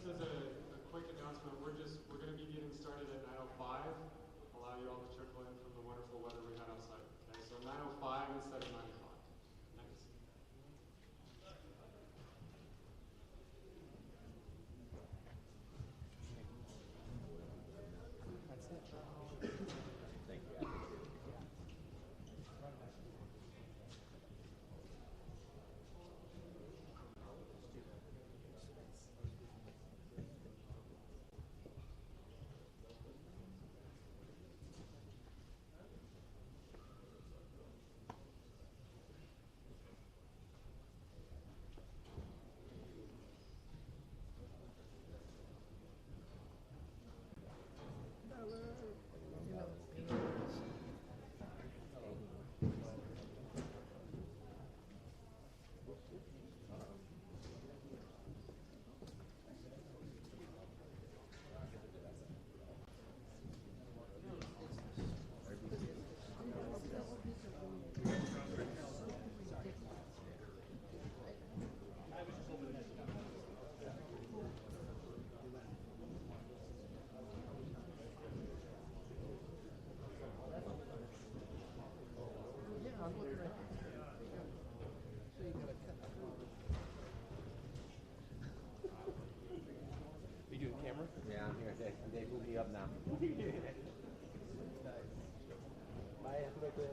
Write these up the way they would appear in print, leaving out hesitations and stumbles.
just as a quick announcement, we're going to be getting started at 9:05. Allow you all to trickle in from the wonderful weather we had outside. Okay, so 9:05 instead of 9 o'clock. Thanks. That's it. Thank you. Yeah, I'm looking right here. So you gotta cut that one. You doing camera? Yeah, I'm here. They moved me up now. Bye. Have a good day.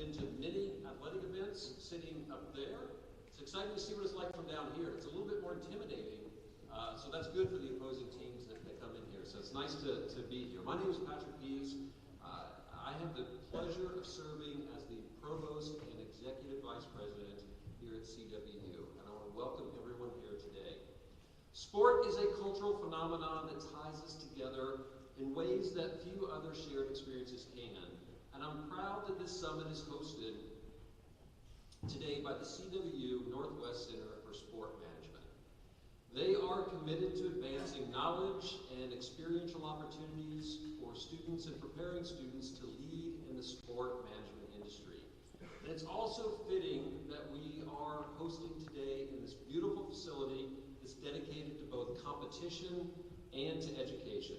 been to many athletic events sitting up there. It's exciting to see what it's like from down here. It's a little bit more intimidating, so that's good for the opposing teams that come in here. So it's nice to be here. My name is Patrick Pease. I have the pleasure of serving as the Provost and Executive Vice President here at CWU, and I want to welcome everyone here today. Sport is a cultural phenomenon that ties us together in ways that few other shared experiences can, and I'm proud that this summit is hosted today by the CWU Northwest Center for Sport Management. They are committed to advancing knowledge and experiential opportunities for students and preparing students to lead in the sport management industry. And it's also fitting that we are hosting today in this beautiful facility that's dedicated to both competition and to education.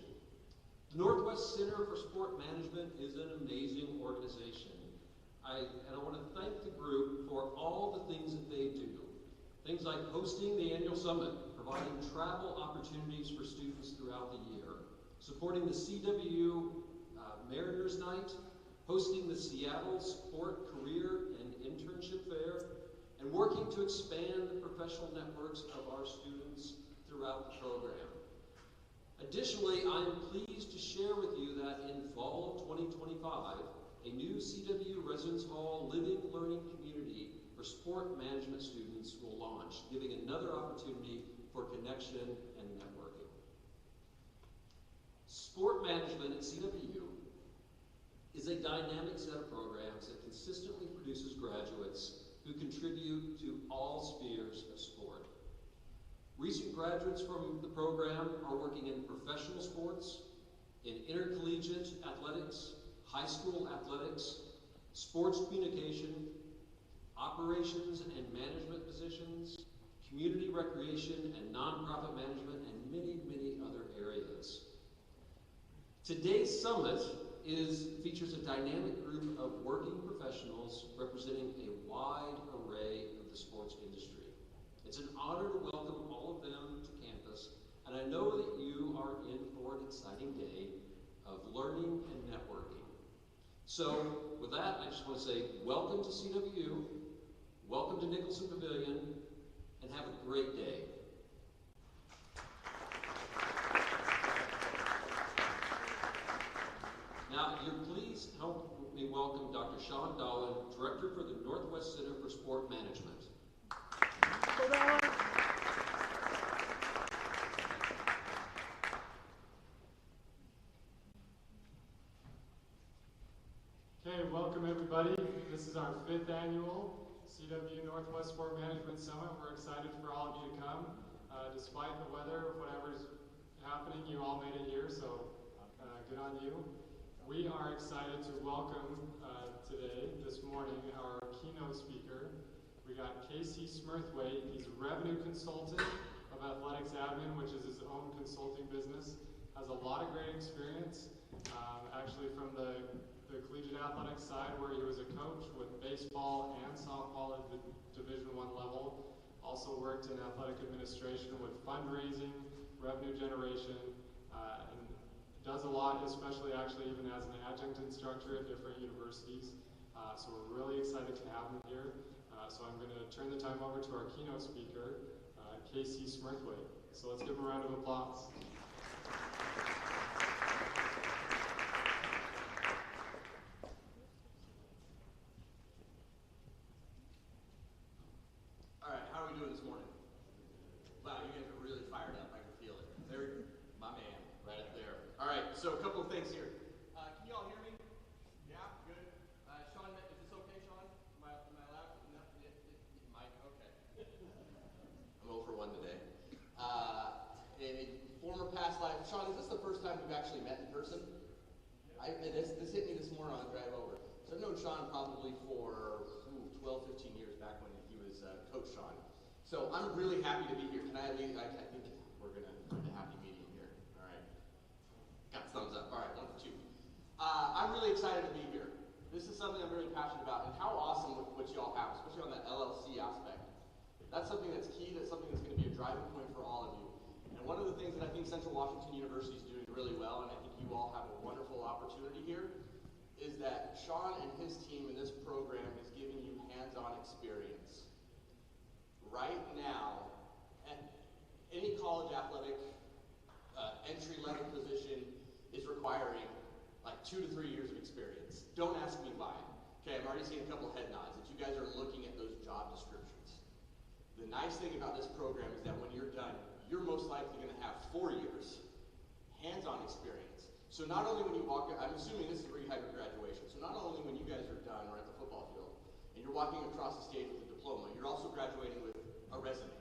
The Northwest Center for Sport Management is an amazing organization. I want to thank the group for all the things that they do. Things like hosting the annual summit, providing travel opportunities for students throughout the year, supporting the CWU Mariners Night, hosting the Seattle Sport Career and Internship Fair, and working to expand the professional networks of our students throughout the program. Additionally, I am pleased to share with you that in fall of 2025, a new CWU Residence Hall Living Learning Community for sport management students will launch, giving another opportunity for connection and networking. Sport management at CWU is a dynamic set of programs that consistently produces graduates who contribute to all spheres of sport. Recent graduates from the program are working in professional sports, in intercollegiate athletics, high school athletics, sports communication, operations and management positions, community recreation and nonprofit management, and many, many other areas. Today's summit features a dynamic group of working professionals representing a wide array of the sports industry. It's an honor to welcome all of them to campus, and I know that you are in for an exciting day of learning and networking. So, with that, I just want to say welcome to CWU, welcome to Nicholson Pavilion, and have a great day. Now, please help me welcome Dr. Sean Dolan, Director for the Northwest Center for Sport Management. Okay, welcome everybody. This is our 5th annual CWU Northwest Sport Management Summit. We're excited for all of you to come. Despite the weather, whatever's happening, you all made it here, so good on you. We are excited to welcome today, this morning, our keynote speaker. We got Casey Smurthwaite. He's a revenue consultant of Athletics Admin, which is his own consulting business. Has a lot of great experience, actually from the collegiate athletics side, where he was a coach with baseball and softball at the Division I level. Also worked in athletic administration with fundraising, revenue generation, and does a lot, especially actually even as an adjunct instructor at different universities. So we're really excited to have him here. So I'm going to turn the time over to our keynote speaker, Casey Smurthwaite. So let's give him a round of applause. All right, how are we doing this morning? Wow, you guys are really fired up. I can feel it. There, my man, right up there. All right, so a couple of things here. Can you all hear me? Yeah, good. Sean, is this okay, Sean? Am I loud? No, Mike, okay. I'm 0 for 1 today. In a former past life, Sean, is this the first time we've actually met in person? This hit me this morning on the drive over. So I've known Sean probably for 12, 15 years back when he was Coach Sean. So I'm really happy to be here. Can I leave? I think we're going to have a happy medium here. All right. Got thumbs up. All right, 1 for 2. I'm really excited to be here. This is something I'm really passionate about, and how awesome what you all have, especially on that LLC aspect. That's something that's key. That's something that's going to be a driving point for all of you. And one of the things that I think Central Washington University is doing really well, and I think you all have a wonderful opportunity here, is that Sean and his team in this program is giving you hands-on experience. Right now, any college athletic entry-level position is requiring like 2 to 3 years of experience. Don't ask me why. Okay, I'm already seeing a couple head nods that you guys are looking at those job descriptions. The nice thing about this program is that when you're done, you're most likely going to have 4 years hands-on experience. So not only when you walk, I'm assuming this is where you have your graduation, so not only when you guys are done or at the football field and you're walking across the stage with a diploma, you're also graduating with a resume.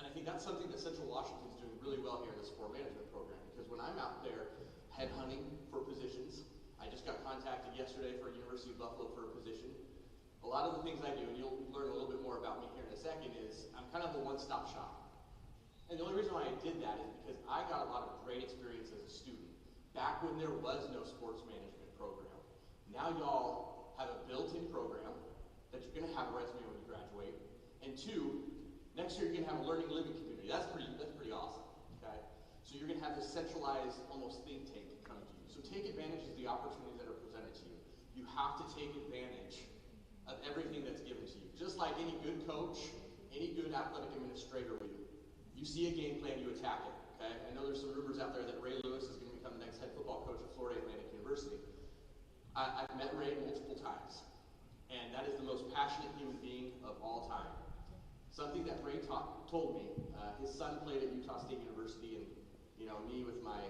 And I think that's something that Central Washington is doing really well here in the sport management program, because when I'm out there headhunting for positions, I just got contacted yesterday for University of Buffalo for a position. A lot of the things I do, and you'll learn a little bit more about me here in a second, is I'm kind of a one-stop shop. And the only reason why I did that is because I got a lot of great experience as a student back when there was no sports management program. Now y'all have a built-in program that you're going to have a resume when you graduate. And 2, next year you're going to have a learning living community. That's pretty awesome. Okay? So you're going to have this centralized, almost think tank coming to you. So take advantage of the opportunities that are presented to you. You have to take advantage of everything that's given to you. Just like any good coach, any good athletic administrator will do. You see a game plan, you attack it. Okay? I know there's some rumors out there that Ray Lewis is going to become the next head football coach at Florida Atlantic University. I've met Ray multiple times, and that is the most passionate human being of all time. Something that Ray told me, his son played at Utah State University, and me with my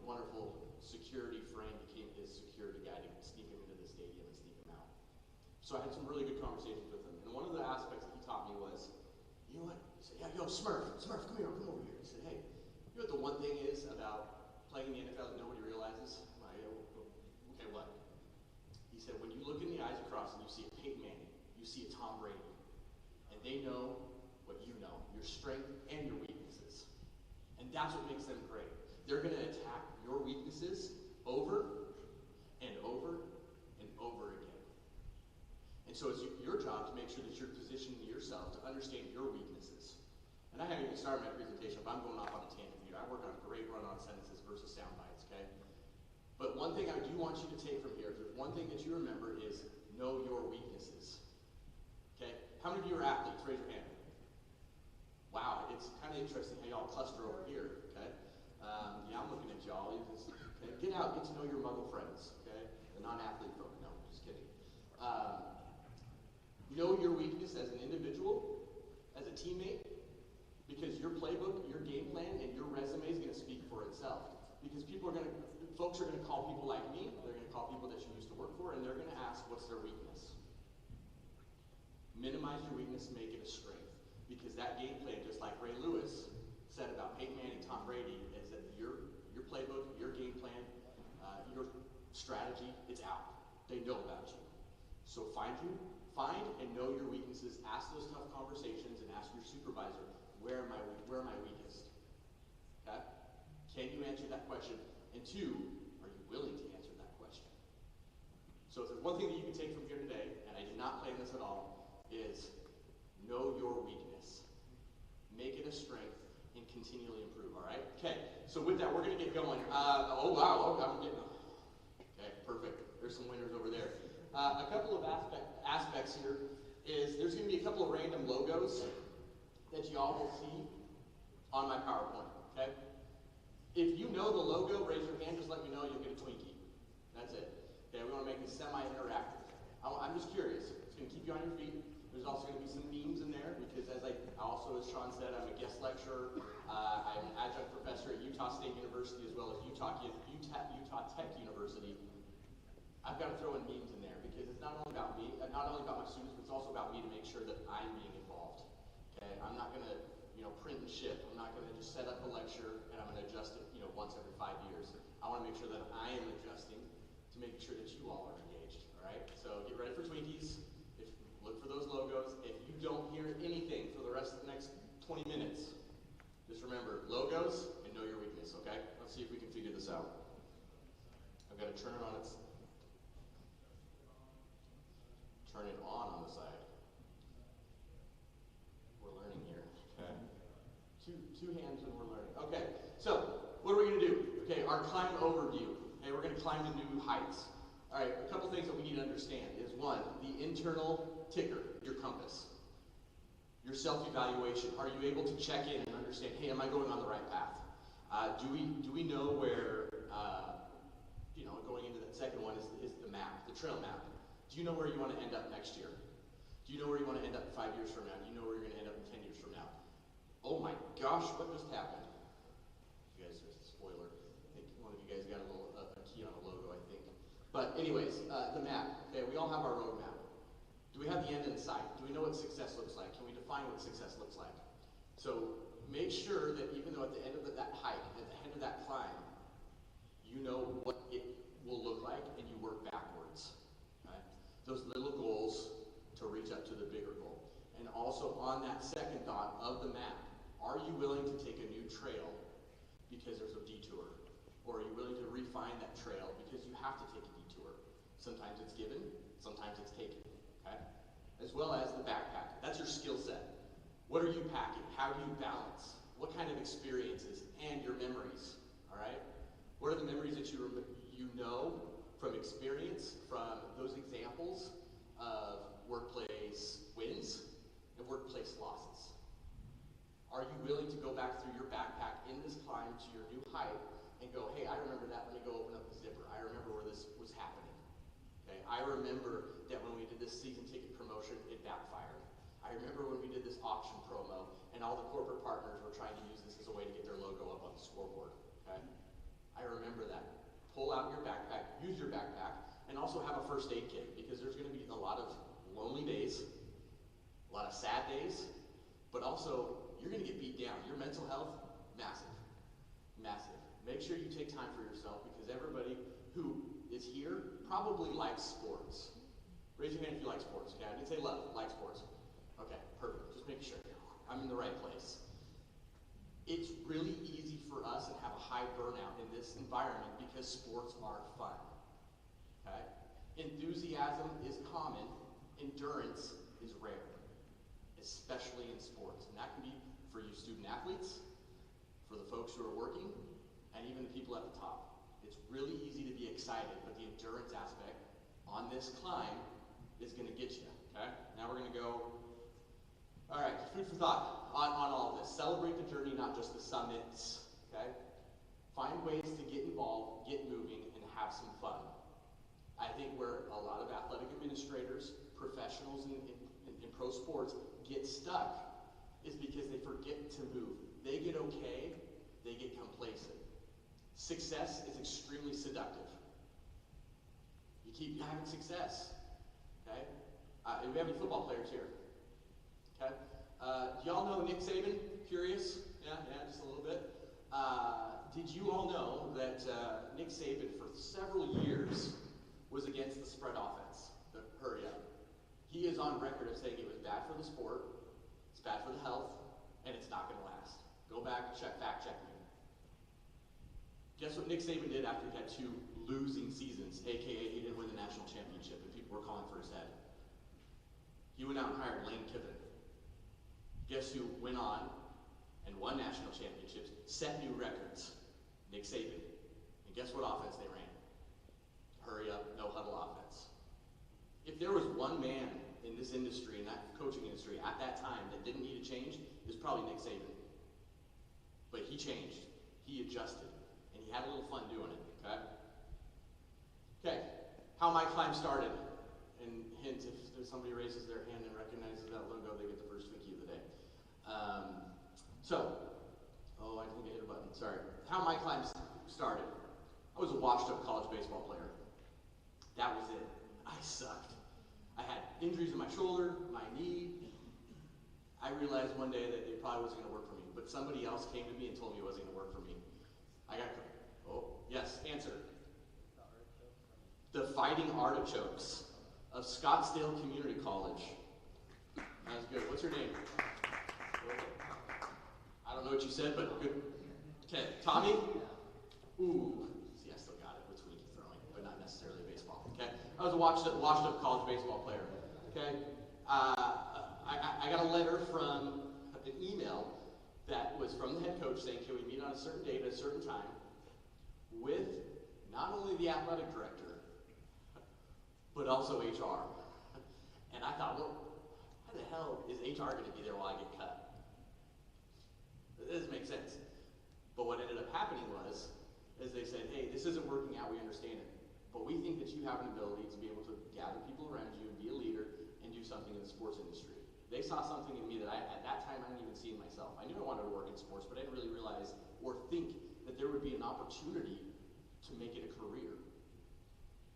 wonderful security frame became his security guy to sneak him into the stadium and sneak him out. So I had some really good conversations with him, and one of the aspects that he taught me was, you know what? He said, yeah, yo, Smurf, come over here. He said, hey, you know what the one thing is about playing in the NFL that nobody realizes? I'm like, okay, what? He said, when you look in the eyes across and you see a Peyton Manning, you see a Tom Brady, and they know what you know, your strength and your weaknesses. And that's what makes them great. They're going to attack your weaknesses over and over and over again. And so it's your job to make sure that you're positioning yourself to understand your weaknesses. And I haven't even started my presentation, but I'm going off on a tangent here. I work on great run-on sentences versus sound bites, okay? But one thing I do want you to take from here, if there's one thing that you remember, is know your weaknesses. Okay? How many of you are athletes? Raise your hand. Wow, it's kind of interesting how y'all cluster over here, okay? Yeah, I'm looking at y'all. Okay? Get out, get to know your muggle friends, okay? The non-athlete folk. No, just kidding. Know your weakness as an individual, as a teammate, because your playbook, your game plan, and your resume is going to speak for itself. Because folks are going to call people like me, they're going to call people that you used to work for, and they're going to ask, what's their weakness? Minimize your weakness, make it a strength. Because that game plan, just like Ray Lewis said about Peyton Manning, Tom Brady, is that your playbook, your game plan, your strategy, it's out. They know about you. So find and know your weaknesses, ask those tough conversations, and ask your supervisor, where am I weakest? Okay? Can you answer that question? And 2, are you willing to answer that question? So if there's one thing that you can take from here today, and I did not plan this at all, is know your weakness. Make it a strength and continually improve, all right? Okay, so with that, we're going to get going. Oh, wow, I'm getting... Okay, perfect. There's some winners over there. A couple of aspects here is there's going to be a couple of random logos that y'all will see on my PowerPoint, okay? If you know the logo, raise your hand, just let me know, you'll get a Twinkie. That's it. Okay, we want to make this semi-interactive. I'm just curious. It's going to keep you on your feet. There's also going to be some memes in there because as Sean said, I'm a guest lecturer. I'm an adjunct professor at Utah State University as well as Utah Tech University. I've got to throw in memes in there because it's not only about me, not only about my students, but it's also about me to make sure that I'm being involved. Okay, I'm not going to, print and ship. I'm not going to just set up a lecture and I'm going to adjust it, once every 5 years. I want to make sure that I am adjusting to make sure that you all are engaged. All right, so get ready for Twinkies. Look for those logos. If you don't hear anything for the rest of the next 20 minutes, just remember logos and know your weakness. Okay, let's see if we can figure this out. I've got to turn it on the side. We're learning here, okay? Two hands when we're learning. Okay, so what are we going to do? Okay, our climb overview. Okay, we're going to climb to new heights. All right, a couple things that we need to understand is one, the internal ticker, your compass. Your self-evaluation. Are you able to check in and understand, hey, am I going on the right path? Do we know where, going into that second one is the map, the trail map. Do you know where you want to end up next year? Do you know where you want to end up 5 years from now? Do you know where you're going to end up in 10 years from now? Oh my gosh, what just happened? You guys, just a spoiler. I think one of you guys got a little a key on a logo, I think. But anyways, the map. Okay, we all have our roadmap. Do we have the end in sight? Do we know what success looks like? Can we define what success looks like? So make sure that even though at the end of that hike, at the end of that climb, you know what it will look like and you work backwards. Right? Those little goals to reach up to the bigger goal. And also on that second thought of the map, are you willing to take a new trail because there's a detour? Or are you willing to refine that trail because you have to take a detour? Sometimes it's given, sometimes it's taken. Okay? As well as the backpack. That's your skill set. What are you packing? How do you balance? What kind of experiences and your memories? All right? What are the memories that you know from experience, from those examples of workplace wins and workplace losses? Are you willing to go back through your backpack in this climb to your new height and go, hey, I remember that. Let me go open up the zipper. I remember where this was happening. Okay? I remember that when we did this season ticket promotion, it backfired. I remember when we did this auction promo and all the corporate partners were trying to use this as a way to get their logo up on the scoreboard. Okay? I remember that. Pull out your backpack, use your backpack, and also have a first aid kit because there's going to be a lot of lonely days, a lot of sad days, but also you're going to get beat down. Your mental health, massive. Massive. Make sure you take time for yourself because everybody who is here probably likes sports. Raise your hand if you like sports, okay? I didn't say love, like sports. Okay, perfect. Just making sure. I'm in the right place. It's really easy for us and have a high burnout in this environment because sports are fun. Okay? Enthusiasm is common, endurance is rare, especially in sports. And that can be for you student athletes, for the folks who are working, and even the people at the top. It's really easy to be excited, but the endurance aspect on this climb is going to get you. Okay? Now we're going to go. All right, food for thought on all of this. Celebrate the journey, not just the summits. Okay? Find ways to get involved, get moving, and have some fun. I think where a lot of athletic administrators, professionals in pro sports get stuck is because they forget to move. They get okay, they get complacent. Success is extremely seductive. You keep having success. Okay? Do we have any football players here? Okay. Do y'all know Nick Saban? Curious? Yeah, just a little bit. Did you all know that Nick Saban for several years was against the spread offense, the hurry up? He is on record of saying it was bad for the sport, it's bad for the health, and it's not going to last. Go back, fact check me. Guess what Nick Saban did after he had 2 losing seasons, aka he didn't win the national championship and people were calling for his head? He went out and hired Lane Kiffin. Guess who went on and won national championships, set new records? Nick Saban. And guess what offense they ran? Hurry up, no huddle offense. If there was one man in this industry, in that coaching industry at that time that didn't need to change, it was probably Nick Saban. But he changed, he adjusted, and he had a little fun doing it, okay? Okay, how my climb started. And hint, if somebody raises their hand and recognizes that logo, they get the first Twinkie of the day. I think I hit a button, sorry. How my climb started. I was a washed up college baseball player. That was it. I sucked. I had injuries in my shoulder, my knee. I realized one day that it probably wasn't going to work for me, but somebody else came to me and told me it wasn't going to work for me. Yes, answer. The Fighting Artichokes of Scottsdale Community College. That was good. What's your name? I don't know what you said, but good. Okay, Tommy? Ooh, see, I still got it with Twinkie throwing, but not necessarily baseball. Okay, I was a washed up college baseball player. Okay, I got a letter from an email that was from the head coach saying, can we meet on a certain date at a certain time with not only the athletic director, but also HR. And I thought, well, how the hell is HR going to be there while I get cut? It doesn't make sense. But what ended up happening was, is they said, hey, this isn't working out, we understand it. But we think that you have an ability to be able to gather people around you and be a leader and do something in the sports industry. They saw something in me that at that time, I didn't even see in myself. I knew I wanted to work in sports, but I didn't really realize or think that there would be an opportunity to make it a career.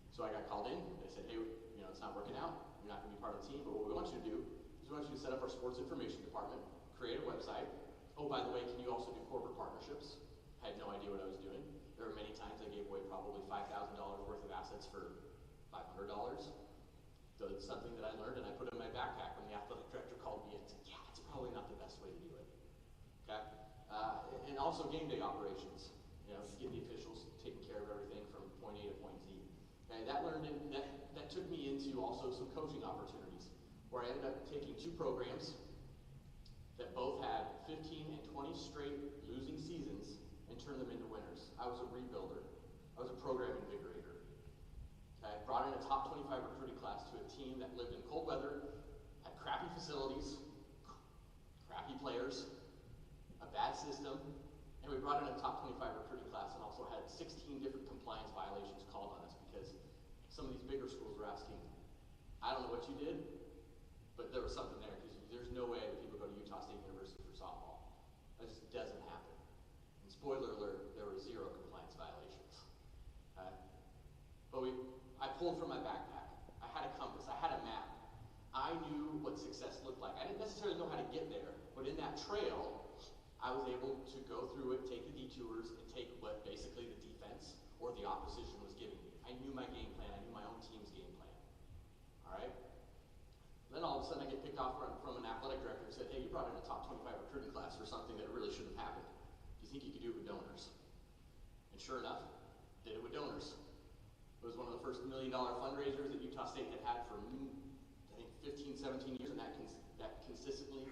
So I got called in. They said, hey, it's not working out. You're not going to be part of the team, but what we want you to do is we want you to set up our sports information department, create a website. Oh, by the way, can you also do corporate partnerships? I had no idea what I was doing. There were many times I gave away probably $5,000 worth of assets for $500. So it's something that I learned and I put in my backpack when the athletic director called me and said, yeah, it's probably not the best way to do it. Okay? And also game day operations. Get the officials taking care of everything from point A to point Z. Okay? That took me into also some coaching opportunities where I ended up taking 2 programs that both had 15 and 20 straight losing seasons and turned them into winners. I was a rebuilder. I was a program invigorator. I brought in a top 25 recruiting class to a team that lived in cold weather, had crappy facilities, crappy players, a bad system, and we brought in a top 25 recruiting class and also had 16 different compliance violations called on us because some of these bigger schools were asking, I don't know what you did, but there was something there because there's no way that people go to Utah State University for softball. That just doesn't happen. And spoiler alert, there were 0 compliance violations. Okay? But I pulled from my backpack. I had a compass. I had a map. I knew what success looked like. I didn't necessarily know how to get there, but in that trail, I was able to go through it, take the detours, and take what basically the defense or the opposition was giving me. I knew my game plan. I knew my own team's game plan. All right? Then all of a sudden I get picked off from an athletic director and said, hey, you brought in a top 25 recruiting class for something that really shouldn't have happened. Do you think you could do it with donors? And sure enough, did it with donors. It was one of the first $1 million fundraisers that Utah State had had for, I think, 15, 17 years, and that consistently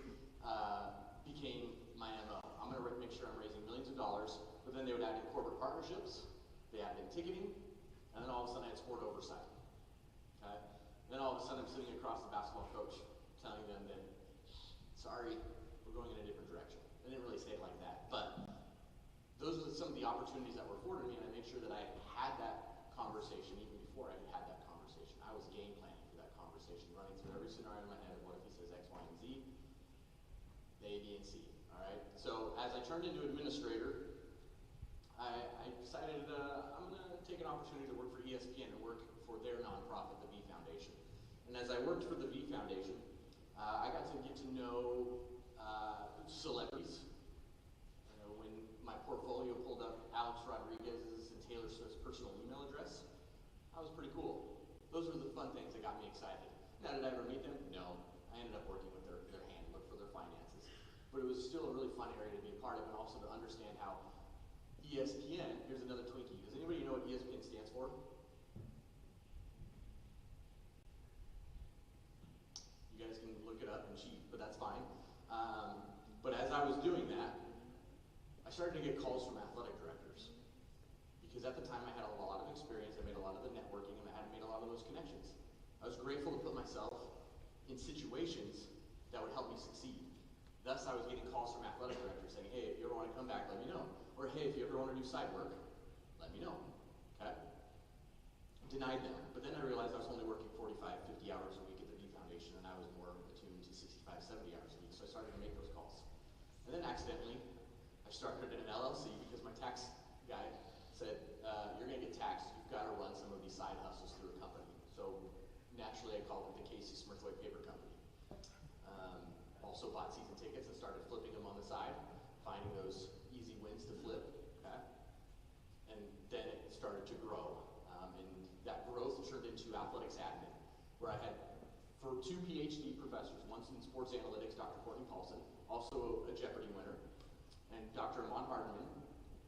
became my MO. I'm going to make sure I'm raising millions of dollars, but then they would add in corporate partnerships, they added in ticketing, and then all of a sudden I had sport oversight. Okay? Then all of a sudden I'm sitting across the basketball coach telling them that, sorry, we're going in a different direction. I didn't really say it like that, but those are some of the opportunities that were afforded me, and I made sure that I had that conversation even before I had that conversation. I was game planning for that conversation, running through every scenario in my head. What if he says X, Y, and Z? The A, B, and C. All right. So as I turned into administrator, I decided I'm going to take an opportunity to work for ESPN and work for their nonprofit, the V Foundation. And as I worked for the V Foundation, I got to get to know celebrities. When my portfolio pulled up Alex Rodriguez's and Taylor Swift's personal email address, that was pretty cool. Those were the fun things that got me excited. Now, did I ever meet them? No. I ended up working with their handler for their finances. But it was still a really fun area to be a part of and also to understand how ESPN, here's another Twinkie. Does anybody know what ESPN stands for? You guys can look it up and cheat, but that's fine. But as I was doing that, I started to get calls from athletic directors. Because at the time I had a lot of experience, I made a lot of the networking, and I had made a lot of those connections. I was grateful to put myself in situations that would help me succeed. Thus, I was getting calls from athletic directors saying, hey, if you ever want to come back, let me know. Or, hey, if you ever want to do side work, let me know. Okay? Denied them. But then I realized I was only working 45, 50 hours a week at the V Foundation, and I was more attuned to 65, 70 hours a week. So I started to make those calls. And then accidentally, I started an LLC because my tax guy said, you're going to get taxed. You've got to run some of these side hustles through a company. So naturally, I called it the Casey Smurthwaite Paper Company. Also bought season tickets and started flipping them on the side, finding those easy wins to flip. Okay? And then it started to grow. And that growth turned into athletics admin, where I had for 2 PhD professors, one's in sports analytics, Dr. Courtney Paulson, also a Jeopardy winner, and Dr. Amon Hardman,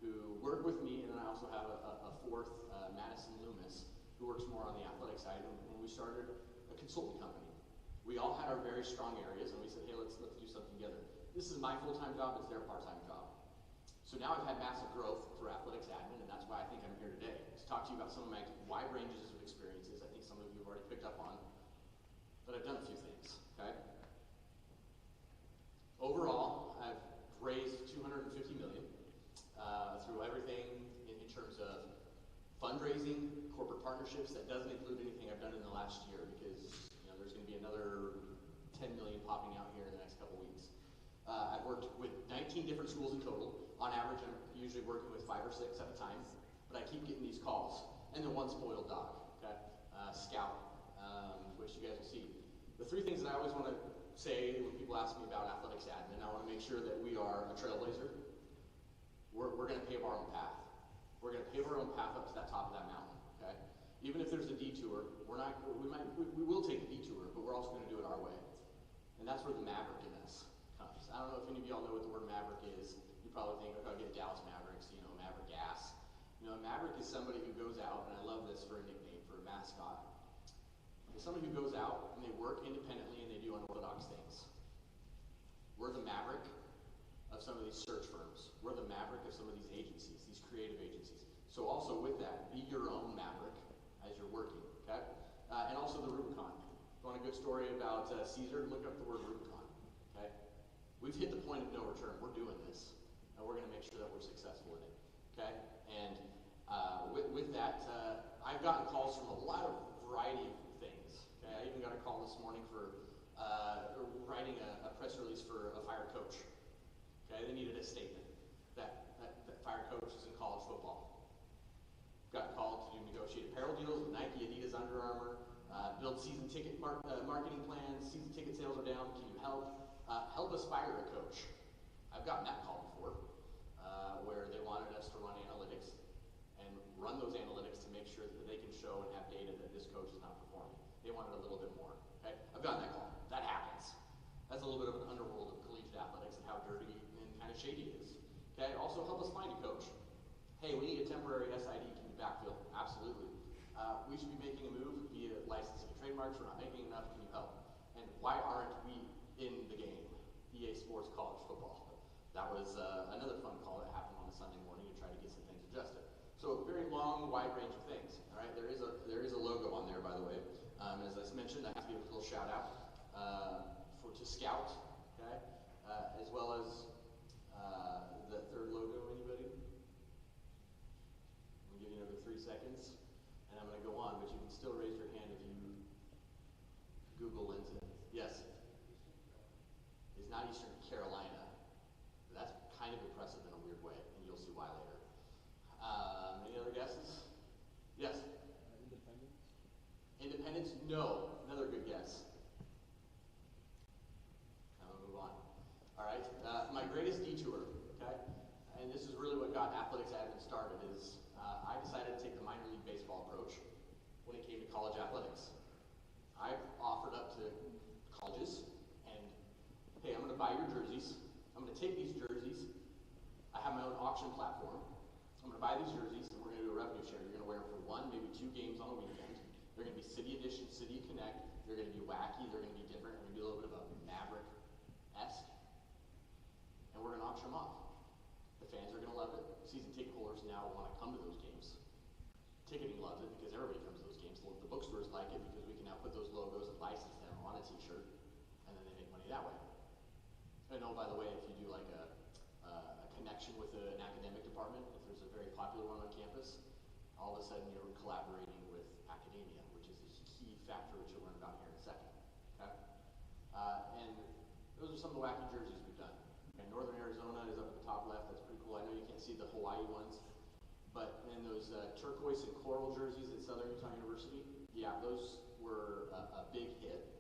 who worked with me, and then I also have a fourth, Madison Loomis, who works more on the athletic side, and we started a consulting company. We all had our very strong areas, and we said, hey, let's do something together. This is my full-time job, it's their part-time job. So now I've had massive growth through athletics admin, and that's why I think I'm here today, to talk to you about some of my wide ranges of experiences. I think some of you have already picked up on, but I've done a few things, okay? Overall, I've raised $250 million through everything in terms of fundraising, corporate partnerships. That doesn't include anything I've done in the last year because there's going to be another 10 million popping out here in the next couple weeks. I've worked with 19 different schools in total. On average, I'm usually working with 5 or 6 at a time, but I keep getting these calls. And then one spoiled dog, okay? Scout, which you guys will see. The 3 things that I always want to say when people ask me about athletics admin, I want to make sure that we are a trailblazer. We're going to pave our own path. We're going to pave our own path up to that top of that mountain, okay? Even if there's a detour, we will take the detour, but we're also going to do it our way. And that's where the maverick in us comes. I don't know if any of y'all know what the word maverick is. You probably think, okay, I'll get Dallas Mavericks, Maverick Gas. A maverick is somebody who goes out, and I love this for a nickname, for a mascot. It's somebody who goes out and they work independently and they do unorthodox things. We're the maverick of some of these search firms. We're the maverick of some of these agencies, these creative agencies. So also with that, be your own maverick as you're working, okay? And also the Rubicon. If you want a good story about Caesar, look up the word Rubicon, okay? We've hit the point of no return. We're doing this, and we're going to make sure that we're successful in it, okay? And with that, I've gotten calls from a lot of variety of things, okay? I even got a call this morning for writing a press release for a fire coach, okay? They needed a statement that fire coach is in college football. Got called to do negotiate apparel deals with Nike, Adidas, Under Armour, build season ticket marketing plans. Season ticket sales are down. Can you help? Help us fire a coach. I've gotten that call before, where they wanted us to run analytics and run those analytics to make sure that they can show and have data that this coach is not performing. They wanted a little bit more. Okay, I've gotten that call. That happens. That's a little bit of an underworld of collegiate athletics and how dirty and kind of shady it is. Okay, also help us find a coach. Hey, we need a temporary SID. Can you backfill? Absolutely. We should be making a move via licensing and trademarks. We're not making enough. Can you help? And why aren't we in the game? EA Sports College Football. That was another fun call that happened on a Sunday morning to try to get some things adjusted. So a very long, wide range of things. All right, there is a logo on there, by the way. As I mentioned, I have to give a little shout out to Scout, okay, as well as the third logo. Anybody? I'm gonna give you another 3 seconds, and I'm gonna go on, but you can still raise your hand if you Google into it. Yes. It's not Eastern Carolina. That's kind of impressive in a weird way, and you'll see why later. Any other guesses? Yes? Independence? Independence? No. Another good guess. I'm going to move on. All right. My greatest detour, okay? And this is really what got athletics admin started, is I decided to take the minor league baseball approach when it came to college athletics. I offered up to colleges, and hey, I'm going to buy your jerseys. I'm going to take these jerseys. I have my own auction platform. I'm going to buy these jerseys, and we're going to do a revenue share. You're going to wear them for 1, maybe 2 games on a weekend. They're going to be City Edition, City Connect. They're going to be wacky. They're going to be different. They're going to be a little bit of a Maverick-esque. And we're going to auction them off. The fans are going to love it. Season ticket holders now want to come to those games. Ticketing loves it because everybody comes to those games. The bookstores like it because we can now put those logos and license them on a t-shirt, and then they make money that way. And oh, by the way, if you do like a connection with an academic department, if there's a very popular one on campus, all of a sudden you're collaborating with academia, which is this key factor which you'll learn about here in a second. Okay? And those are some of the wacky jerseys we've done. And Northern Arizona is up at the top left. That's pretty cool. I know you can't see the Hawaii ones, but then those turquoise and coral jerseys at Southern Utah University, yeah, those were a big hit.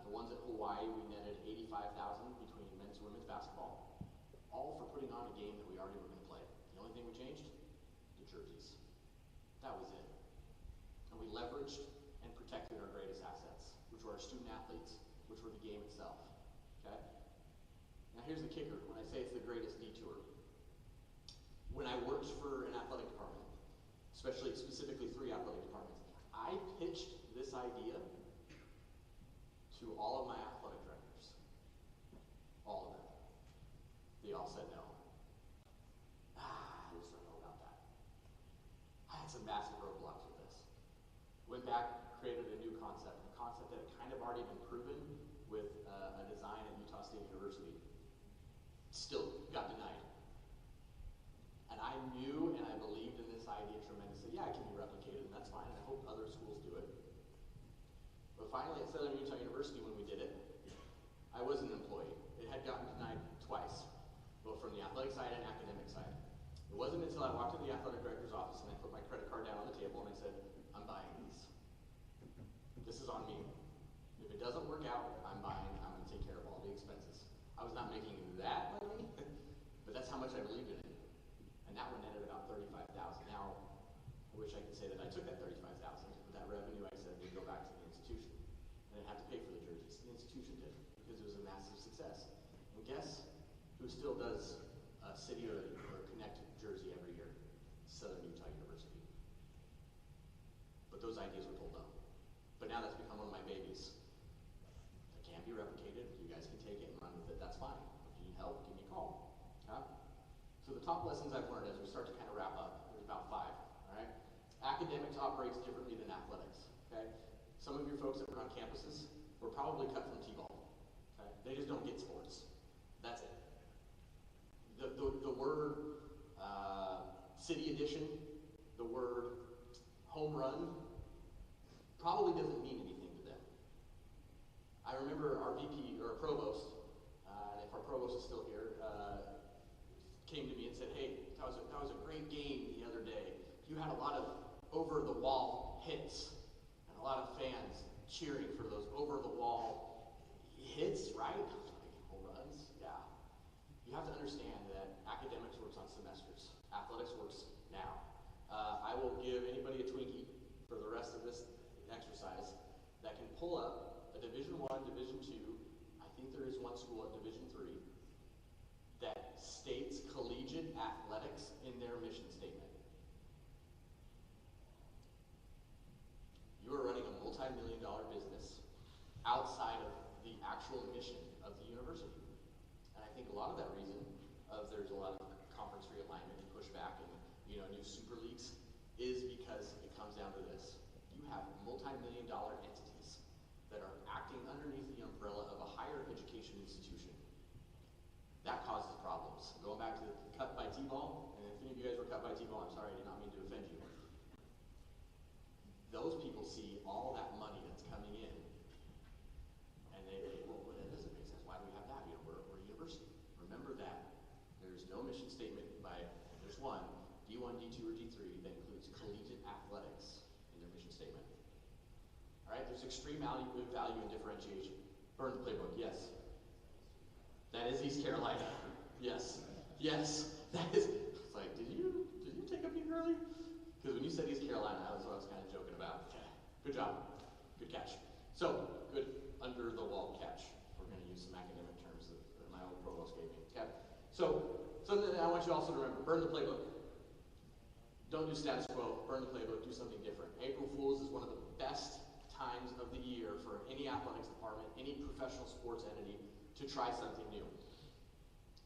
The ones at Hawaii, we netted $85,000 between men's and women's basketball, all for putting on a game that we already were going to play. The only thing we changed? The jerseys. That was it. And we leveraged and protected our greatest assets, which were our student athletes, which were the game itself. Okay? Now here's the kicker when I say it's the greatest detour. When I worked for an athletic department, specifically 3 athletic departments, I pitched this idea to all of my athletic directors. All of them. They all said no. I just don't know about that. I had some massive roadblocks with this. Went back, created a with a design at Utah State University. Still got denied. And I knew and I believed in this idea tremendously. Yeah, it can be replicated, and that's fine, and I hope other schools do it. But finally, at Southern Utah University, when we did it, I was an employee. It had gotten denied twice, both from the athletic side and academic side. It wasn't until I walked into the athletic director's office and I put my credit card down on the table and I said, I'm buying these. This is on me. If it doesn't work out, I'm buying. I'm going to take care of all the expenses. I was not making that money, but that's how much I believed in it. And that one netted about $35,000. Now, I wish I could say that I took that $35,000, but that revenue I said would go back to the institution. And it had to pay for the jerseys. The institution did, because it was a massive success. And guess who still does a city or connect jersey every year? Southern Utah University. But those ideas were pulled up. But now that's become one of my babies. It can't be replicated. You guys can take it and run with it. That's fine. If you need help, give me a call. So the top lessons I've learned as we start to kind of wrap up, there's about 5, all right? Academics operates differently than athletics, okay? Some of your folks that were on campuses were probably cut from T-ball, okay? They just don't get sports. That's it. The word city edition, the word home run, probably doesn't mean anything to them. I remember our VP, or provost, and if our provost is still here, came to me and said, hey, that was a great game the other day. You had a lot of over-the-wall hits and a lot of fans cheering for those over-the-wall hits, right? Like home runs, yeah. You have to understand that academics works on semesters. Athletics works now. I will give anybody a Twinkie for the rest of this exercise that can pull up a Division I, Division II, I think there is one school at Division III, that states collegiate athletics in their mission statement. You are running a multi-million-dollar business outside of the actual mission of the university. And I think a lot of that reason of there's a lot of conference realignment and pushback and new super leagues is because it comes down to this. You have multi-million-dollar entities that are acting underneath the umbrella of a higher education institution. That causes problems. Going back to the cut by T-ball, and if any of you guys were cut by T-ball, I'm sorry, I did not mean to offend you. Those people see all that money that's coming in, and they well, that doesn't make sense. Why do we have that? We're a university. Remember that. There's no mission statement there's one, D1, D2, or D3 that includes collegiate athletics in their mission statement. All right, there's extreme value and differentiation. Burn the playbook, yes. That is East Carolina. Yes. Yes. That is. It's like, did you take a peek early? Because when you said East Carolina, that was what I was kind of joking about. Okay. Good job. Good catch. So, good under the wall catch. We're going to use some academic terms that my old provost gave me. Okay. So, something that I want you also to remember: burn the playbook. Don't do status quo. Burn the playbook. Do something different. April Fools is one of the best times of the year for any athletics department, any professional sports entity, to try something new.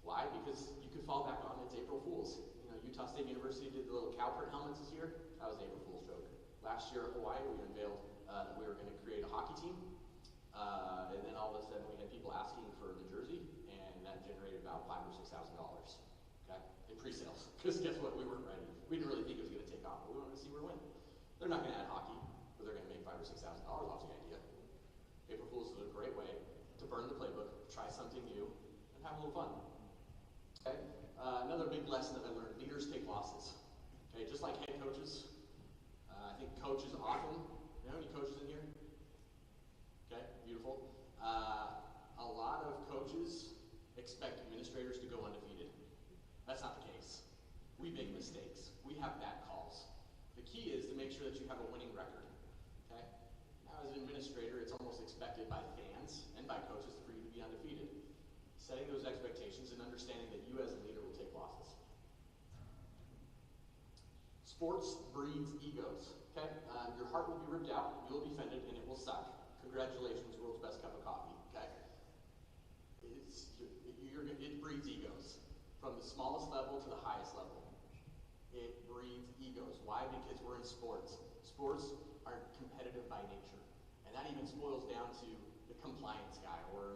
Why? Because you could fall back on it's April Fools. Utah State University did the little cow print helmets this year. That was an April Fool's joke. Last year at Hawaii, we unveiled that we were going to create a hockey team. And then all of a sudden, we had people asking for the jersey, and that generated about $5,000 or $6,000, okay, in pre-sales. Because guess what? We weren't ready. We didn't really think it was going to take off, but we wanted to see where it went. They're not going to add hockey, but they're going to make $5,000 or $6,000 off the idea. April Fools is a great way to burn the playbook, try something new, and have a little fun. Okay? Another big lesson that I learned: leaders take losses. Okay, just like head coaches. I think coaches often. You know any coaches in here? Okay, beautiful. A lot of coaches expect administrators to go undefeated. That's not the case. We make mistakes. We have bad calls. The key is to make sure that you have a winning record. Okay? Now, as an administrator, it's almost expected by fans and by coaches for you to be undefeated. Setting those expectations and understanding that you as a leader will take losses. Sports breeds egos. Okay? Your heart will be ripped out, you will be offended, and it will suck. Congratulations, world's best cup of coffee. Okay? It breeds egos. From the smallest level to the highest level. It breeds egos. Why? Because we're in sports. Sports are competitive by nature. And that even spoils down to the compliance guy or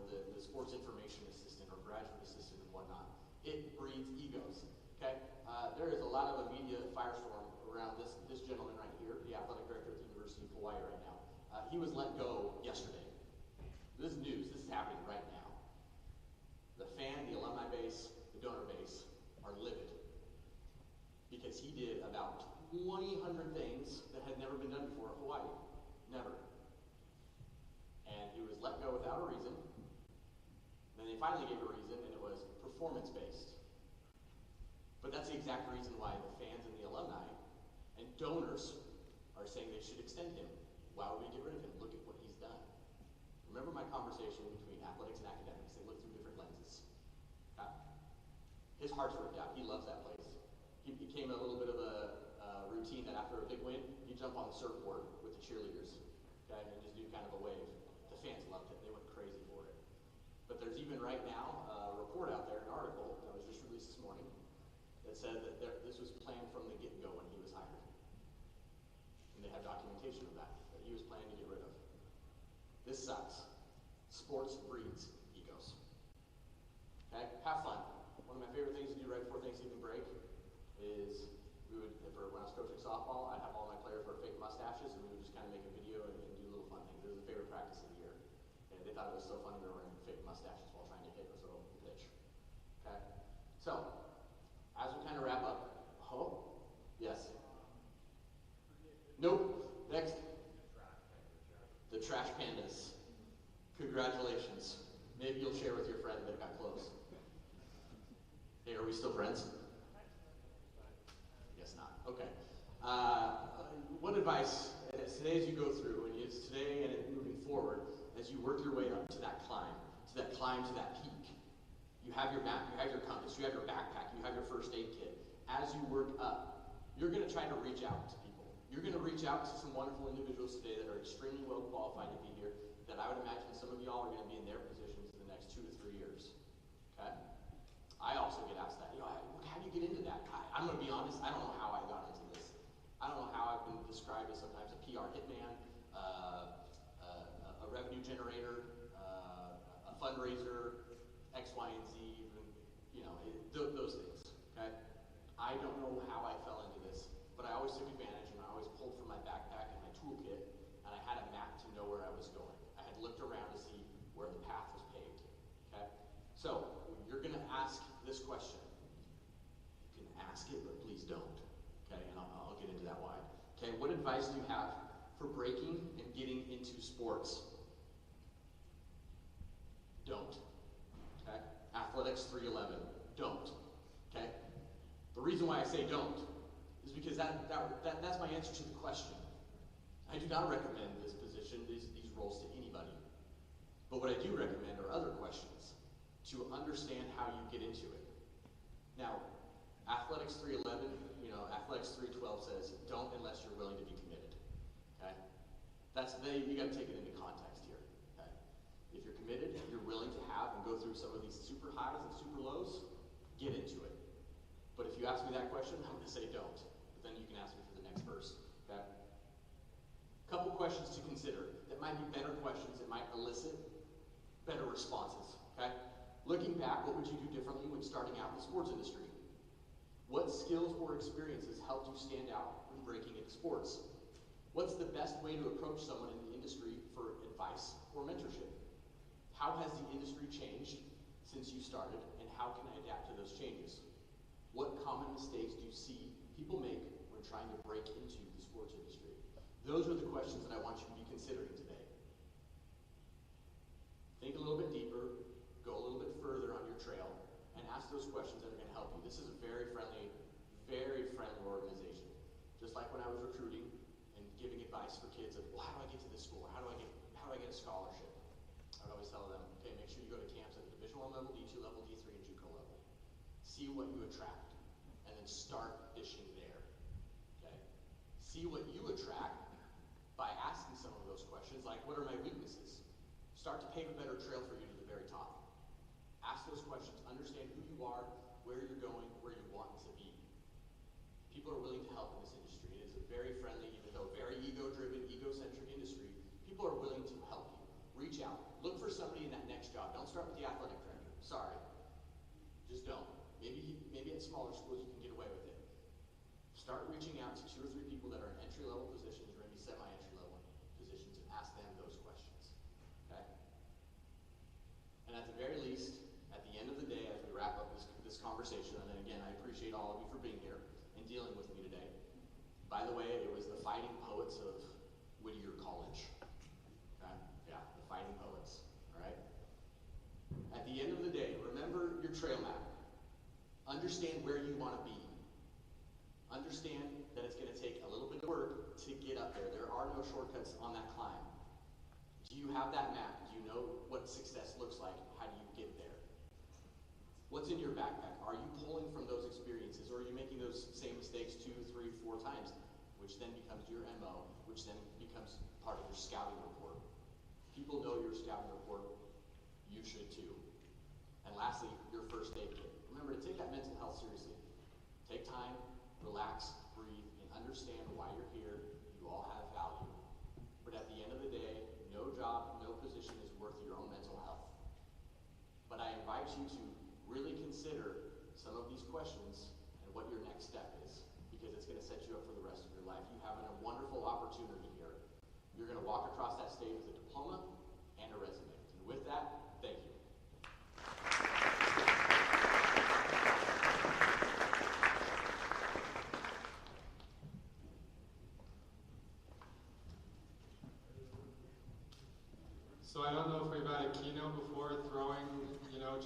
sports information assistant or graduate assistant and whatnot. It breeds egos, okay? There is a lot of a media firestorm around this gentleman right here, the athletic director at the University of Hawaii right now. He was let go yesterday. This is news. This is happening right now. The alumni base, the donor base are livid because he did about 200 things that had never been done before at Hawaii. Never. And he was let go without a reason. Then they finally gave a reason, and it was performance-based. But that's the exact reason why the fans and the alumni and donors are saying they should extend him. Why would we get rid of him? Look at what he's done. Remember my conversation between athletics and academics. They look through different lenses. Okay? His heart's ripped out. He loves that place. He became a little bit of a routine that after a big win, he'd jump on the surfboard with the cheerleaders, okay, and just do kind of a wave. The fans loved it. They went crazy for it. But there's even right now a report out there, an article that was just released this morning, that said that this was planned from the get-go when he was hired. And they have documentation of that he was planning to get rid of. This sucks. Sports breeds egos. Okay? Have fun. One of my favorite things to do right before Thanksgiving break is when I was coaching softball, I'd have all my players wear fake mustaches, and we would just kind of make a video and do little fun things. It was a favorite practice of the year. And they thought it was so funny they were wearing fake mustaches while trying to hit or throw a pitch. Okay? So, as we kind of wrap up, yes. Nope. Next. The trash pandas. Congratulations. Maybe you'll share with your friend that got close. Hey, are we still friends? Guess not. Okay. What advice, today as you go through, and it's today and moving forward, as you work your way up to that climb, to that peak, you have your map, you have your compass, you have your backpack, you have your first aid kit. As you work up, you're going to try to reach out to people. You're going to reach out to some wonderful individuals today that are extremely well qualified to be here, that I would imagine some of y'all are going to be in their positions in the next 2 to 3 years. Okay? I also get asked that. How do you get into that? I'm going to be honest, I don't know how I got into this. I don't know how I've been described as sometimes a PR hitman, a revenue generator, a fundraiser, X, Y, and Z, those things. Okay? I don't know how I fell into this, but I always took advantage, and I always pulled from my backpack and my toolkit, and I had a map to know where I was going. I had looked around to see where the path was paved. Okay? So, you're going to ask this question. You can ask it, but please don't. Okay? And I'll get into that why. Okay? What advice do you have for breaking and getting into sports? Don't. Okay? Athletics 311. Don't. Okay? The reason why I say don't is because that's my answer to the question. I do not recommend this position, these roles to anybody. But what I do recommend are other questions to understand how you get into it. Now, Athletics 311, Athletics 312 says, don't unless you're willing to be committed. Okay? You got to take it into context here. Okay? If you're committed, if you're willing to have and go through some of these super highs and super lows, get into it. But if you ask me that question, I'm going to say don't. But then you can ask me for the next verse. Okay? Couple questions to consider that might be better questions that might elicit better responses. Okay? Looking back, what would you do differently when starting out in the sports industry? What skills or experiences helped you stand out when breaking into sports? What's the best way to approach someone in the industry for advice or mentorship? How has the industry changed since you started, and how can I adapt to those changes? What common mistakes do you see people make when trying to break into the sports industry? Those are the questions that I want you to be considering today. Think a little bit deeper, go a little bit further on your trail, and ask those questions that are going to help you. This is a very friendly organization. Just like when I was recruiting and giving advice for kids of, well, how do I get to this school? How do I get a scholarship? I would always tell them, okay, make sure you go to camps at the Division I level, D2 level, D3, and JUCO level. See what you attract, and then start fishing there. Okay? See what you attract by asking some of those questions, like what are my weaknesses? Start to pave a better trail for you to the very top. Ask those questions, understand who you are, where you're going, where you want to be. People are willing to help in this industry. It is a very friendly, even though very ego-driven, egocentric industry. People are willing to help you. Reach out. Look for somebody in that next job. don't start with the athletic director. Sorry. Just don't. Maybe at smaller schools you can get away with it. Start reaching out to 2 or 3 people that are in entry-level positions or maybe semi-entry level positions and ask them those questions. Okay? And at the very least, at the end of the day, as we wrap up this conversation, and then again, I appreciate all of you for being here and dealing with me today. By the way, it was the Fighting Poets of Whittier College. Okay? Yeah, the Fighting Poets. All right? At the end of the day, remember your trail map. Understand where you want to be. Understand that it's going to take a little bit of work to get up there. There are no shortcuts on that climb. Do you have that map? Do you know what success looks like? How do you get there? What's in your backpack? Are you pulling from those experiences, or are you making those same mistakes 2, 3, 4 times, which then becomes your MO, which then becomes part of your scouting report? People know your scouting report. You should too. And lastly, your first aid kit. Remember to take that mental health seriously. Take time, relax, breathe, and understand why you're here. You all have value. But at the end of the day, no job, no position is worth your own mental health. But I invite you to really consider some of these questions and what your next step is, because it's going to set you up for the rest of your life. You have a wonderful opportunity here. You're going to walk across that stage with a diploma and a resume. And with that, thank you. So I don't know if we've had a keynote before throwing,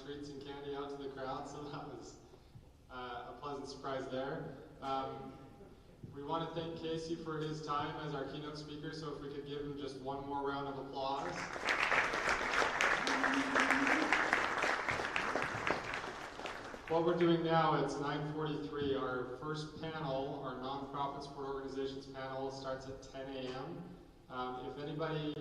treats and candy out to the crowd, so that was a pleasant surprise there. We want to thank Casey for his time as our keynote speaker, so if we could give him just one more round of applause. What we're doing now, it's 9:43. Our first panel, our nonprofit sport organizations panel, starts at 10 a.m. If anybody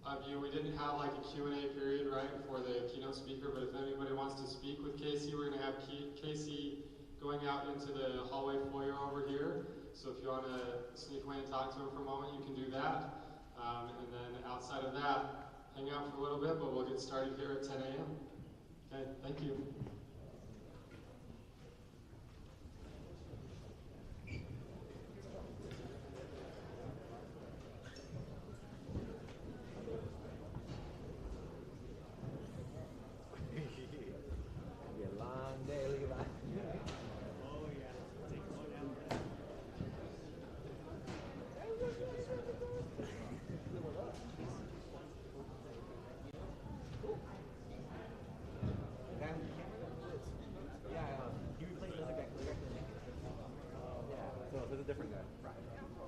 of you, we didn't have like a Q&A period, right, for the keynote speaker, but if anybody wants to speak with Casey, we're going to have Casey going out into the hallway foyer over here. So if you want to sneak away and talk to him for a moment, you can do that. And then outside of that, hang out for a little bit, but we'll get started here at 10 a.m. Okay, thank you. Different guy.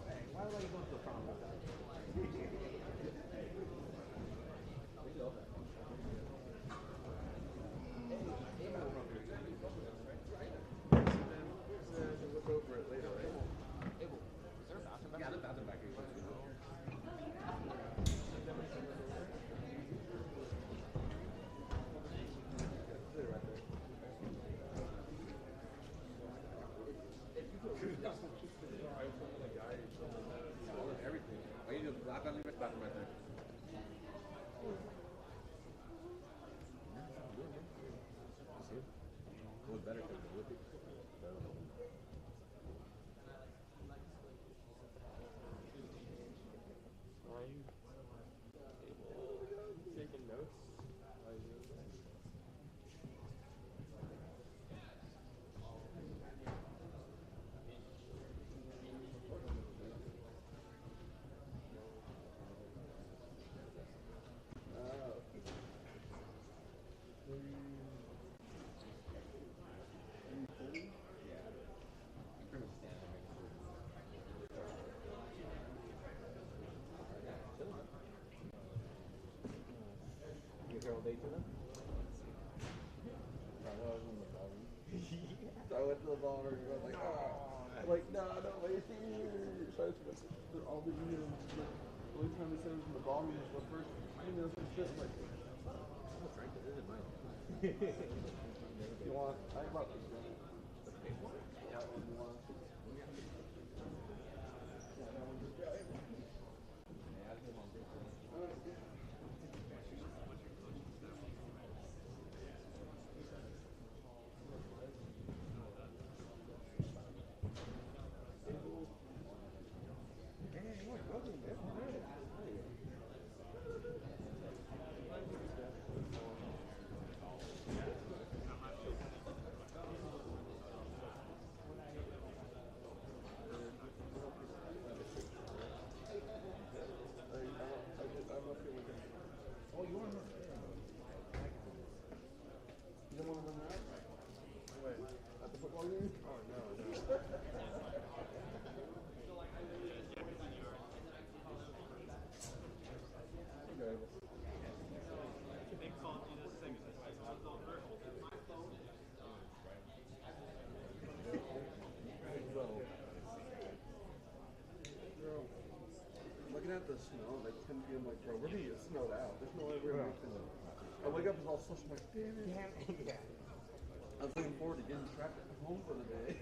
Hey, why are you going to the prom with that? Look over it later, right? Is there a bathroom back here? Yeah, the bathroom back here. Everything. Why you do the bathroom right there? It was better because of it. Are you taking notes? All day to them? So I went to the ballroom and I was like, oh, like, no, wait here. So I just went through all the emails. The only time they sent them from the ballroom was the first email and shit. Like, oh, Frank, this isn't mine. You want, I brought this one. Yeah, you want. Bro, looking at the snow, like 10 p.m., like, bro, we're gonna get snowed out. There's no way we're gonna make this. I wake up, it's all slush. I'm like, damn it. Yeah. I was looking forward to getting trapped at home for the day.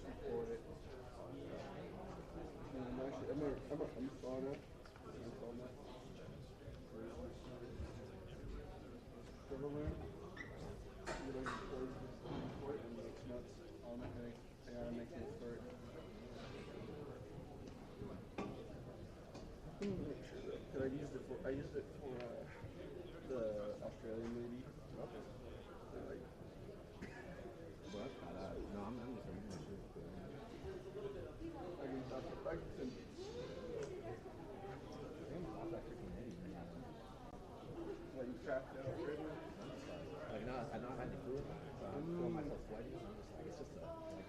record it. And actually, I'm installing it. Silverware. You know, record it and makes notes. Automatic AI makes it start. Cause I used it for the Australian lady. Okay. Like, Well, that's not out. No, I'm just reading this shit. I can I'm actually Canadian. like you craft it out right now. Like, no, I know I had to do it, so I feel myself sweating. I'm just like, it's just a, like,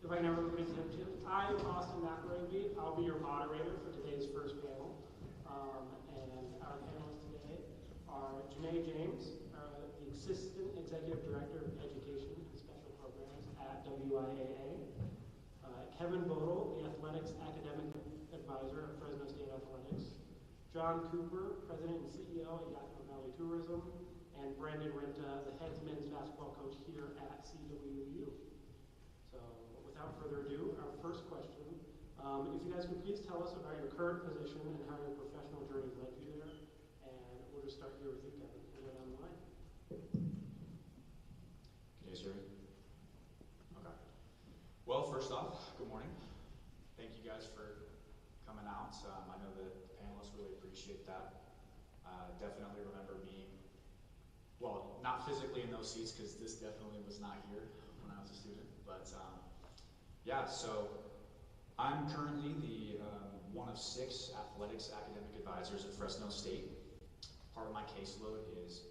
if I never present you, I'm Austin McElravy. I'll be your moderator for today's first panel. And our panelists today are Janae James, the Assistant Executive Director of Education and Special Programs at WIAA. Kevin Bodel, the Athletics Academic Advisor of Fresno State Athletics. John Cooper, President and CEO at Yakima Valley Tourism. And Brandon Renta, the head men's basketball coach here at CWU. So without further ado, our first question, if you guys could please tell us about your current position and how your professional journey led you there. And we'll just start here with you, Kevin, and go down the line. Can you guys hear me? Okay. Well, first off, good morning. Thank you guys for coming out. I know the panelists really appreciate that. Definitely remember being, well, not physically in those seats because this definitely was not here when I was a student. But yeah, so I'm currently the one of 6 athletics academic advisors at Fresno State. Part of my caseload is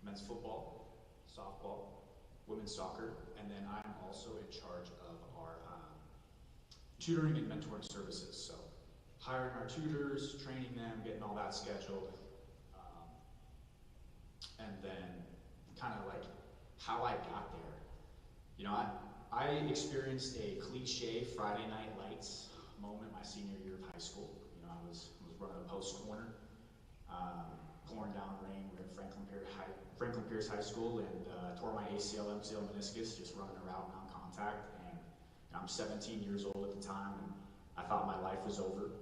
men's football, softball, women's soccer, and then I'm also in charge of our tutoring and mentoring services. So hiring our tutors, training them, getting all that scheduled, and then kind of like how I got there. You know, I experienced a cliche Friday Night Lights moment my senior year of high school. You know, I was running a post corner, pouring down rain. We're at Franklin Pierce High School, and tore my ACL, MCL, meniscus just running a route non-contact. And you know, I'm 17 years old at the time, and I thought my life was over.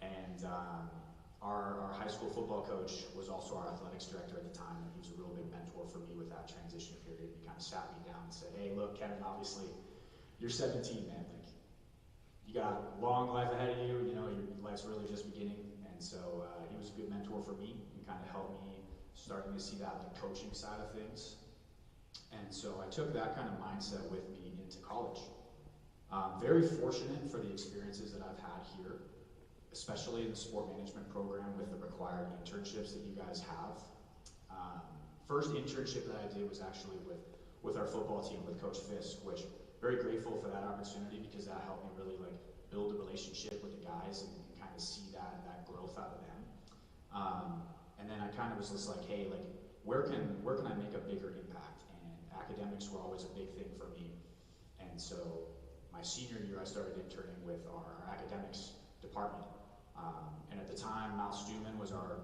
And our high school football coach was also our athletics director at the time, and he was a real big mentor for me with that transition period. He kind of sat me down and said, "Hey, look, Kevin, obviously, you're 17, man. Like, you got a long life ahead of you. You know, your life's really just beginning." And so he was a good mentor for me and kind of helped me starting to see that like coaching side of things. And so I took that kind of mindset with me into college. Very fortunate for the experiences that I've had here, especially in the sport management program with the required internships that you guys have. First internship that I did was actually with our football team, with Coach Fisk, which very grateful for that opportunity because that helped me really like build a relationship with the guys and kind of see that growth out of them. And then I kind of was just like, hey, like where can I make a bigger impact? And academics were always a big thing for me. And so my senior year, I started interning with our academics department. And at the time, Mal Stuman was our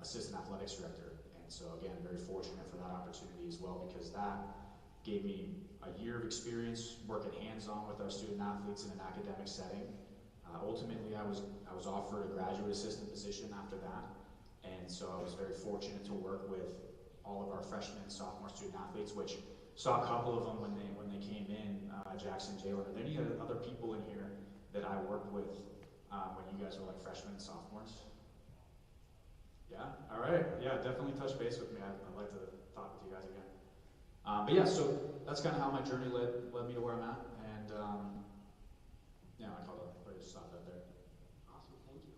assistant athletics director. And so again, very fortunate for that opportunity as well because that gave me a year of experience working hands-on with our student athletes in an academic setting. Ultimately, I was offered a graduate assistant position after that. And so I was very fortunate to work with all of our freshman and sophomore student athletes, which saw a couple of them when they came in, Jackson, Jalen. Are there any other people in here that I worked with when you guys were like freshmen and sophomores? Yeah? All right. Yeah, definitely touch base with me. I'd like to talk with you guys again. But yeah, so that's kind of how my journey led me to where I'm at. And yeah, I probably just stop that there. Awesome, thank you.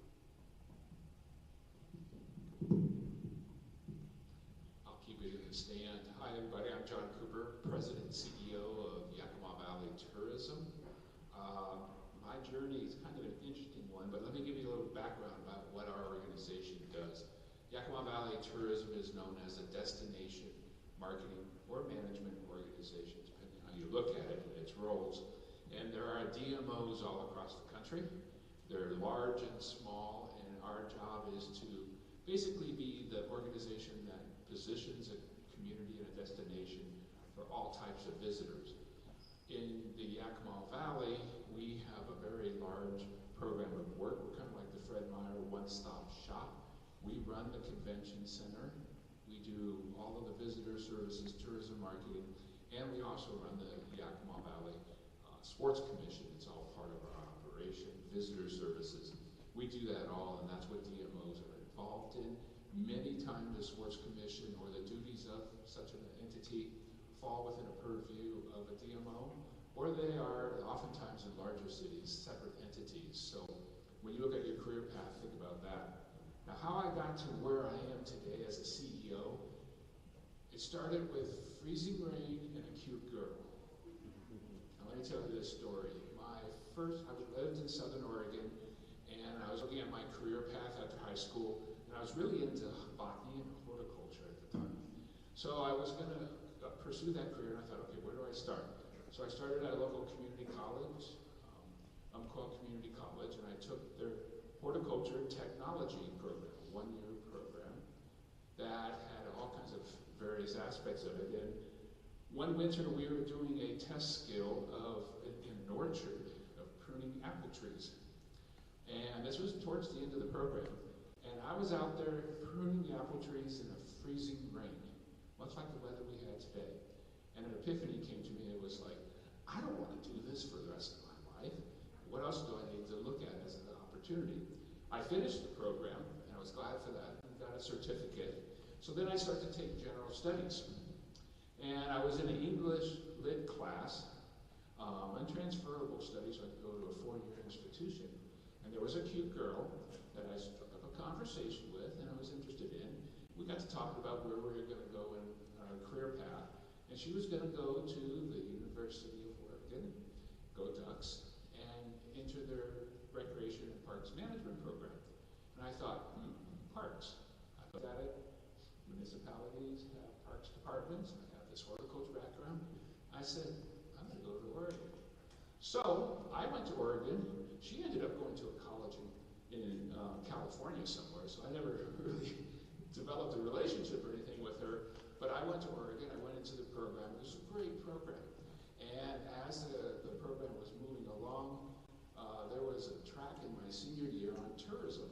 I'll keep it in the stand. Hi, everybody. I'm John Cooper, President and CEO of Yakima Valley Tourism. My journey is kind of an interesting one, but let me give you a little background about what our organization does. Yakima Valley Tourism is known as a destination marketing or management organization, depending on how you look at it and its roles. And there are DMOs all across the country. They're large and small, and our job is to basically be the organization that positions a community and a destination for all types of visitors. In the Yakima Valley, we have a very large program of work. We're kind of like the Fred Meyer one-stop shop. We run the convention center. We do all of the visitor services, tourism marketing, and we also run the Yakima Valley Sports Commission. It's all part of our operation, visitor services. We do that all, and that's what DMOs are involved in. Many times the Sports Commission or the duties of such an entity fall within a purview of a DMO, or they are oftentimes in larger cities, separate entities. So when you look at your career path, think about that. Now, how I got to where I am today as a CEO, it started with freezing rain and a cute girl. Now, let me me tell you this story. I lived in Southern Oregon, and I was looking at my career path after high school, and I was really into botany and horticulture at the time. So I was going to pursue that career, and I thought, okay, where do I start? So I started at a local community college, Umpqua Community College, and I took their horticulture technology program, a one-year program that had all kinds of various aspects of it. And one winter we were doing a test skill in an orchard of pruning apple trees. And this was towards the end of the program. And I was out there pruning the apple trees in a freezing rain, much like the weather we had today. And an epiphany came to me. It was like, I don't want to do this for the rest of my life. What else do I need to look at as an opportunity? I finished the program, and I was glad for that, and got a certificate. So then I started to take general studies. And I was in an English lit class, untransferable studies, so I could go to a 4-year institution. And there was a cute girl that I struck up a conversation with, and I was interested in. We got to talk about where we were going to go in our career path. And she was going to go to the University of Oregon, go Ducks, and enter their Recreation and Parks Management program. And I thought, parks. I looked at it. Municipalities have parks departments. I have this horticulture background. I said, I'm going to go to Oregon. So I went to Oregon. She ended up going to a college in California somewhere, so I never really developed a relationship or anything with her. But I went to Oregon. I went into the program. It was a great program. And as the program was moving along, there was a track in my senior year on tourism,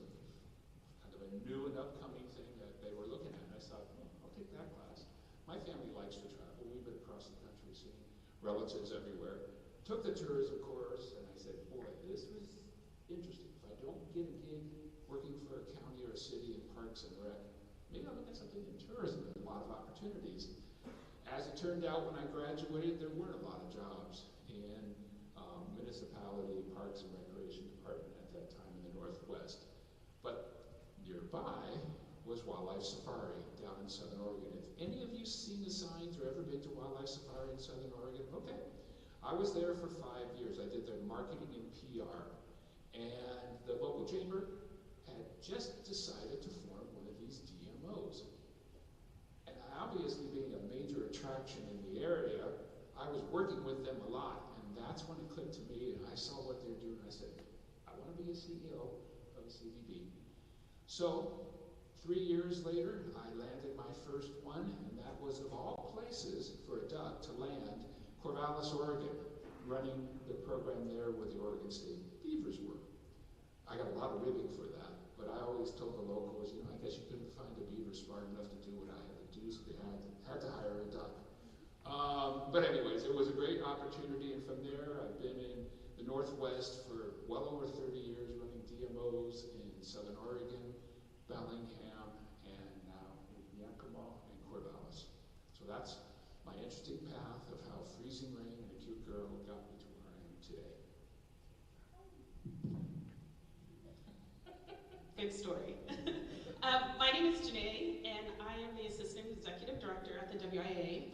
kind of a new and upcoming thing that they were looking at. And I thought, I'll take that class. My family likes to travel. We've been across the country seeing relatives everywhere. Took the tourism course, and I said, boy, this was interesting. If I don't get a gig working for a county or a city in Parks and Rec, maybe I'll look at something in tourism. There's a lot of opportunities. As it turned out, when I graduated, there weren't a lot of jobs in municipality, parks and recreation department at that time in the Northwest. But nearby was Wildlife Safari down in Southern Oregon. If any of you seen the signs or ever been to Wildlife Safari in Southern Oregon, okay. I was there for 5 years. I did their marketing and PR. And the local chamber had just decided to form one of these DMOs. And obviously being a major attraction in the area, I was working with them a lot. And that's when it clicked to me, and I saw what they're doing. I said, I want to be a CEO of a CVB. So 3 years later, I landed my first one, and that was, of all places, for a duck to land Corvallis, Oregon, running the program there where the Oregon State Beavers were. I got a lot of ribbing for that, but I always told the locals, I guess you couldn't find a beaver smart enough to do what I had to do, so they had to hire a duck. But anyways, it was a great opportunity, and from there I've been in the Northwest for well over 30 years, running DMOs in Southern Oregon, Bellingham, and now in Yakima and Corvallis. So that's my interesting path of how freezing rain and a cute girl got me to where I am today. Good story. My name is Janae, and I am the Assistant Executive Director at the WIA.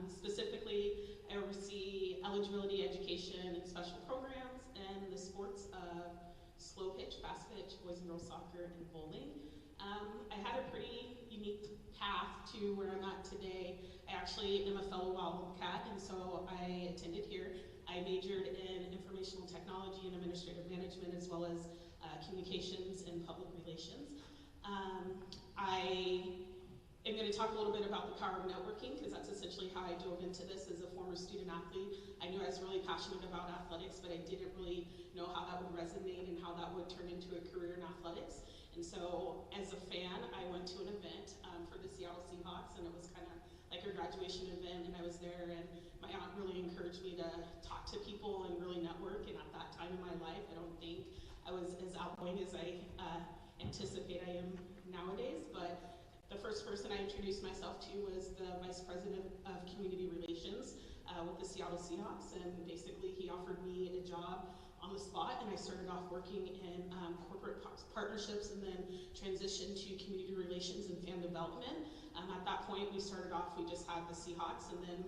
Specifically, I oversee eligibility, education, and special programs, and the sports of slow pitch, fast pitch, boys and girls soccer, and bowling. I had a pretty unique path to where I'm at today. I actually am a fellow Wildcat, and so I attended here. I majored in informational technology and administrative management, as well as communications and public relations. I am going to talk a little bit about the power of networking, because that's essentially how I dove into this as a former student athlete. I knew I was really passionate about athletics, but I didn't really know how that would resonate and how that would turn into a career in athletics. And so, as a fan, I went to an event for the Seattle Seahawks, and it was kind of like a graduation event, and I was there, and my aunt really encouraged me to talk to people and really network, and at that time in my life, I don't think I was as outgoing as I anticipate I am nowadays, but the first person I introduced myself to was the Vice President of Community Relations with the Seattle Seahawks, and basically he offered me a job on the spot, and I started off working in corporate partnerships and then transitioned to community relations and fan development. At that point, we started off, we just had the Seahawks, and then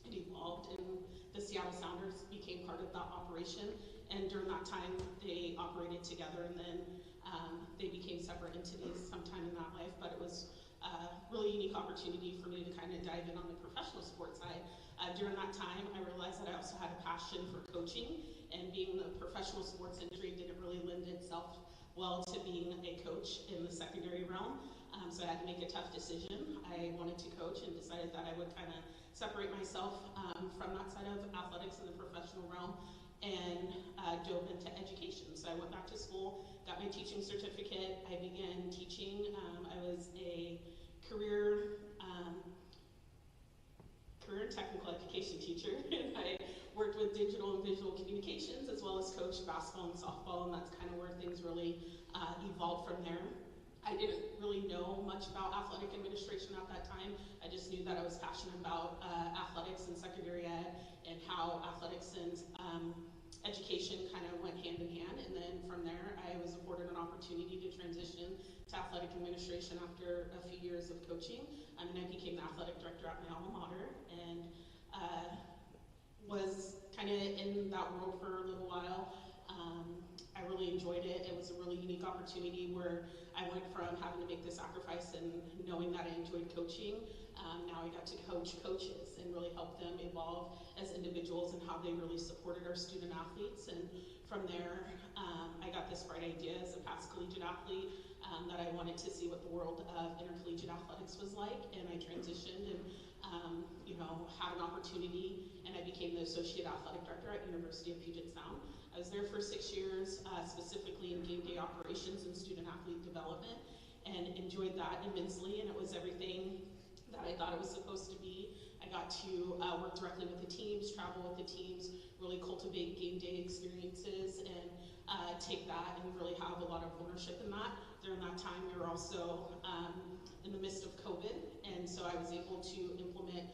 it evolved, and the Seattle Sounders became operation. And during that time, they operated together, and then they became separate entities sometime in that life. But it was a really unique opportunity for me to kind of dive in on the professional sports side. During that time, I realized that I also had a passion for coaching, and being in the professional sports industry didn't really lend itself well to being a coach in the secondary realm. So I had to make a tough decision. I wanted to coach and decided that I would kind of separate myself from that side of athletics in the professional realm and dove into education. So I went back to school, got my teaching certificate. I began teaching. I was a career and technical education teacher, and I worked with digital and visual communications as well as coached basketball and softball, and that's kind of where things really evolved from there. I didn't really know much about athletic administration at that time. I just knew that I was passionate about athletics and secondary ed, and how athletics and education kind of went hand in hand. And then from there, I was afforded an opportunity to transition to athletic administration after a few years of coaching. And I became the athletic director at my alma mater, and was kind of in that world for a little while. I really enjoyed it. It was a really unique opportunity where I went from having to make the sacrifice and knowing that I enjoyed coaching. Now I got to coach coaches and really help them evolve as individuals and how they really supported our student athletes. And from there, I got this bright idea as a past collegiate athlete that I wanted to see what the world of intercollegiate athletics was like. And I transitioned and had an opportunity, and I became the associate athletic director at University of Puget Sound. I was there for 6 years, specifically in game day operations and student athlete development, and enjoyed that immensely, and it was everything that I thought it was supposed to be. I got to work directly with the teams, travel with the teams, really cultivate game day experiences, and take that and really have a lot of ownership in that. During that time, we were also in the midst of COVID, and so I was able to implement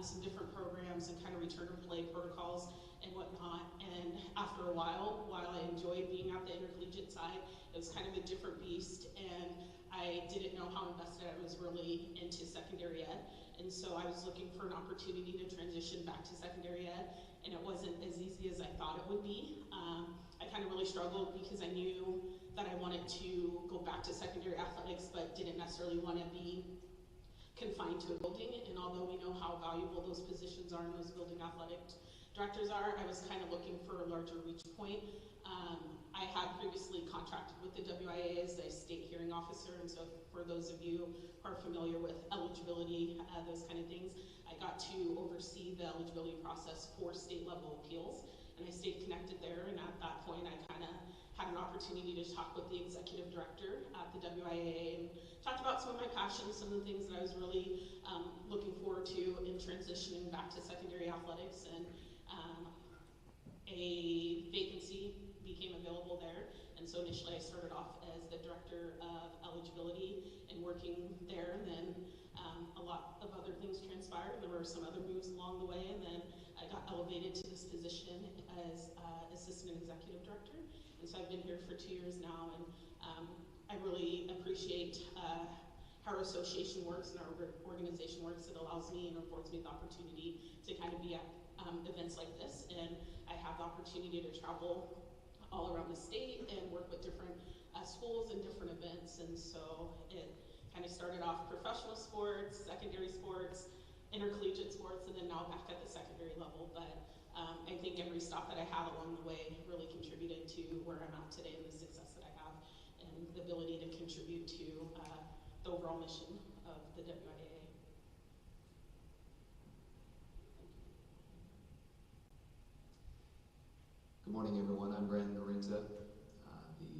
some different programs and kind of return to play protocols and whatnot. And after a while I enjoyed being at the intercollegiate side, it was kind of a different beast, and I didn't know how invested I was really into secondary ed. And so I was looking for an opportunity to transition back to secondary ed, and it wasn't as easy as I thought it would be. I kind of really struggled because I knew that I wanted to go back to secondary athletics, but didn't necessarily want to be confined to a building. And although we know how valuable those positions are and those building athletic directors are, I was kind of looking for a larger reach point. I had previously contracted with the WIA as a state hearing officer, and so for those of you who are familiar with eligibility, those kind of things, I got to oversee the eligibility process for state level appeals, and I stayed connected there. And at that point, I kind of had an opportunity to talk with the executive director at the WIA and talked about some of my passions, some of the things that I was really looking forward to in transitioning back to secondary athletics. And a vacancy became available there, and so initially I started off as the director of eligibility and working there, and then a lot of other things transpired, and there were some other moves along the way, and then I got elevated to this position as assistant executive director. And so I've been here for 2 years now, and I really appreciate how our association works and our organization works. It allows me and affords me the opportunity to kind of be at events like this, and I have the opportunity to travel all around the state and work with different schools and different events. And so it kind of started off professional sports, secondary sports, intercollegiate sports, and then now back at the secondary level. But I think every stop that I had along the way really contributed to where I'm at today and the success that I have and the ability to contribute to the overall mission of the WIAA. Good morning, everyone. I'm Brandon Norinta, the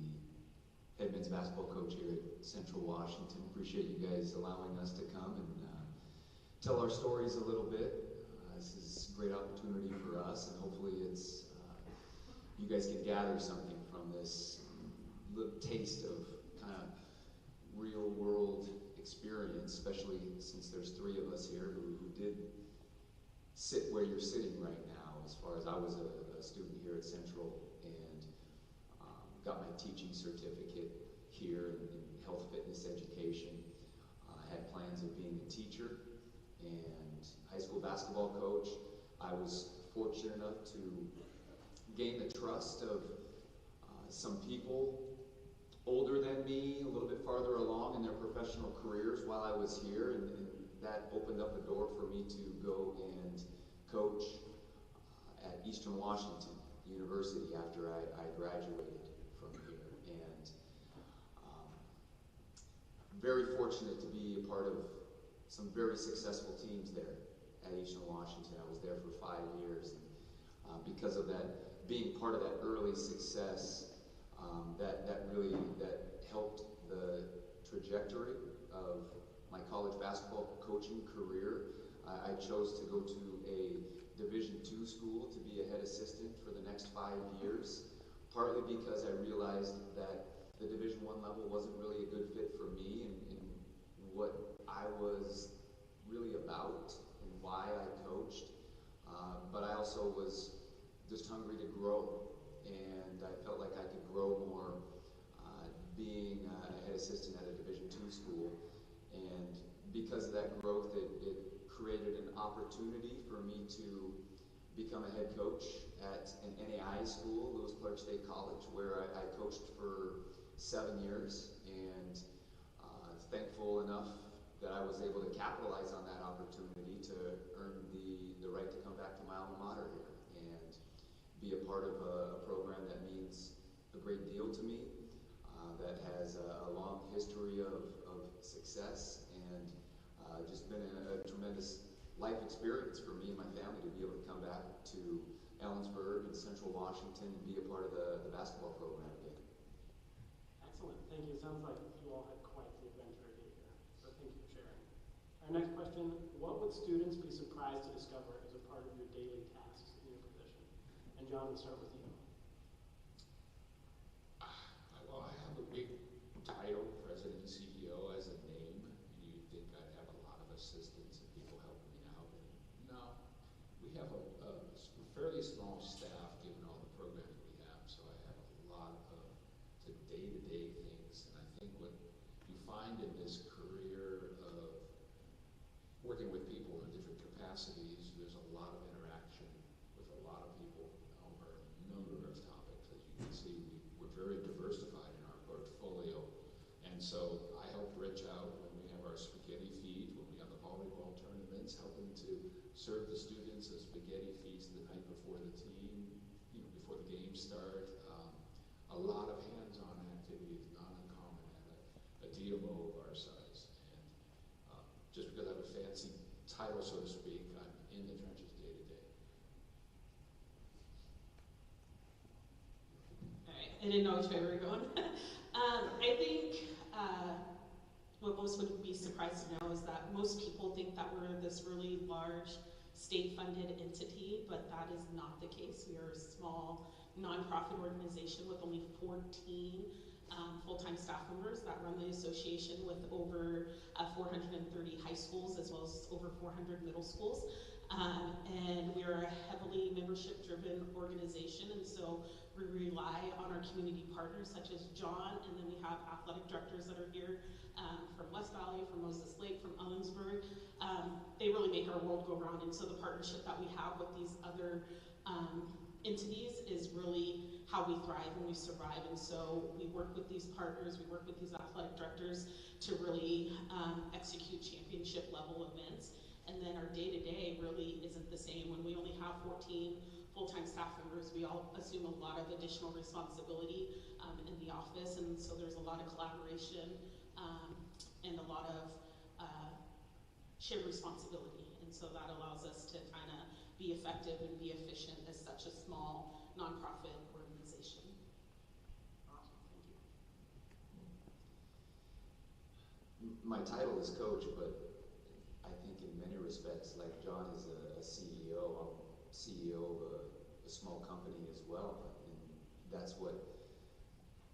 head men's basketball coach here at Central Washington. Appreciate you guys allowing us to come and tell our stories a little bit. This is a great opportunity for us, and hopefully you guys can gather something from this little taste of kind of real world experience, especially since there's 3 of us here who did sit where you're sitting right now, as far as I was a student here at Central and got my teaching certificate here in health fitness education. I had plans of being a teacher and high school basketball coach. I was fortunate enough to gained the trust of some people older than me, a little bit farther along in their professional careers while I was here, and that opened up a door for me to go and coach at Eastern Washington University after I graduated from here. And very fortunate to be a part of some very successful teams there at Eastern Washington. I was there for 5 years. And, because of that, being part of that early success, that helped the trajectory of my college basketball coaching career. I chose to go to a Division II school to be a head assistant for the next 5 years, partly because I realized that the Division I level wasn't really a good fit for me and what I was really about and why I coached. But I also was just hungry to grow, and I felt like I could grow more being a head assistant at a Division II school. And because of that growth, it created an opportunity for me to become a head coach at an NAI school, Lewis Clark State College, where I coached for 7 years, and thankful enough that I was able to capitalize on that opportunity to earn the right to come back to my alma mater here and be a part of a program that means a great deal to me, that has a long history of success, and just been a tremendous life experience for me and my family to be able to come back to Ellensburg and Central Washington and be a part of the basketball program again. Excellent, thank you. Sounds like you all had quite the adventure to get here, so thank you for sharing. Our next question, what would students be surprised to discover as a part of your daily tasks in your position? And John, we'll start with you. Well, I have a big title, President and CEO, as a name. You'd think I'd have a lot of assistants and people helping me out. And no, we have a fairly small staff given all the programming we have, so I have a lot of the day-to-day things. And I think what you find in this career of working with people in different capacities, there's a lot of interaction with a lot of people over a number of topics. As you can see, we're very diversified in our portfolio. And so I help Rich out when we have our spaghetti feed, when we have the volleyball tournaments, helping to serve the students as spaghetti feeds the night before the team, before the games start. A lot of hands-on activities, not uncommon at a DMO of our size. And just because I have a fancy title, so to speak, I'm in the trenches day to day. All right, I didn't know which way we were going. I think what most would be surprised to know is that most people think that we're this really large state-funded entity, but that is not the case. We are a small nonprofit organization with only 14 full-time staff members that run the association with over 430 high schools as well as over 400 middle schools. And we are a heavily membership-driven organization, and so we rely on our community partners such as John, and then we have athletic directors that are here from West Valley, from Moses Lake, from Ellensburg. They really make our world go round, and so the partnership that we have with these other entities is really how we thrive and we survive. And so we work with these partners, we work with these athletic directors to really execute championship level events. And then our day-to-day really isn't the same. When we only have 14 full-time staff members, we all assume a lot of additional responsibility in the office, and so there's a lot of collaboration and a lot of shared responsibility. And so that allows us to kind of be effective and be efficient as such a small nonprofit organization. Awesome, thank you. My title is coach, but I think in many respects, like John is a CEO, I'm CEO of a small company as well. And that's what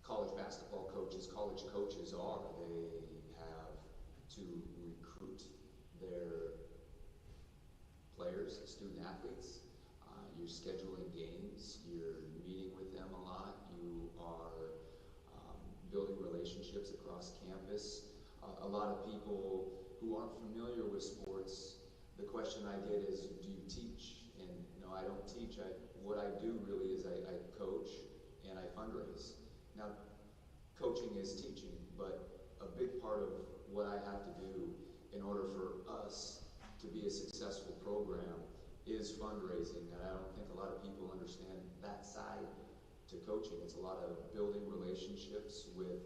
college basketball coaches, college coaches are. They have to recruit their players, student athletes. You're scheduling games, you're meeting with them a lot, you are building relationships across campus. A lot of people who aren't familiar with sports, the question I get is, do you teach? And no, I don't teach. What I do really is I fundraise. Now, coaching is teaching, but a big part of what I have to do in order for us to be a successful program is fundraising, and I don't think a lot of people understand that side to coaching. It's a lot of building relationships with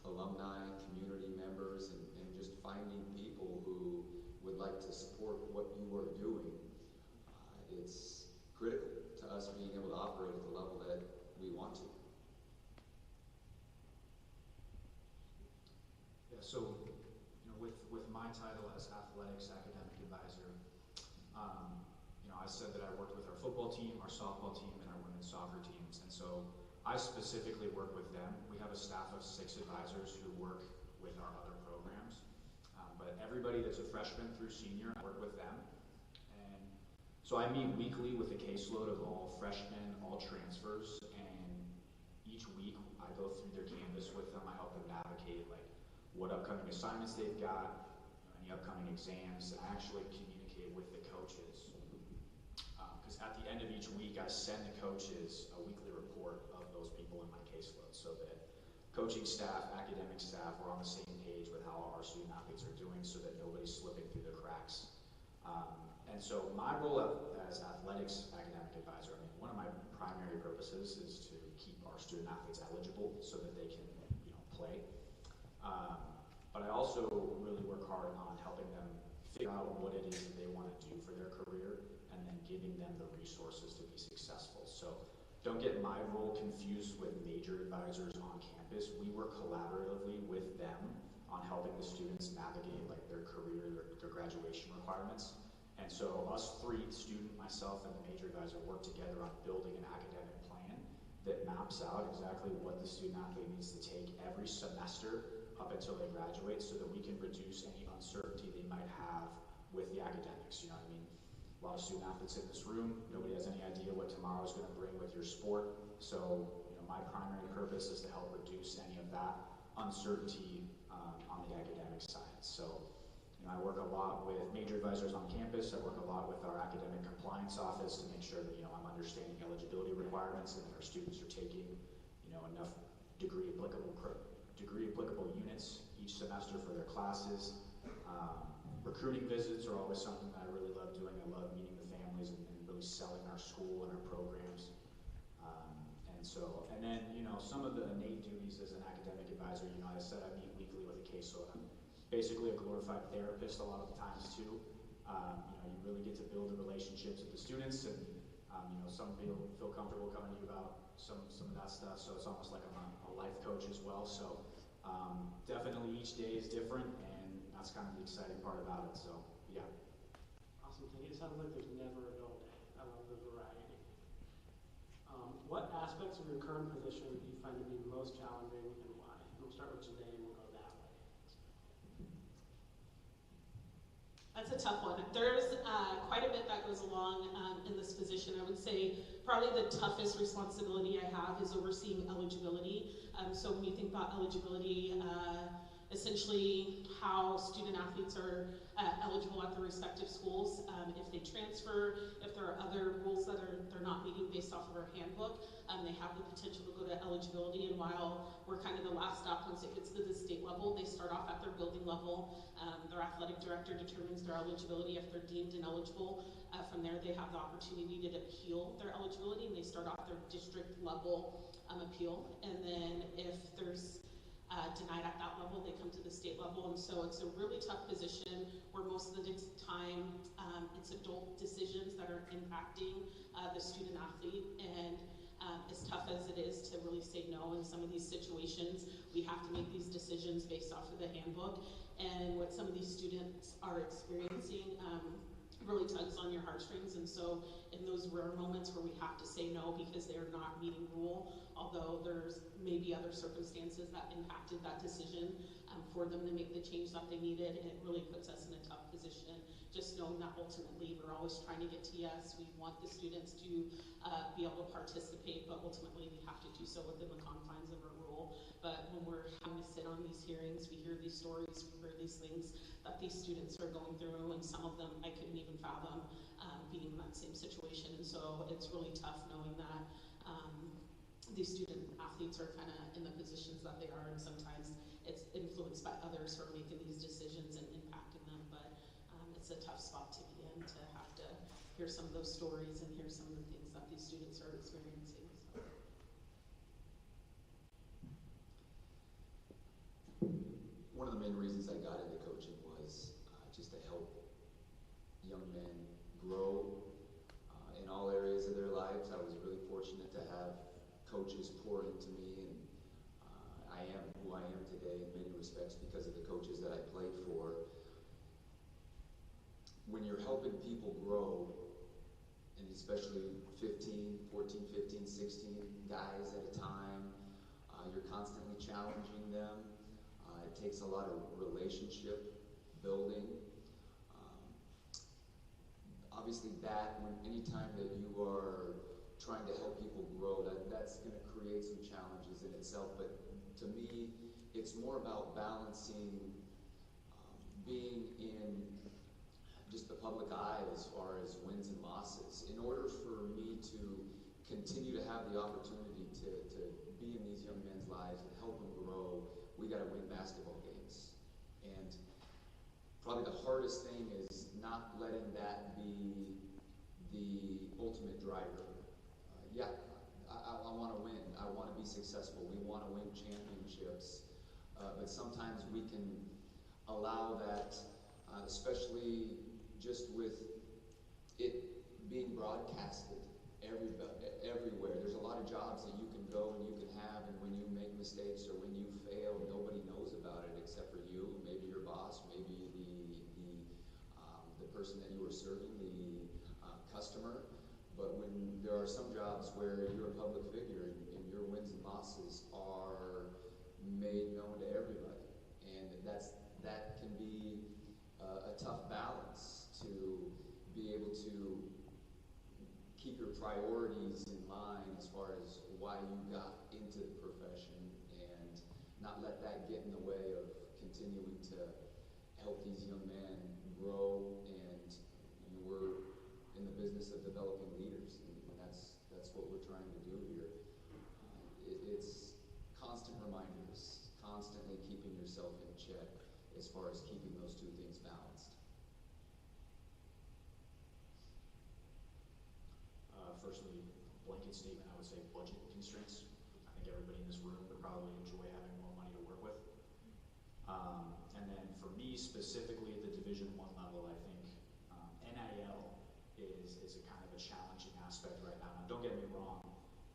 alumni, community members, and just finding people who would like to support what you are doing. It's critical to us being able to operate at the level that we want to. Yeah, so with my title as athletics academic advisor, I said that I worked with our football team, our softball team, and our women's soccer teams, and so I specifically work with them. We have a staff of 6 advisors who work with our other programs, but everybody that's a freshman through senior, I work with them. And so I meet weekly with a caseload of all freshmen, all transfers, and each week I go through their canvas with them. I help them navigate like what upcoming assignments they've got, any upcoming exams, and I actually communicate with the coaches. Because at the end of each week, I send the coaches a weekly report of those people in my caseload so that coaching staff, academic staff, we're on the same page with how our student athletes are doing so that nobody's slipping through the cracks. And so my role as athletics academic advisor, one of my primary purposes is to keep our student athletes eligible so that they can play. But I also really work hard on helping them figure out what it is that they want to do for their career and then giving them the resources to be successful. So don't get my role confused with major advisors on campus. We work collaboratively with them on helping the students navigate like their career, their graduation requirements. And so us 3, student, myself, and the major advisor, work together on building an academic plan that maps out exactly what the student athlete needs to take every semester up until they graduate so that we can reduce any uncertainty they might have with the academics. You know what I mean? A lot of student athletes in this room, nobody has any idea what tomorrow is going to bring with your sport. So my primary purpose is to help reduce any of that uncertainty on the academic side. So I work a lot with major advisors on campus. I work a lot with our academic compliance office to make sure that I'm understanding eligibility requirements and that our students are taking enough degree applicable units each semester for their classes. Recruiting visits are always something that I really love doing. I love meeting the families and really selling our school and our programs. And then some of the innate duties as an academic advisor, I said I meet weekly with a caseload. I'm basically a glorified therapist a lot of the times too. You really get to build the relationships with the students, and some people feel comfortable coming to you about some of that stuff. So it's almost like I'm a life coach as well. So definitely each day is different, and that's kind of the exciting part about it. So yeah. Awesome. It sounds like there's never a dull day. I love the variety. What aspects of your current position do you find to be most challenging, and why? And we'll start with Janae, and we'll go that way. That's a tough one. There's quite a bit that goes along in this position. I would say probably the toughest responsibility I have is overseeing eligibility. So when you think about eligibility, essentially how student athletes are eligible at their respective schools, if they transfer, if there are other rules that they're not meeting based off of our handbook, they have the potential to go to eligibility. And while we're kind of the last stop once it gets to the state level, they start off at their building level. Their athletic director determines their eligibility. If they're deemed ineligible, from there they have the opportunity to appeal their eligibility, and they start off their district level appeal. And then if there's denied at that level, they come to the state level. And so it's a really tough position where most of the time it's adult decisions that are impacting the student athlete. And as tough as it is to really say no in some of these situations, we have to make these decisions based off of the handbook. And what some of these students are experiencing really tugs on your heartstrings. And so in those rare moments where we have to say no because they're not meeting rule, although there's maybe other circumstances that impacted that decision for them to make the change that they needed, and it really puts us in a tough position. Just knowing that ultimately we're always trying to get to yes, we want the students to be able to participate, but ultimately we have to do so within the confines of our rule. But when we're having to sit on these hearings, we hear these stories, we hear these things that these students are going through, and some of them I couldn't even fathom being in that same situation. And so it's really tough knowing that these student athletes are kind of in the positions that they are, and sometimes it's influenced by others who are making these decisions and impacting them. But it's a tough spot to be in, to have to hear some of those stories and hear some of the things that these students are experiencing. So. One of the main reasons I got into coaching was just to help young men grow in all areas of their lives. I was really fortunate to have coaches pour into me, and I am who I am today in many respects because of the coaches that I played for. When you're helping people grow, and especially 14, 15, 16 guys at a time, you're constantly challenging them. It takes a lot of relationship building. Obviously anytime that you are trying to help people grow, that's going to create some challenges in itself. But to me, it's more about balancing being in just the public eye as far as wins and losses. In order for me to continue to have the opportunity to be in these young men's lives and help them grow, we got to win basketball games. And probably the hardest thing is not letting that be the ultimate driver. I want to win. I want to be successful. We want to win championships. But sometimes we can allow that, especially just with it being broadcasted everywhere. There's a lot of jobs that you can go and you can have, and when you make mistakes or when you fail, nobody knows about it except for you, maybe your boss, maybe the person that you were serving, the customer. But when there are some jobs where you're a public figure and your wins and losses are made known to everybody, and that can be a tough balance to be able to keep your priorities in line as far as why you got into the profession and not let that get in the way of continuing to help these young men grow. And we're in the business of developing leaders, and that's what we're trying to do here. It's constant reminders, constantly keeping yourself in check as far as keeping those two things balanced. Firstly, blanket statement, I would say budget constraints. I think everybody in this room would probably enjoy having more money to work with. And then for me specifically at the Division I level, I think NIL is a kind of a challenging aspect right now. Now, don't get me wrong,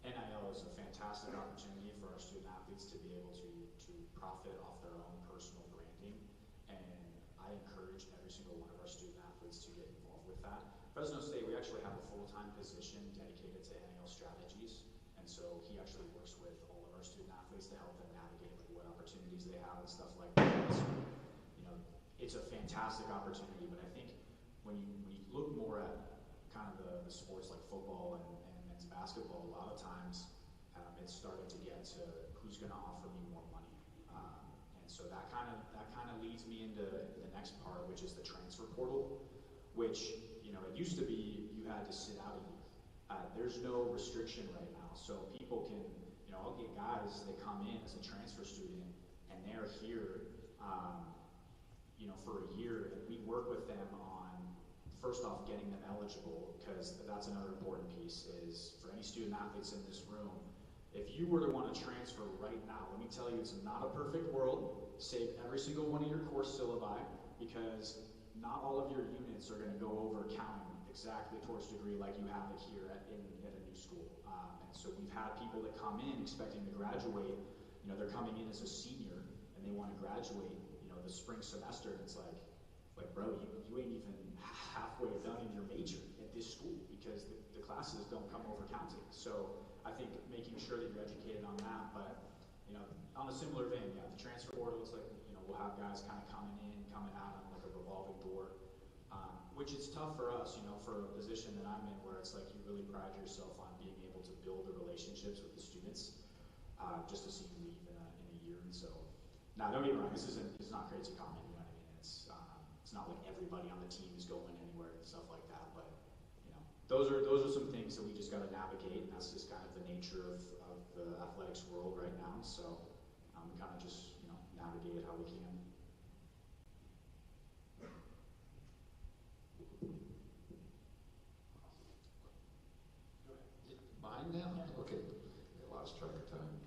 NIL is a fantastic opportunity for our student athletes to be able to profit off their own personal branding, and I encourage every single one of our student athletes to get involved with that. Fresno State, we actually have a full-time position dedicated to NIL strategies, and so he actually works with all of our student athletes to help them navigate like what opportunities they have and stuff like that. So, it's a fantastic opportunity, but I think when you look more at kind of the sports like football and men's basketball, a lot of times it's starting to get to who's going to offer me more money, and so that kind of leads me into the next part, which is the transfer portal, which it used to be you had to sit out a year. There's no restriction right now, so people can I'll get guys that come in as a transfer student and they're here for a year, and we work with them on first off getting them eligible, because that's another important piece is for any student athletes in this room, if you were to want to transfer right now, let me tell you, it's not a perfect world. Save every single one of your course syllabi, because not all of your units are going to go over counting exactly towards degree like you have it here at a new school. And so we've had people that come in expecting to graduate, they're coming in as a senior and they want to graduate, the spring semester, and it's like bro, you ain't even halfway done in your major at this school because the classes don't come over counting. So I think making sure that you're educated on that, but on a similar vein, the transfer portal looks like we'll have guys kind of coming in, coming out on like a revolving door, which is tough for us, for a position that I'm in where it's like you really pride yourself on being able to build the relationships with the students, just to see you leave in a year. And so, now don't get me wrong, this is not crazy comment, you know what I mean? It's not like everybody on the team is going anywhere and stuff like that, but those are some things that we just got to navigate, and that's just kind of the nature of the athletics world right now. So we kind of just, navigate it how we can. Mine now? Okay. I lost track of time.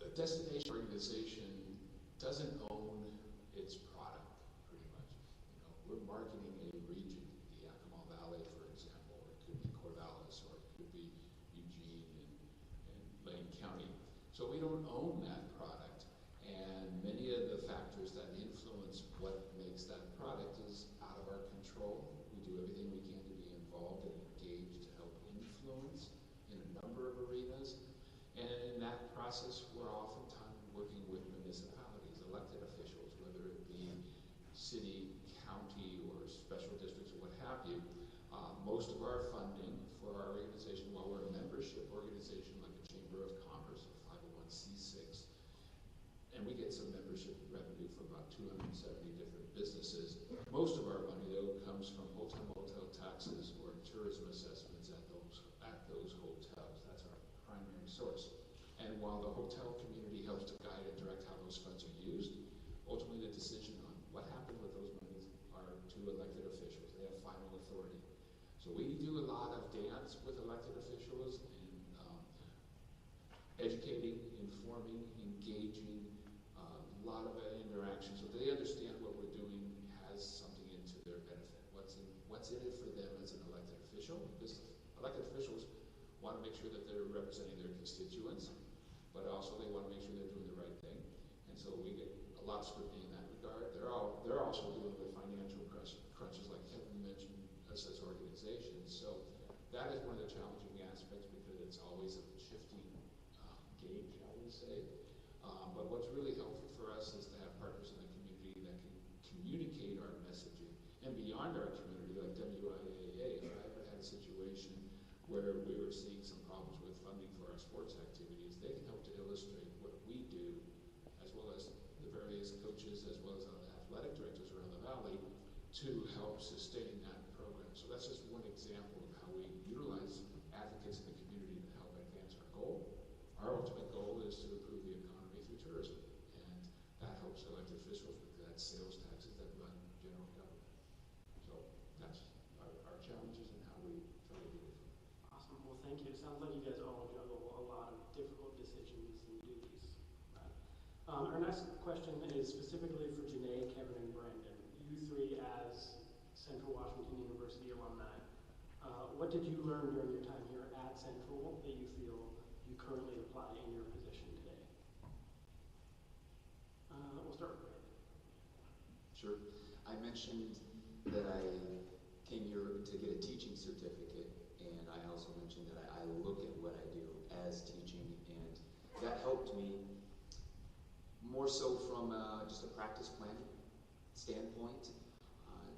A destination organization doesn't own its product, pretty much. We're marketing a region, the Yakima Valley, for example, or it could be Corvallis, or it could be Eugene and Lane County. So we don't own that product, and many of the factors that influence what makes that product is out of our control. We do everything we can to be involved and engaged to help influence in a number of arenas, and in that process, we're oftentimes working with municipalities, elected officials, whether it be city, county, or special districts, or what have you. Most of our funding for our organization, while we're a membership organization like a Chamber of Commerce, a 501c6, and we get some membership revenue from about 270 different businesses. Most of our money, though, comes from hotel taxes or tourism assessments at those hotels. That's our primary source. And while the hotel community helps to guide and direct how those funds are used, ultimately the decision on what happened with those monies are to elected officials. They have final authority. So we do a lot of dance with elected officials and educating, informing, engaging, a lot of interaction, so they understand what we're doing has something into their benefit. What's in it for them as an elected official? Because elected officials want to make sure that they're representing their constituents, but also they want to make sure they're doing the right thing. And so we get a lot of scrutiny in that regard. They're also dealing with financial crunches, like Kevin mentioned, us as organizations. So that is one of the challenging aspects, because it's always a shifting gauge, I would say. But what's really helpful for us is to have partners in the community that can communicate our messaging. And beyond our community, like WIAA, if I ever had a situation where we were seeing some problems with funding for our sports activities, they can help to illustrate what we do, as well as the various coaches, as well as the athletic directors around the valley, to help sustain that program. So that's just one example of how we utilize advocates in the community to help advance our goal. Our ultimate goal is to improve the economy through tourism, and that helps elected officials with that sales taxes that run general government. So that's our challenges and how we try to do it. Awesome. Well, thank you. It sounds like you guys all juggle a lot of difficult decisions and duties. Right. Our next question is specifically for Janae, Kevin, and Brandon. You three as Central Washington University alumni. What did you learn during your time here at Central that you feel you currently apply in your position today? We'll start with Brandon. Sure. I mentioned that I came here to get a teaching certificate, and I also mentioned that I look at what I do as teaching, and that helped me more so from just a practice planning standpoint,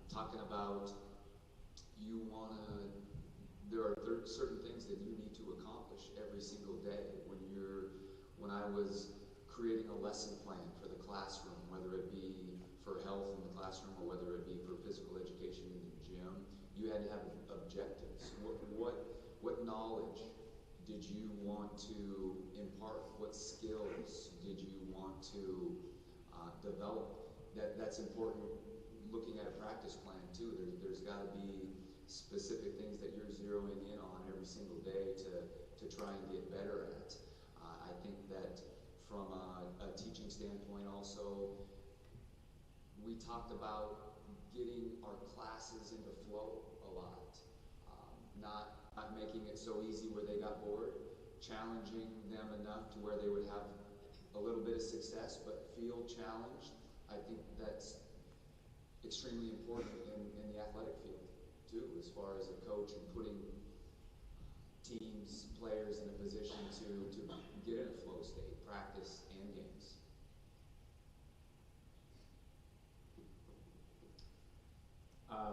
talking about there are certain things that you need to accomplish every single day. When I was creating a lesson plan for the classroom, whether it be for health in the classroom or whether it be for physical education in the gym, you had to have objectives. What knowledge did you want to impart? What skills did you want to develop? That's important. Looking at a practice plan too, there's got to be specific things that you're zeroing in on every single day to try and get better at. I think that from a teaching standpoint also, we talked about getting our classes into flow a lot. Not making it so easy where they got bored, challenging them enough to where they would have a little bit of success but feel challenged. I think that's extremely important in the athletic field too, as far as a coach and putting teams, players in a position to get in a flow state, practice and games.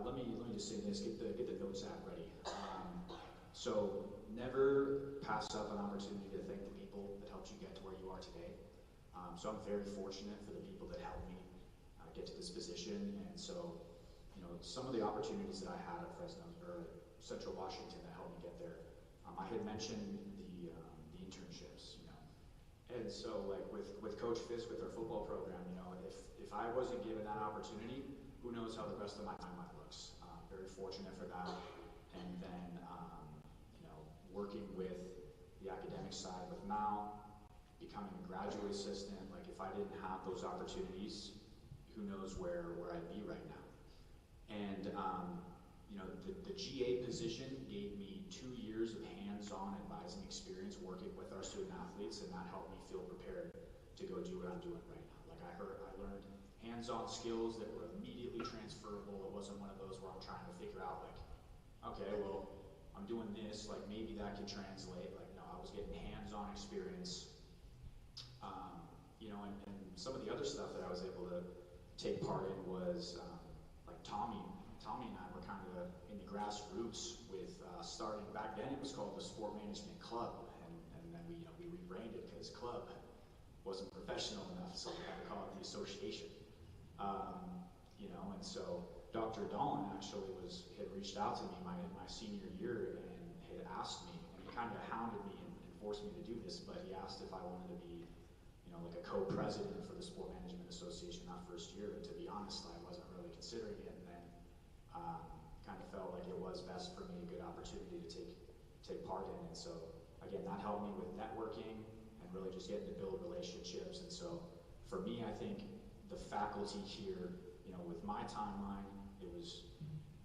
Let me just say this, get the notes app ready. So never pass up an opportunity to thank the people that helped you get to where you are today. So I'm very fortunate for the people that helped me get to this position, and so some of the opportunities that I had at Fresno or Central Washington that helped me get there. I had mentioned the And so, like with Coach Fisk with our football program, you know, if I wasn't given that opportunity, who knows how the rest of my time might looks. Very fortunate for that. And then, you know, working with the academic side with Mal, becoming a graduate assistant, like if I didn't have those opportunities, who knows where I'd be right now. And, you know, the GA position gave me 2 years of hands-on advising experience working with our student athletes, and that helped me feel prepared to go do what I'm doing right now. Like I learned hands-on skills that were immediately transferable. It wasn't one of those where I'm trying to figure out like, okay, well, I'm doing this, like maybe that can translate. Like no, I was getting hands-on experience. You know, and some of the other stuff that I was able to take part in was like Tommy and I were kind of in the grassroots with starting, back then it was called the Sport Management Club, and then we rebranded because club wasn't professional enough, so we had to call it the association. You know, and so Dr. Dahlin actually had reached out to me my senior year and had asked me, and he kind of hounded me and forced me to do this, but he asked if I wanted to be, you know, like a co-president for the Sport Management Association that first year, and to be honest, I wasn't really considering it, and then kind of felt like it was best for me, a good opportunity to take part in, and so again, that helped me with networking and really just getting to build relationships, and so for me, I think the faculty here, you know, with my timeline, it was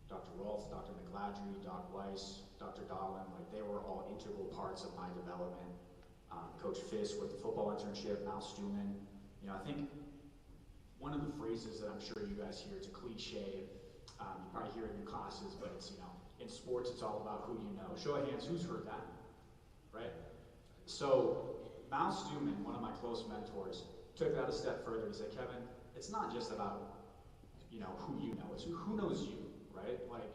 Dr. Rolfe, Dr. McGladrey, Doc Weiss, Dr. Dahlin, like they were all integral parts of my development. Coach Fisk with the football internship, Mal Stuman. You know, I think one of the phrases that I'm sure you guys hear, it's a cliche, you probably hear it in your classes, but it's, you know, in sports it's all about who you know. Show of hands, who's heard that, right? So Mal Stuman, one of my close mentors, took that a step further. He said, Kevin, it's not just about, you know, who you know, it's who knows you, right? Like,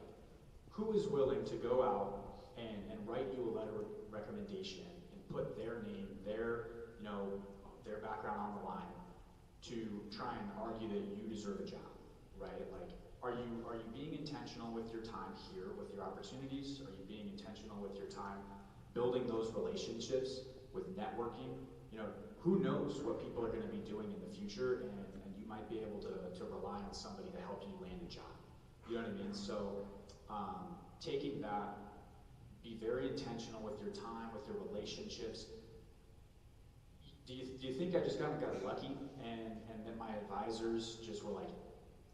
who is willing to go out and write you a letter of recommendation and put their name, their, you know, their background on the line to try and argue that you deserve a job, right? Like, are you being intentional with your time here, with your opportunities? Are you being intentional with your time building those relationships, with networking? You know, who knows what people are going to be doing in the future, and you might be able to rely on somebody to help you land a job. You know what I mean? So taking that, be very intentional with your time, with your relationships. Do you think I just kind of got lucky and then my advisors just were like,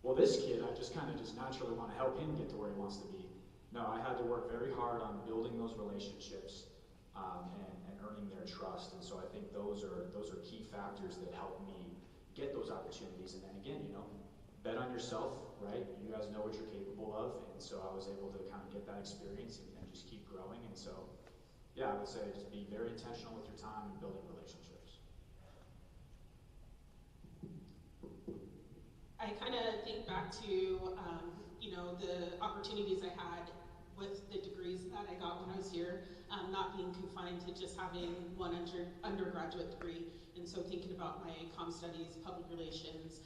well, this kid, I just kind of just naturally want to help him get to where he wants to be? No, I had to work very hard on building those relationships and earning their trust. And so I think those are key factors that help me get those opportunities. And then again, you know, bet on yourself, right? You guys know what you're capable of. And so I was able to kind of get that experience and just keep growing. And so, yeah, I would say just be very intentional with your time and building relationships. I kind of think back to, you know, the opportunities I had with the degrees that I got when I was here, not being confined to just having one undergraduate degree. And so thinking about my comm studies, public relations,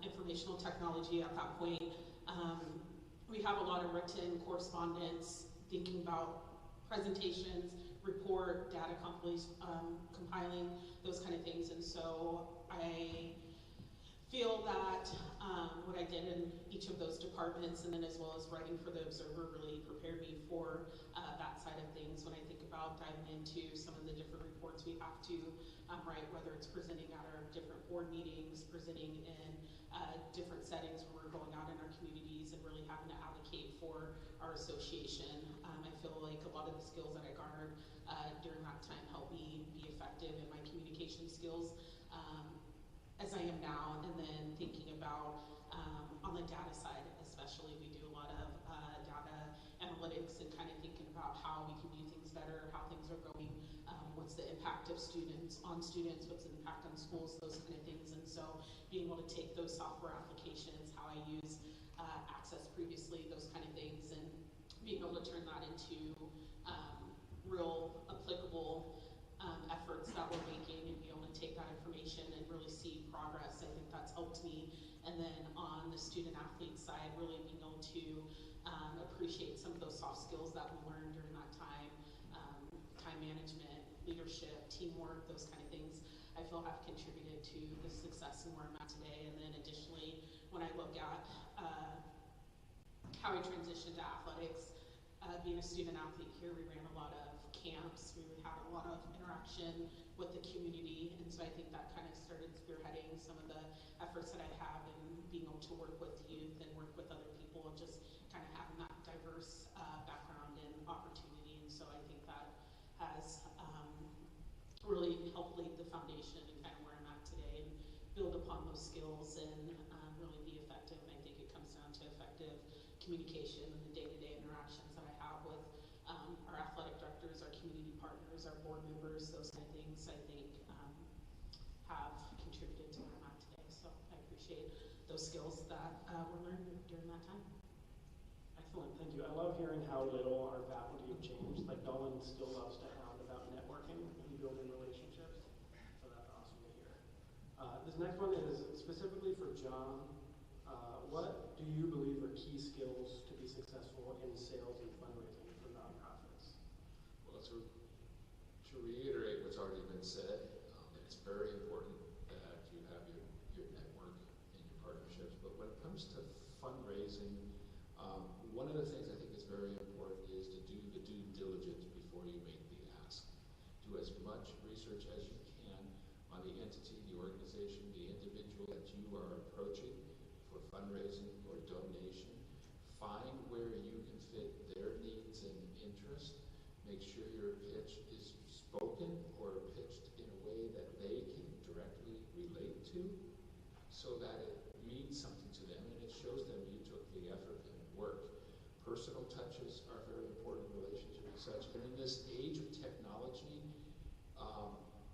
informational technology at that point, we have a lot of written correspondence, thinking about presentations, report, data compiling, those kind of things. And so I feel that what I did in each of those departments, and then as well as writing for the Observer, really prepared me for that side of things. When I think about diving into some of the different reports we have to write, whether it's presenting at our different board meetings, presenting in different settings where we're going out in our communities and really having to advocate for our association. I feel like a lot of the skills that I garnered during that time helped me be effective in my communication skills as I am now. And then thinking about on the data side especially, we do a lot of data analytics and kind of thinking about how we can do things better, how things are going, what's the impact of students, what's the impact on schools, those kind of things. And so being able to take those software applications, how I use Access previously, those kind of things, and being able to turn that into real applicable efforts that we're making, and be able to take that information and really see progress. I think that's helped me. And then on the student athlete side, really being able to appreciate some of those soft skills that we learned during that time, time management, leadership, teamwork, those kind of things. I feel have contributed to the success and where I'm at today. And then additionally, when I look at how I transitioned to athletics, being a student athlete here, we ran a lot of camps, we had a lot of interaction with the community, and so I think that kind of started spearheading some of the efforts that I have in being able to work with youth and work with other people and just kind of having that diverse background and opportunity. And so I think that has really helped lay the foundation and kind of where I'm at today and build upon those skills and really be effective. And I think it comes down to effective communication and the day-to-day interactions that I have with our athletic directors, our community partners, our board members, those kind of things, I think have contributed to where I'm at today. So I appreciate those skills that were learned during that time. Excellent, thank you. I love hearing how little our faculty have changed. Like Dolan still loves to hound about networking and building relationships. So that's awesome to hear. This next one is specifically for John. What do you believe are key skills to be successful in sales and fundraising for nonprofits? Well, to reiterate what's already been said, it's very important that you have your network and your partnerships. But when it comes to fundraising, one of the things I think is very important is to do the due diligence before you make the ask. Do as much research as you can on the entity, the organization, the individual that you are approaching for fundraising or donation. Find where you can fit their needs and interests. Make sure your pitch is spoken or pitched in a way that they can directly relate to so that it means something to them and it shows them you took the effort and work. Personal touches are very important in relationship and such. And in this age of technology,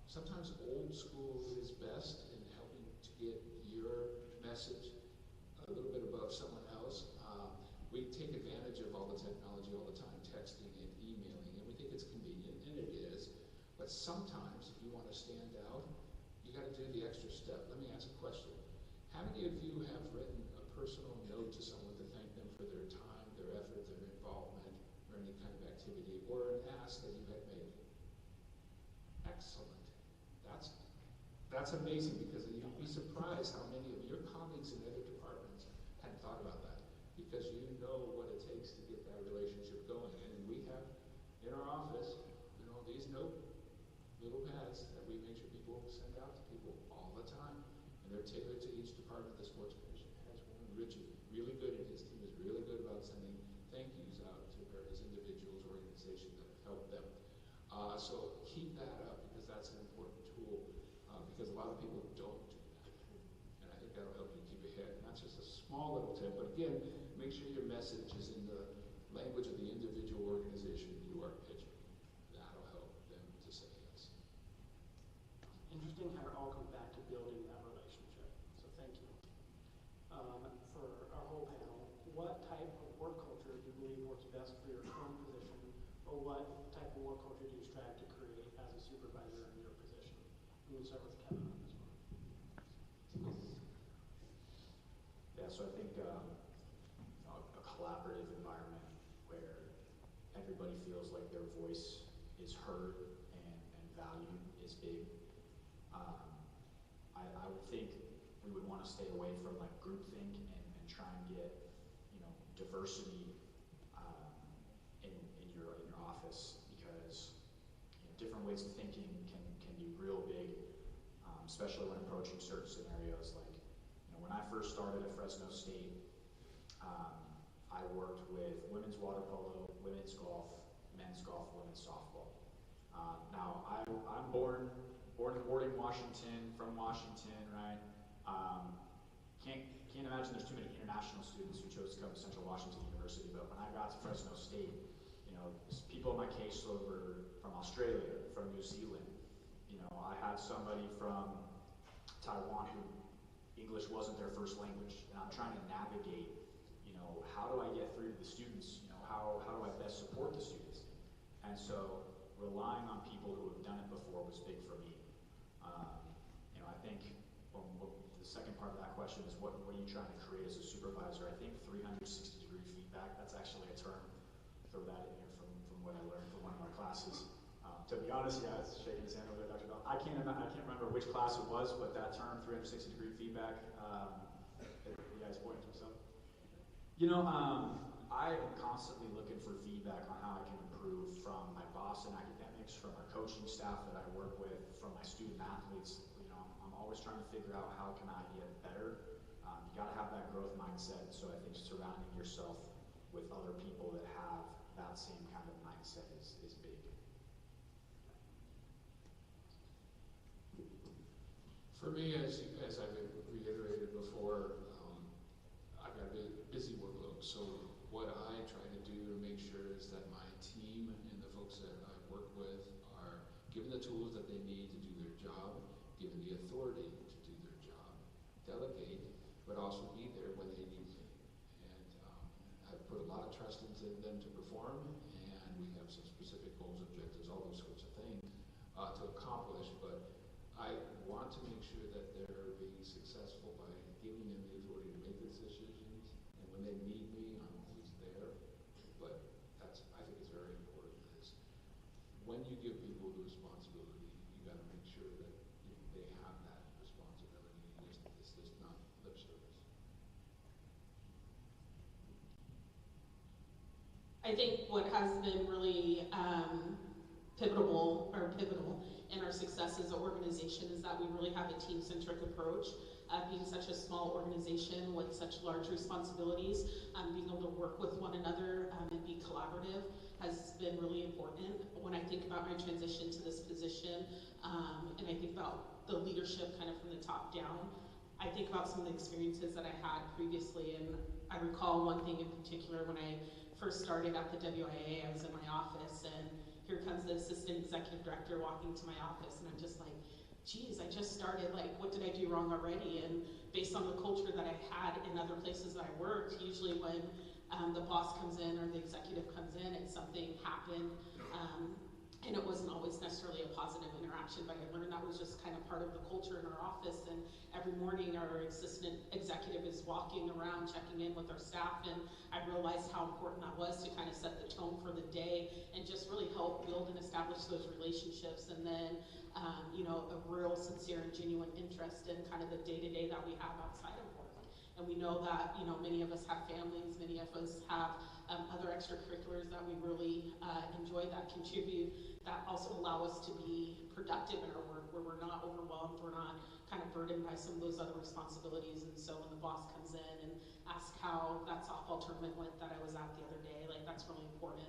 sometimes old school is best in helping to get your message a little bit above someone else. We take advantage of all the technology all the time, texting and emailing, and we think it's convenient, and it is. But sometimes, if you want to stand out, you got to do the extra step. Let me ask a question. How many of you have written a personal note to someone to thank them for their time, their effort, their involvement, or any kind of activity, or an ask that you had made? Excellent. That's amazing because you'd be surprised how many of your colleagues in other departments hadn't thought about that because you know what it takes to get that relationship going. And we have in our office, these note little pads that we make sure people send out to people all the time. And they're tailored to each department. The sports commission has one. Richard, really good, and his team is really good about sending thank yous out to various individuals, organizations that have helped them. So keep that up because that's an important tool because a lot of people don't do that. And I think that'll help you keep ahead. And that's just a small little tip. But again, make sure your message is in the language of the individual organization you are pitching. That'll help them to say yes. Interesting how it all comes back to building that relationship. So thank you. For our whole panel, what type of work culture do you believe works best for your current position, or what type of work culture do you strive to create as a supervisor in your position? I'm going to start with Kevin on this one. Yeah, so I think a collaborative environment where everybody feels like their voice is heard and valued is big. I would think we would want to stay away from like groupthink and try and get diversity in your office because different ways of thinking can be real big, especially when approaching certain scenarios. Like when I first started at Fresno State, I worked with women's water polo, women's golf, men's golf, women's softball. Now I'm born in Boarding, Washington, from Washington, right? Can't imagine there's too many international students who chose to come to Central Washington University, but when I got to Fresno State, people in my caseload were from Australia, from New Zealand. I had somebody from Taiwan who English wasn't their first language, and I'm trying to navigate, how do I get through to the students? How do I best support the students? And so relying on people who have done it before was big for me. I think the second part of that question is what are you trying to create as a supervisor? I think 360-degree feedback, that's actually a term, throw that in here from what I learned from one of our classes. To be honest, yeah, it's shaking his hand over there, Dr. Bell. I can't remember which class it was, but that term, 360-degree feedback, you guys pointing to stuff. You know, I am constantly looking for feedback on how I can improve from my boss in academics, from our coaching staff that I work with, from my student athletes. You know, I'm always trying to figure out how can I get better. You got to have that growth mindset. So I think surrounding yourself with other people that have that same kind of mindset is big. For me, as I've reiterated before, I've got a busy workload. So what I try to do to make sure is that my team and the folks that I work with are given the tools that they need to do their job, given the authority to do their job, delegate, but also be there when they need me. And I've put a lot of trust into them to perform, and we have some specific goals, objectives, all those sorts of things to accomplish. But I want to make sure that they're being successful by giving them the authority to make those decisions. And when they need me, I'm always there. But I think it's very important is when you give people the responsibility, you got to make sure that they have that responsibility. It's just not lip service. I think what has been really pivotal in our success as an organization is that we really have a team-centric approach. Being such a small organization with such large responsibilities, being able to work with one another and be collaborative has been really important. When I think about my transition to this position, and I think about the leadership kind of from the top down, I think about some of the experiences that I had previously, and I recall one thing in particular when I first started at the WIA. I was in my office, and here comes the assistant executive director walking to my office, and I'm just like, geez, I just started, like, what did I do wrong already? And based on the culture that I had in other places that I worked, usually when the boss comes in or the executive comes in and something happened, and it wasn't always necessarily a positive interaction, but I learned that was just kind of part of the culture in our office. And every morning our assistant executive is walking around checking in with our staff, and I realized how important that was to kind of set the tone for the day and just really help build and establish those relationships. And then you know, a real sincere and genuine interest in kind of the day-to-day that we have outside of work. And we know that, you know, many of us have families, many of us have other extracurriculars that we really enjoy, that contribute, that also allow us to be productive in our work, where we're not overwhelmed, we're not kind of burdened by some of those other responsibilities. And so when the boss comes in and asks how that softball tournament went that I was at the other day, like, that's really important.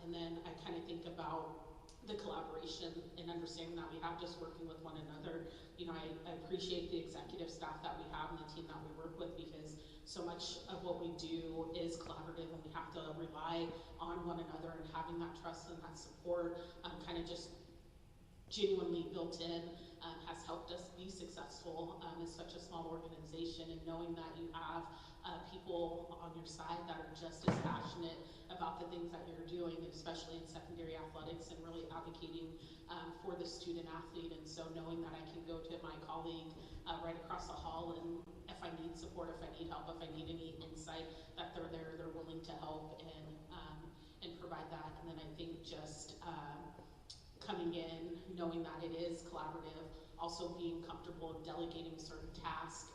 And then I kind of think about the collaboration and understanding that we have just working with one another. You know, I appreciate the executive staff that we have and the team that we work with, because so much of what we do is collaborative, and we have to rely on one another, and having that trust and that support kind of just genuinely built in has helped us be successful as such a small organization. And knowing that you have people on your side that are just as passionate about the things that you're doing, especially in secondary athletics, and really advocating for the student athlete. And so knowing that I can go to my colleague right across the hall, and if I need support, if I need help, if I need any insight, that they're there, they're willing to help and provide that. And then I think just coming in, knowing that it is collaborative, also being comfortable in delegating certain tasks.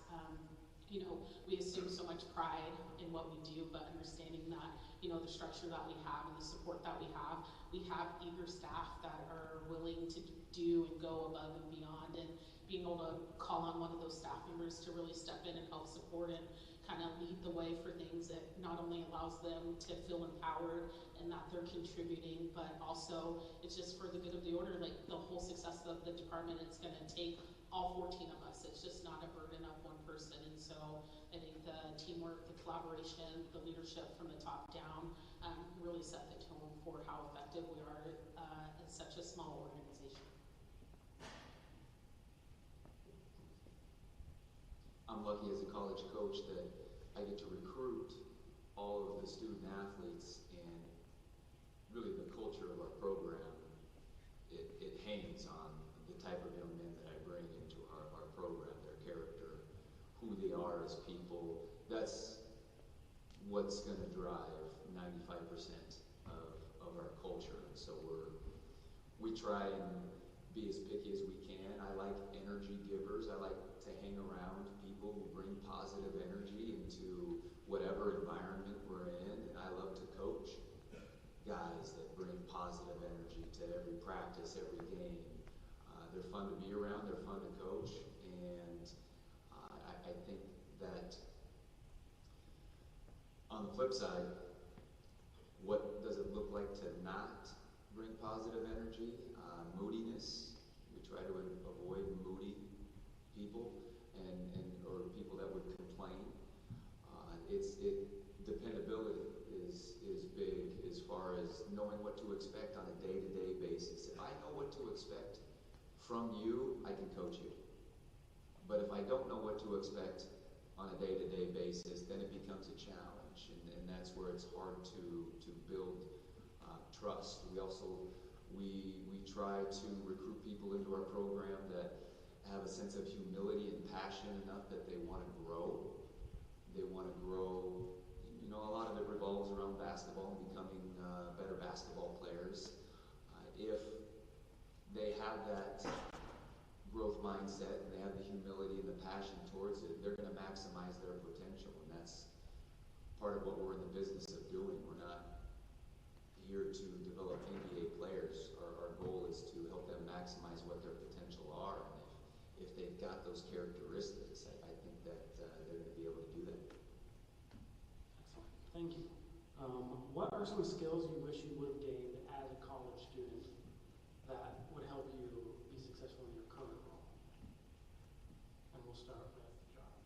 You know, we assume so much pride in what we do, but understanding that, you know, the structure that we have and the support that we have eager staff that are willing to do and go above and beyond, and being able to call on one of those staff members to really step in and help support and kind of lead the way for things that not only allows them to feel empowered and that they're contributing, but also it's just for the good of the order, like the whole success of the department. It's going to take all 14 of us. It's just not a burden of one person. And so I think the teamwork, the collaboration, the leadership from the top down really set the tone for how effective we are as such a small organization. I'm lucky as a college coach that I get to recruit all of the student athletes, and really the culture of our program, it hangs on the type of young men that I bring into our program, their character, who they are as people. That's what's going to drive 95% of our culture. And so we try and be as picky as we can. I like energy givers. I like to hang around people who bring positive energy into whatever environment we're in. And I love to coach guys that bring positive energy to every practice, every game. They're fun to be around, they're fun to coach, and I think that on the flip side, what does it look like to not bring positive energy? Moodiness. We try to avoid moody people or people that would complain. Dependability is big as far as knowing what to expect on a day-to-day basis. If I know what to expect from you, I can coach you. But if I don't know what to expect on a day-to-day basis, then it becomes a challenge, and that's where it's hard to build trust. We try to recruit people into our program that have a sense of humility and passion enough that they want to grow. They want to grow. You know, a lot of it revolves around basketball and becoming better basketball players. If they have that growth mindset and they have the humility and the passion towards it, they're going to maximize their potential, and that's part of what we're in the business of doing. We're not here to develop NBA players. Our goal is to help them maximize what their potential are, and if they've got those characteristics, I think that they're going to be able to do that. Excellent. Thank you. What are some skills you wish you would have gained as a college student that would help you be successful in your current role? And we'll start with John.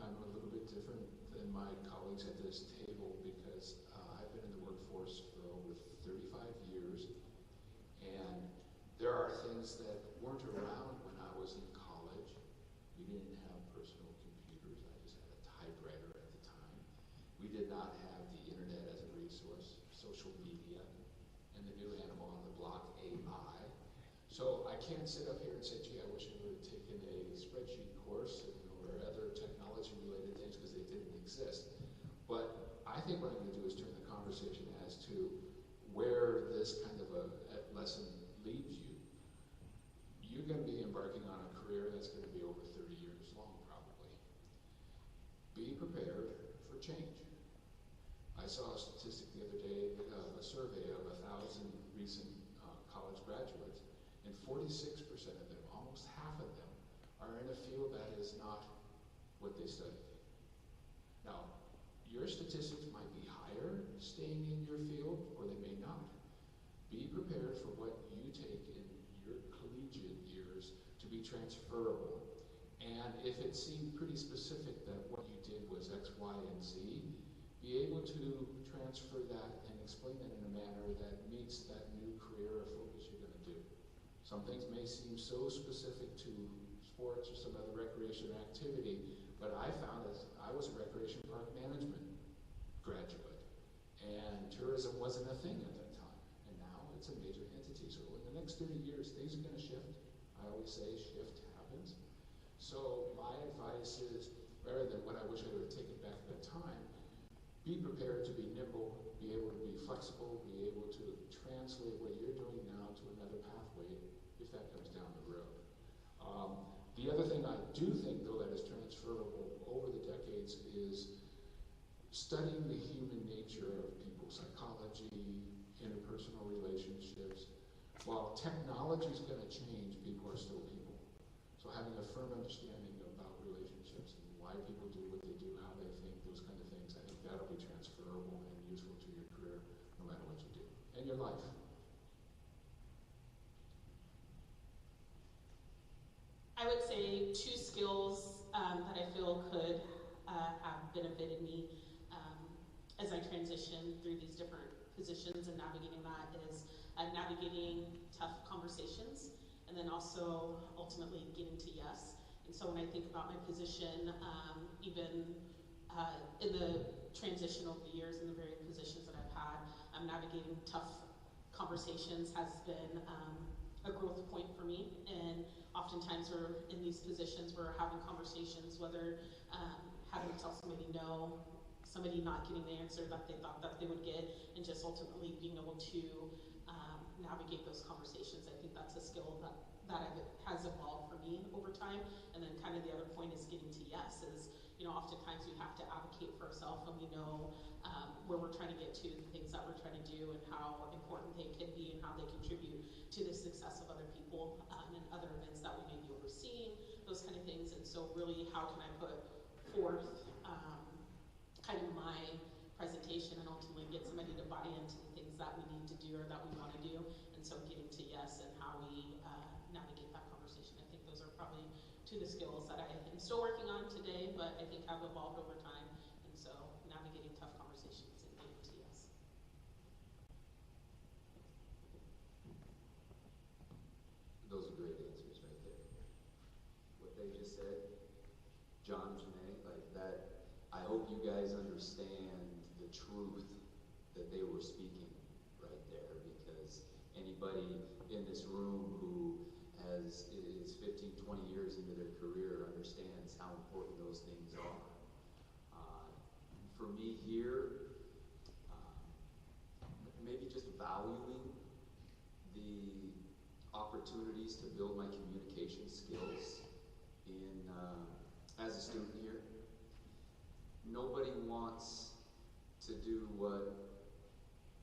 I'm a little bit different than my colleagues at this table because I've been in the workforce for over 35 years, and there are things that weren't around when I was in college. We didn't have personal computers. I just had a typewriter at the time. We did not have the internet as a resource, social media, and the new animal on the block, AI. So I can't sit up here and say, gee, I wish I would have taken a spreadsheet course or other technology-related things because they didn't exist. But I think what I'm going to do is turn the conversation as to where this kind of a lesson leads you. You're going to be embarking on a career that's going to be over 30 years long, probably. Be prepared for change. I saw a statistic the other day, a survey of 1,000 recent college graduates, and 46% of them, almost half of them, are in a field that is not what they studied. Now, your statistics might be higher staying in your field, or they may not. Be prepared for what you take in your collegiate years to be transferable. And if it seemed pretty specific that what you did was X, Y, and Z, be able to transfer that and explain it in a manner that meets that new career or focus you're going to do. Some things may seem so specific to sports or some other recreation activity, but I found that I was a recreation park management graduate, and tourism wasn't a thing at that time, and now it's a major entity. So in the next 30 years, things are going to shift. I always say shift happens. So my advice is, rather than what I wish I would have taken back at that time, be prepared to be nimble, be able to be flexible, be able to translate what you're doing now to another pathway if that comes down the road. The other thing I do think, though, that is transferable over the decades is studying the human nature of people, psychology, interpersonal relationships. While technology is going to change, people are still people. So having a firm understanding about relationships and why people do what they do, how they think, those kind of things, I think that'll be transferable and useful to your career no matter what you do, and your life. I would say two skills that I feel could have benefited me as I transition through these different positions and navigating that is navigating tough conversations, and then also ultimately getting to yes. And so when I think about my position, even in the transitional years and the various positions that I've had, navigating tough conversations has been a growth point for me. And oftentimes we're in these positions, we're having conversations, whether having to tell somebody no, somebody not getting the answer that they thought that they would get, and just ultimately being able to navigate those conversations. I think that's a skill that has evolved for me over time. And then kind of the other point is getting to yes is, oftentimes we have to advocate for ourselves when we know where we're trying to get to, the things that we're trying to do, and how important they can be and how they contribute to the success of other people and other events that we may be overseeing, those kind of things. And so really, how can I put forth kind of my presentation and ultimately get somebody to buy into the things that we need to do or that we want to do. And so getting to yes and how we navigate that conversation. I think those are probably two of the skills that I am still working on today, but I think have evolved over time. And so navigating tough conversations and getting to yes. Those are great answers right there. What they just said, John, Janae, like that, I hope you guys understand the truth that they were speaking right there, because anybody in this room who is 15, 20 years into their career understands how important those things are. For me here, maybe just valuing the opportunities to build my communication skills as a student here. Nobody wants to do what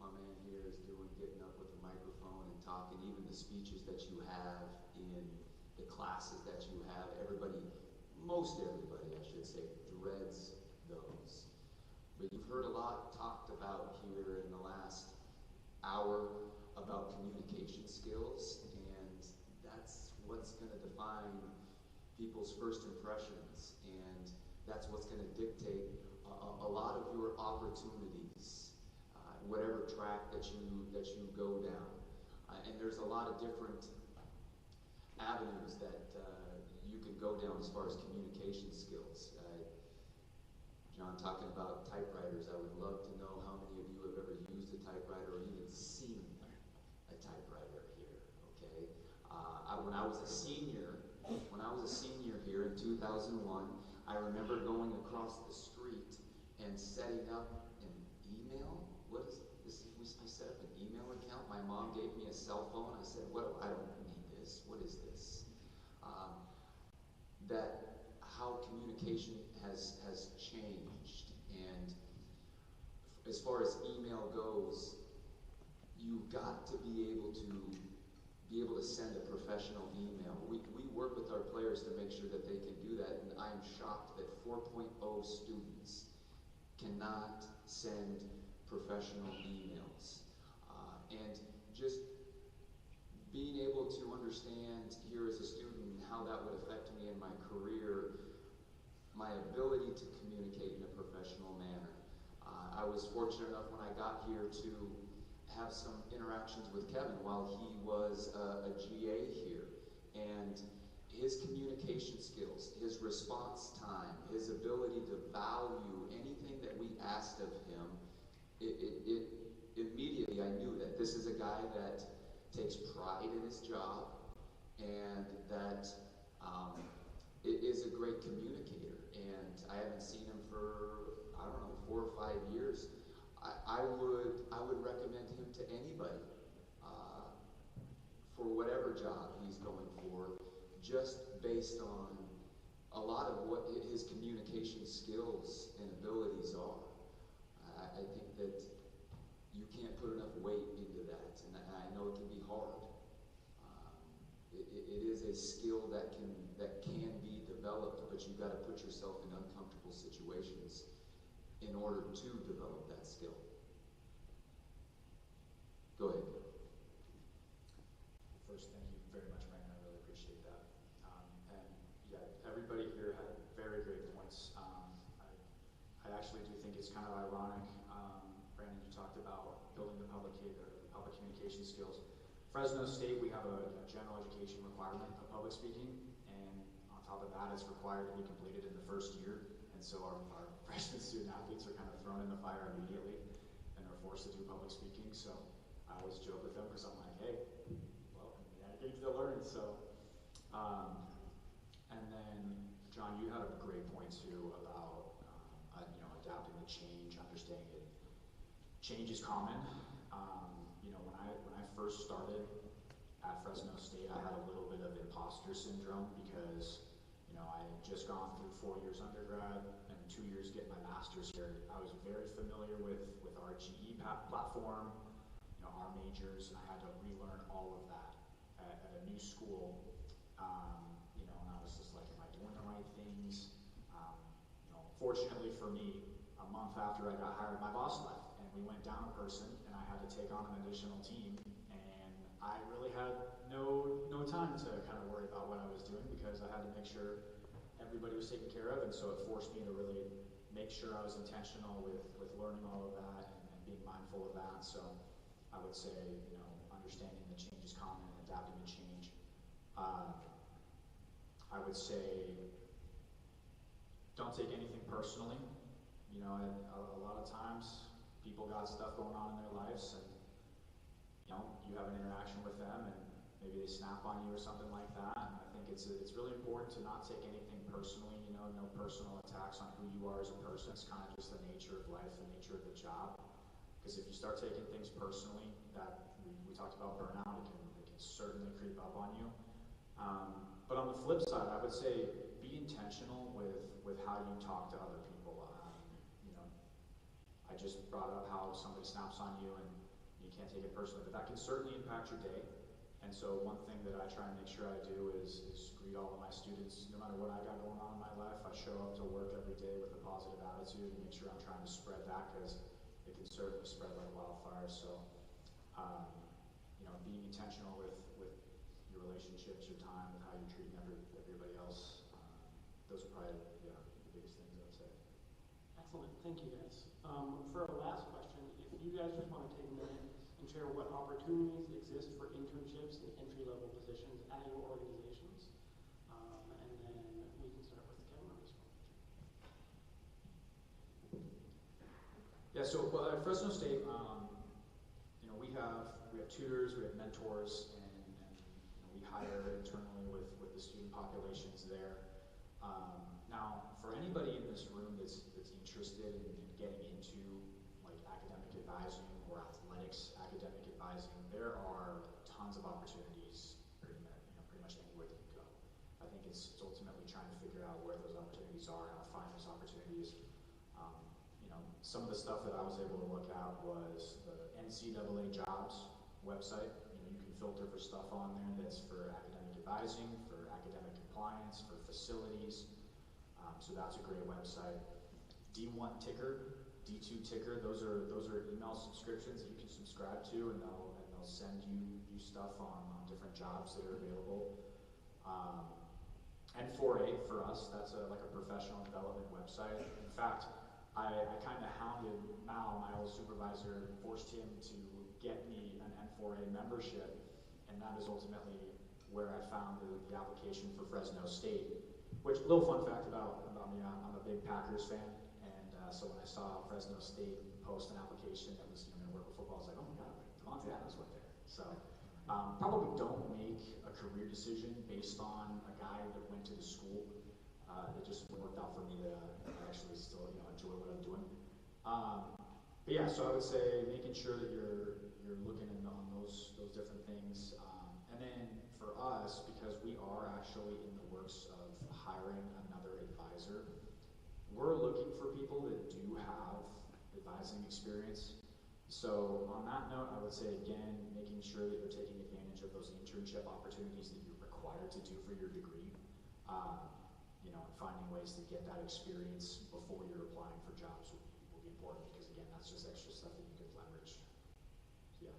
my man here is doing, getting up with a microphone and talking, even the speeches that you have in the classes that you have. Most everybody, I should say, dreads those. But you've heard a lot talked about here in the last hour about communication skills, and that's what's going to define people's first impressions, and that's what's going to dictate a lot of your opportunities, whatever track that you go down. And there's a lot of different avenues that you can go down as far as communication skills. John, talking about typewriters, I would love to know how many of you have ever used a typewriter or even seen a typewriter here, okay? When I was a senior here in 2001, I remember going across the street and setting up an email. What is this? I set up an email account. My mom gave me a cell phone. I said, I don't need this. What is this? That how communication has changed. And as far as email goes, you've got to be able to send a professional email. We work with our players to make sure that they can do that, and I'm shocked that 4.0 students cannot send professional emails. And just being able to understand here as a student how that would affect me in my career, my ability to communicate in a professional manner. I was fortunate enough when I got here to have some interactions with Kevin while he was a GA here. And his communication skills, his response time, his ability to value anything that we asked of him, it immediately I knew that this is a guy that takes pride in his job and that is a great communicator. And I haven't seen him for, 4 or 5 years. I would recommend him to anybody for whatever job he's going for, just based on a lot of what his communication skills and abilities are. I think that you can't put enough weight into that, and I know it can be hard. It is a skill that can be developed, but you've got to put yourself in uncomfortable situations in order to develop that skill. Go ahead. First, thank you very much, Brandon. I really appreciate that. And yeah, everybody here had very great points. I actually do think it's kind of ironic, Brandon, you talked about building the public communication skills. Fresno State, we have a general education requirement of public speaking, and on top of that, it's required to be completed in the first year. And so our freshman student athletes are kind of thrown in the fire immediately and are forced to do public speaking. So I always joke with them because I'm like, hey, well, I get to learn. So, and then John, you had a great point too about adapting the change, understanding it. Change is common. You know, when I first started at Fresno State, I had a little bit of imposter syndrome because, you know, I had just gone through 4 years undergrad and 2 years getting my master's here. I was very familiar with our GE platform, you know, our majors, and I had to relearn all of that at a new school. You know, and I was just like, am I doing the right things? You know, fortunately for me, a month after I got hired, my boss left, and we went down a person, and I had to take on an additional team, and I really had no time to kind of worry about what I was doing because I had to make sure everybody was taken care of, and so it forced me to really make sure I was intentional with learning all of that and being mindful of that. So I would say, you know, understanding that change is common and adapting to change. I would say don't take anything personally. You know, a lot of times people got stuff going on in their lives, and you know, you have an interaction with them, and maybe they snap on you or something like that. And I think it's really important to not take anything personally. You know, no personal attacks on who you are as a person. It's kind of just the nature of life, the nature of the job. Because if you start taking things personally, that we talked about burnout, it can certainly creep up on you. But on the flip side, I would say be intentional with how you talk to other people. You know, I just brought up how somebody snaps on you and you can't take it personally, but that can certainly impact your day. And so one thing that I try and make sure I do is greet all of my students, no matter what I got going on in my life. I show up to work every day with a positive attitude and make sure I'm trying to spread that because it can certainly spread like wildfire. So, you know, being intentional with your relationships, your time, with how you're treating everybody else. Those are probably the biggest things I would say. Excellent, thank you guys. For our last question, if you guys just want to take a minute and share what opportunities exist for internships and entry-level positions at your organizations, and then we can start with Kevin on this one. Yeah, so at Fresno State, you know, we have tutors, we have mentors, and you know, we hire internally with the student populations there. Now, for anybody in this room that's interested in getting into like academic advising or athletics academic advising, there are tons of opportunities pretty much anywhere you can go. I think it's ultimately trying to figure out where those opportunities are, how to find those opportunities. You know, some of the stuff that I was able to look at was the NCAA jobs website. You know, you can filter for stuff on there that's for academic advising, for academic compliance, for facilities. So that's a great website. D1 Ticker, D2 Ticker, those are email subscriptions that you can subscribe to, and they'll send you stuff on different jobs that are available. And 4A for us, that's like a professional development website. In fact, I kind of hounded Mal, my old supervisor, forced him to get me an N4A membership, and that is ultimately where I found the application for Fresno State. Which, little fun fact about me, I'm a big Packers fan, and so when I saw Fresno State post an application that was going to work with football, I was like, oh my god, Devontae Adams went there. So probably don't make a career decision based on a guy that went to the school. It just worked out for me that I actually still enjoy what I'm doing. But yeah, so I would say making sure that you're looking on those different things, and then for us, because we are actually in the works of hiring another advisor, we're looking for people that do have advising experience. So on that note, I would say again, making sure that you're taking advantage of those internship opportunities that you're required to do for your degree, you know, and finding ways to get that experience before you're applying for jobs will be important, because again, that's just extra stuff that you can leverage. So, yeah.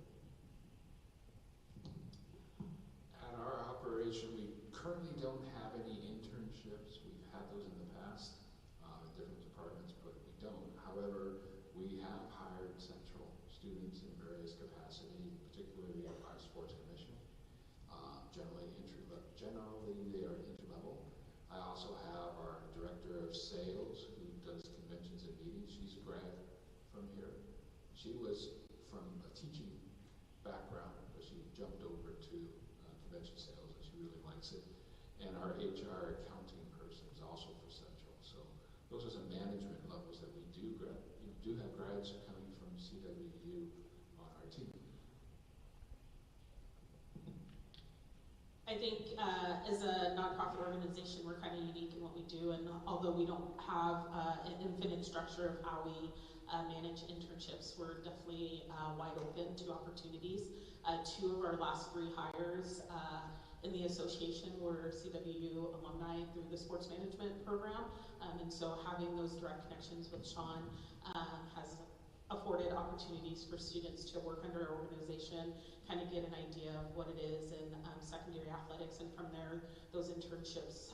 At our operation, we currently don't have any internships. We've had those in the past in different departments, but we don't. However, we have hired central students in various capacity, particularly at our sports commission. Generally, they are entry-level. I also have our director of sales who does conventions and meetings. She's a grad from here. She was from a teaching background, but she jumped over to convention sales, and she really likes it. And our HR accounting person is also for Central. So those are some management levels that we do do have grads coming from CWU on our team. I think as a nonprofit organization, we're kind of unique in what we do, and although we don't have an infinite structure of how we manage internships, we're definitely wide open to opportunities. 2 of our last 3 hires in the association were CWU alumni through the sports management program, and so having those direct connections with Sean has afforded opportunities for students to work under our organization, kind of get an idea of what it is in secondary athletics, and from there, those internships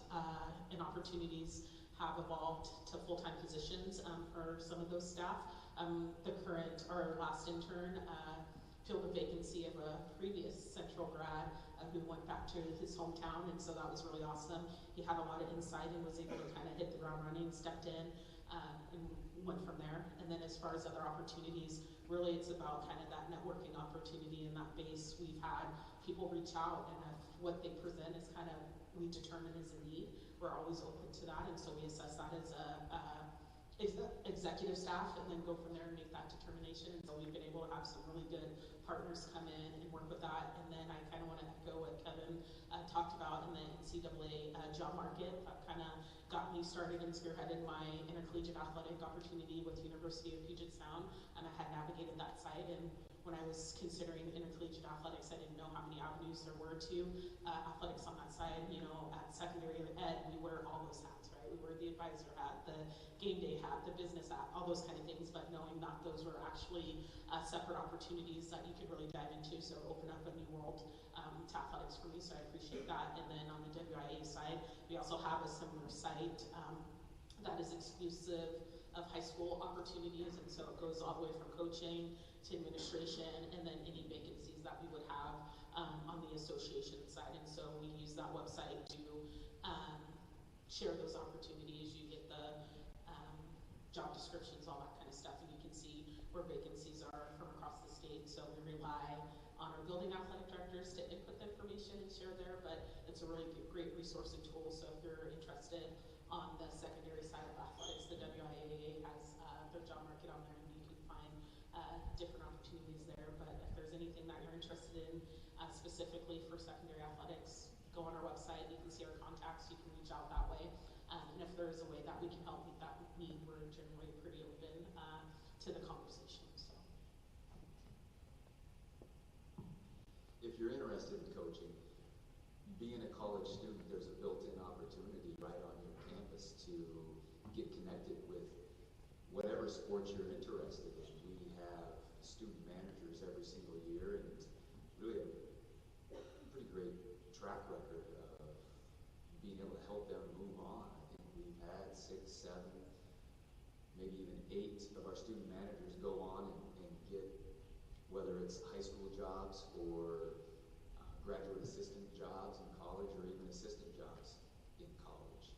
and opportunities have evolved to full-time positions for some of those staff. Our last intern filled a vacancy of a previous Central grad who went back to his hometown, and so that was really awesome. He had a lot of insight and was able to kind of hit the ground running, stepped in, and went from there. And then as far as other opportunities, really it's about kind of that networking opportunity and that base. We've had people reach out, and if what they present is kind of, we determine is a need, we're always open to that, and so we assess that as executive staff and then go from there and make that determination. And so we've been able to have some really good partners come in and work with that. And then I kind of want to echo what Kevin talked about in the NCAA job market. That kind of got me started and spearheaded my intercollegiate athletic opportunity with University of Puget Sound, and I had navigated that site. And when I was considering intercollegiate athletics, I didn't know how many avenues there were to athletics on that side. You know, at secondary ed, we wear all those hats, right? We wear the advisor hat, the game day hat, the business hat, all those kind of things, but knowing that those were actually separate opportunities that you could really dive into, so open up a new world to athletics for me, so I appreciate that. And then on the WIA side, we also have a similar site that is exclusive of high school opportunities, and so it goes all the way from coaching to administration, and then any vacancies that we would have on the association side. And so we use that website to share those opportunities. You get the job descriptions, all that kind of stuff, and you can see where vacancies are from across the state. So we rely on our building athletic directors to input the information and share there, but it's a really great resource and tool. So if you're interested on the secondary side of athletics, the WIAA has their job market on there, and you can find different opportunities there. But if there's anything that you're interested in specifically for secondary athletics, go on our website. You can see our contacts. You can reach out that way. And if there is a way that we can help meet that need, we're generally pretty open to the conversation. So, if you're interested in coaching, being a college student, there's a built-in opportunity right on your campus to get connected with whatever sports you're interested in. We have student managers every single year, and really a pretty great track record of being able to help them move on. I think we've had 6, 7, maybe even 8 of our student managers go on and get, whether it's high school jobs or graduate assistant jobs in college, or even assistant jobs in college.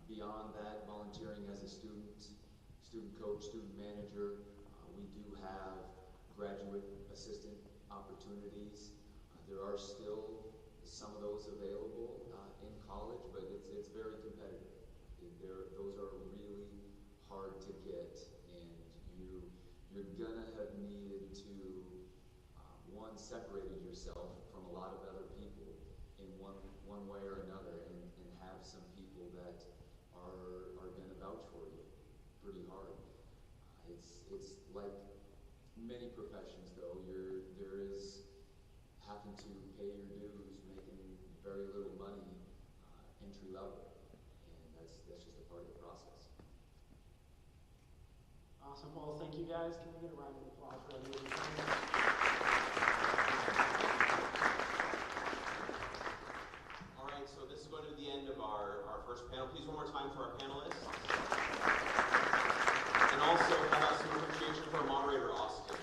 Beyond that, volunteering as a student coach, student manager, we do have graduate assistant opportunities. There are still some of those available in college, but it's very competitive. Those are really hard to get, and you're gonna have needed to separated yourself from a lot of other people in one way or another, and have some people that are gonna vouch for you pretty hard. It's like many professions, though. There is having to pay your dues, making very little money entry level, and that's just a part of the process. Awesome. Well, thank you guys. Can we get a round of applause for everybody? All right, so this is going to be the end of our first panel. Please, one more time for our panelists. And also, how about some appreciation for our moderator, Austin.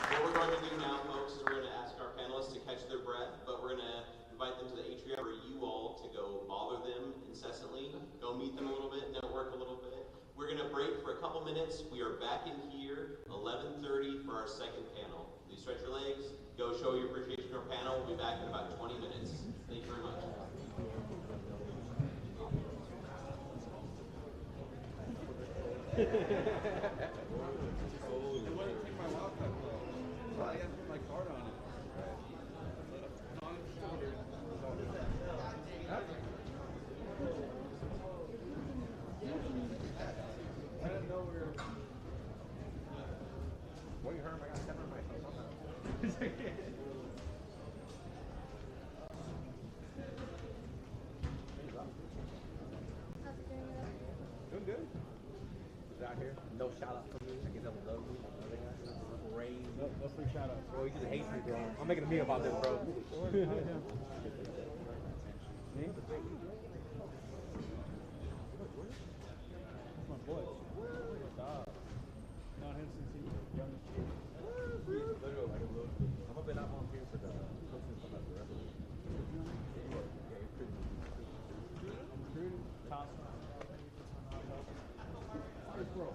What we're going to do now, folks, is we're going to ask our panelists to catch their breath, but we're going to invite them to the atrium for you all to go bother them incessantly, go meet them a little bit, network a little bit. We're going to break for a couple minutes. We are back in here 11:30 for our second panel. Please stretch your legs, go show your appreciation to our panel. We'll be back in about 20 minutes. Thank you very much. It wouldn't take my laptop though. So I had to put my card on it. I didn't know we were. What you heard? I got 10 on my phone. Doing good. Was out here. No shout out for me. I guess that was ugly. Crazy. No free shout out. Bro, you just hate me, bro. I'm making a meme about this, bro. Me? That's my boy. Dog. Not him since he was young. I'm up and out on here for the coaching from the rest of it. Yeah, it's pretty. Recruited, tossed. Bro.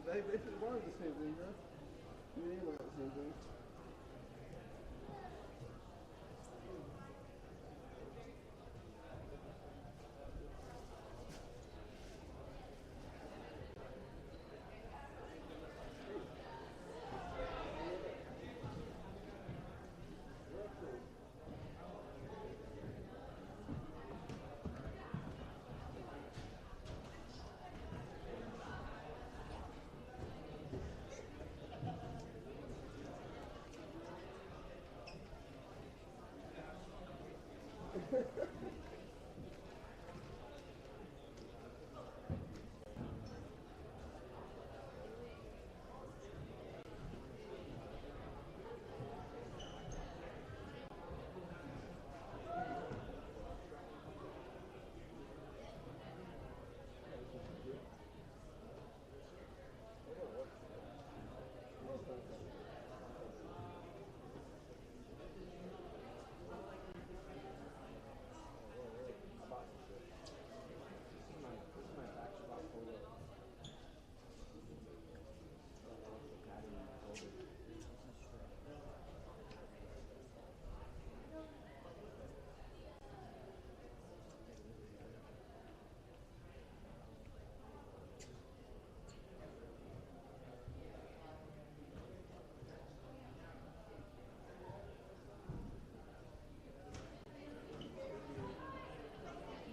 They basically wanted the same thing, bro. You ain't like the same thing.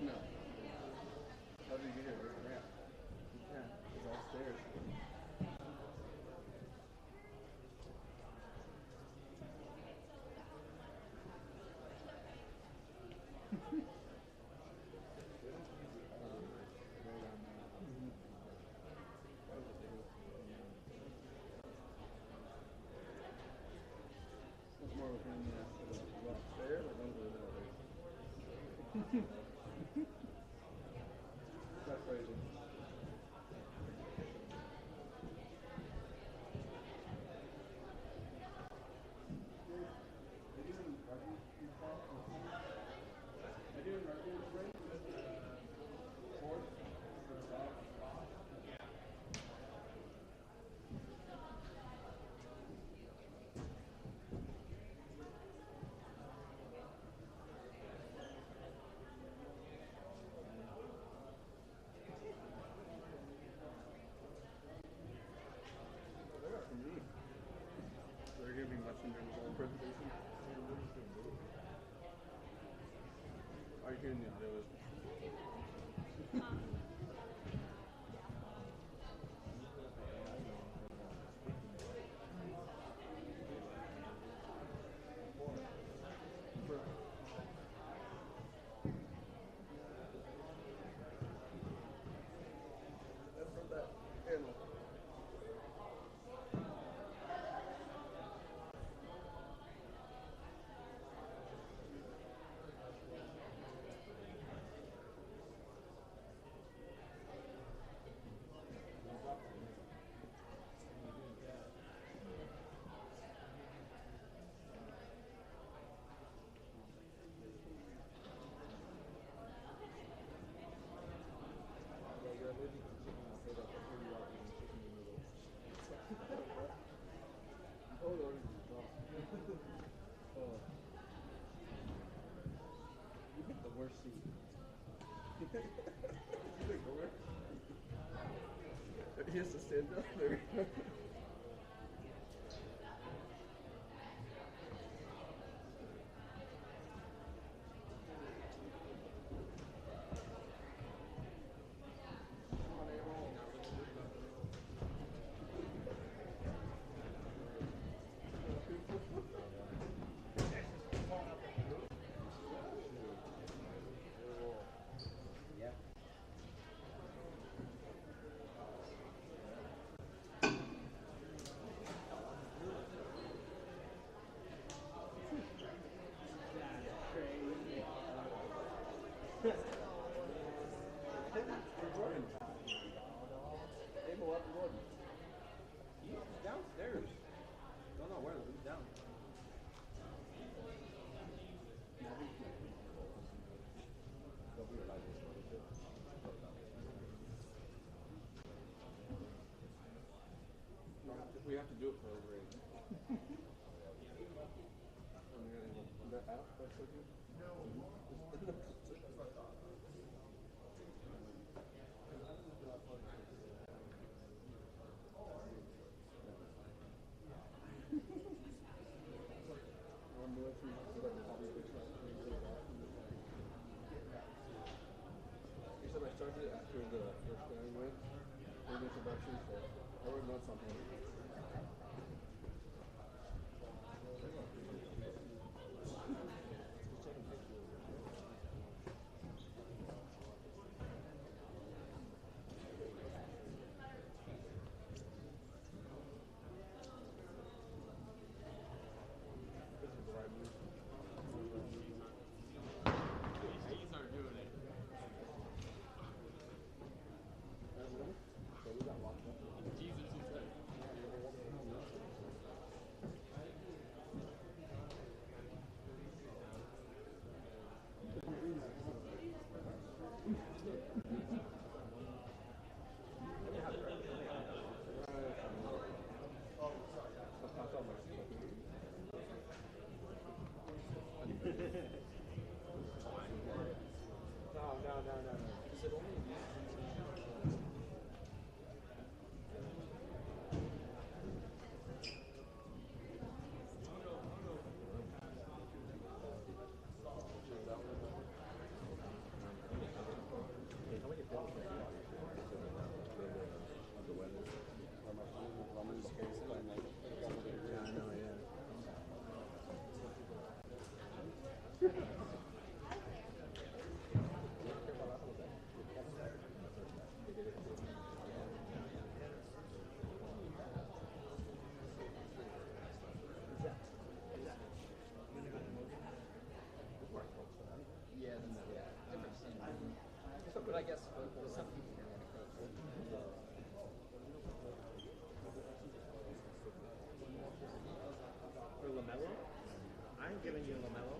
No. How did you get here? Where's the ramp? Yeah, it's all stairs. What's more of a pain in the ass? To go upstairs or going to the elevator? That's crazy. They're giving much in their whole presentation. Are you hearing the audio? That's from that panel. You picked the worst seat. You picked the worst. He has to stand up there. Yeah. He's downstairs. Don't know where, he's down. I started it after the first day I went, for the introduction, so I wrote notes on him. But I guess for some people, they're going to coach. For LaMelo? I ain't giving you LaMelo.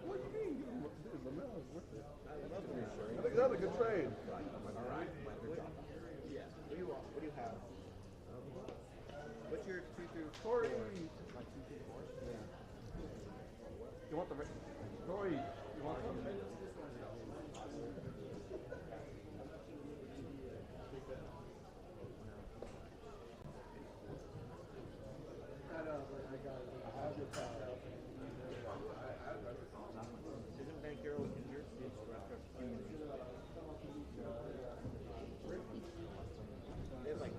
What do you mean? Dude, LaMelo's worth it. I love him. I think that's a good trade. All right. Yeah. What do you have? What's your 2 through 4? Corey. My 2 through 4? Yeah. You want the Corey? You want some? Isn't Van Carroll injured? They have like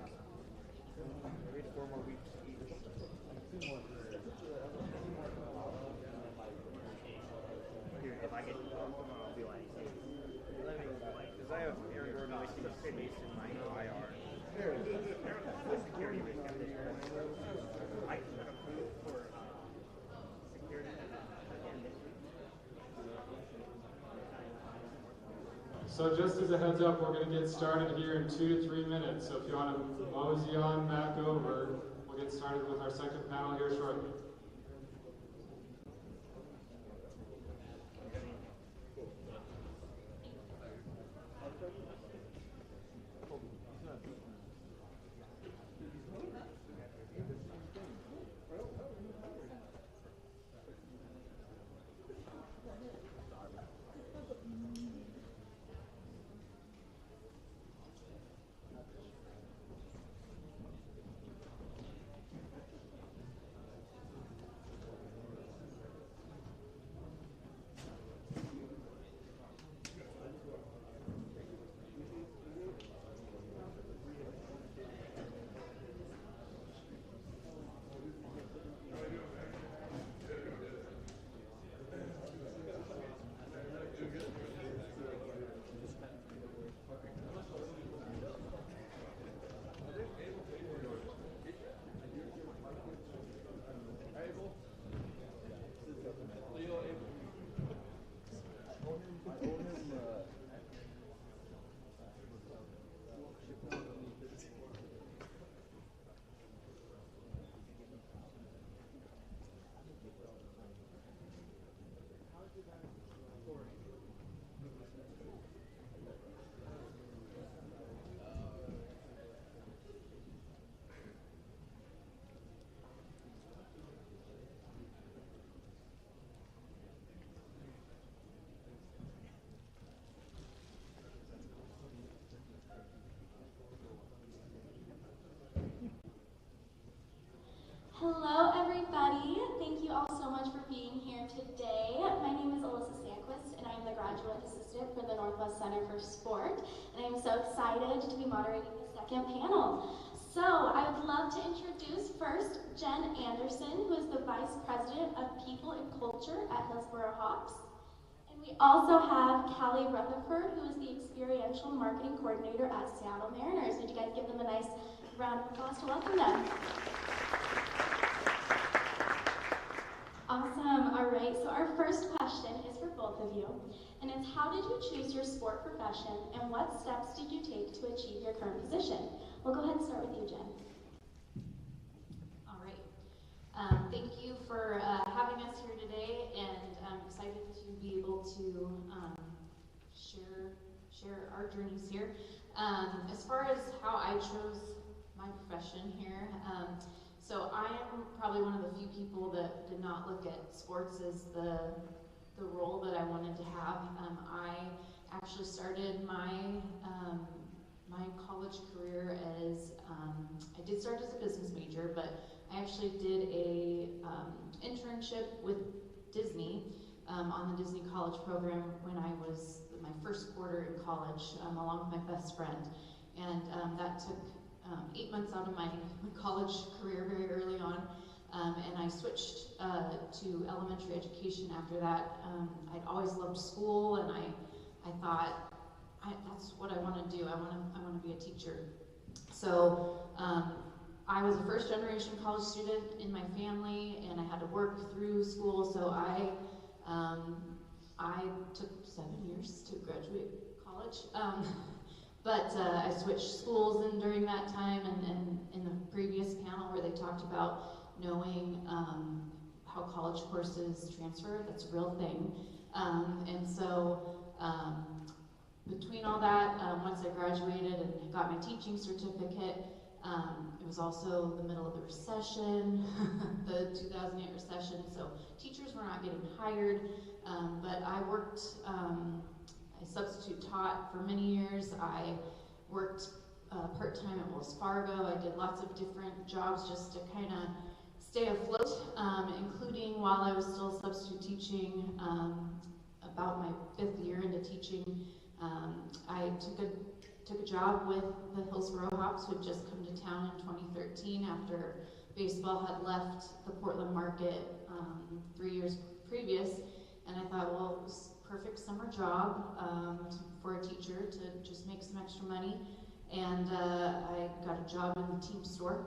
3 to 4 more weeks each. Dude, if I get I'll be like, because I have Aaron Gordon wasting space in my IR. Security risk on this one. I can approve for security again this week. So just as a heads up, we're going to get started here in 2 to 3 minutes. So if you want to mosey on back over, we'll get started with our second panel here shortly. Northwest Center for Sport, and I'm so excited to be moderating the second panel. So I would love to introduce first Jen Anderson, who is the Vice President of People and Culture at Hillsborough Hawks. And we also have Callie Rutherford, who is the Experiential Marketing Coordinator at Seattle Mariners. Would you guys give them a nice round of applause to welcome them? Awesome. All right, so our first question is for both of you, and it's how did you choose your sport profession, and what steps did you take to achieve your current position? We'll go ahead and start with you, Jen. All right. Thank you for having us here today, and I'm excited to be able to share our journeys here. As far as how I chose my profession here, so I am probably one of the few people that did not look at sports as the role that I wanted to have. I actually started my college career as, I did start as a business major, but I actually did a internship with Disney on the Disney College program when I was my first quarter in college, along with my best friend. And that took 8 months out of my college career very early on, and I switched to elementary education after that. I'd always loved school, and I thought, that's what I want to do. I want to be a teacher. So I was a first generation college student in my family, and I had to work through school. So I took 7 years to graduate college. But I switched schools during that time, and in the previous panel where they talked about knowing how college courses transfer, that's a real thing. And so between all that, once I graduated and got my teaching certificate, it was also the middle of the recession, the 2008 recession, so teachers were not getting hired, but I worked, I substitute taught for many years. I worked part-time at Wells Fargo. I did lots of different jobs just to kind of stay afloat, including while I was still substitute teaching, about my 5th year into teaching. I took a job with the Hillsborough Hawks, who had just come to town in 2013 after baseball had left the Portland market 3 years previous. And I thought, well, it was a perfect summer job for a teacher to just make some extra money. And I got a job in the team store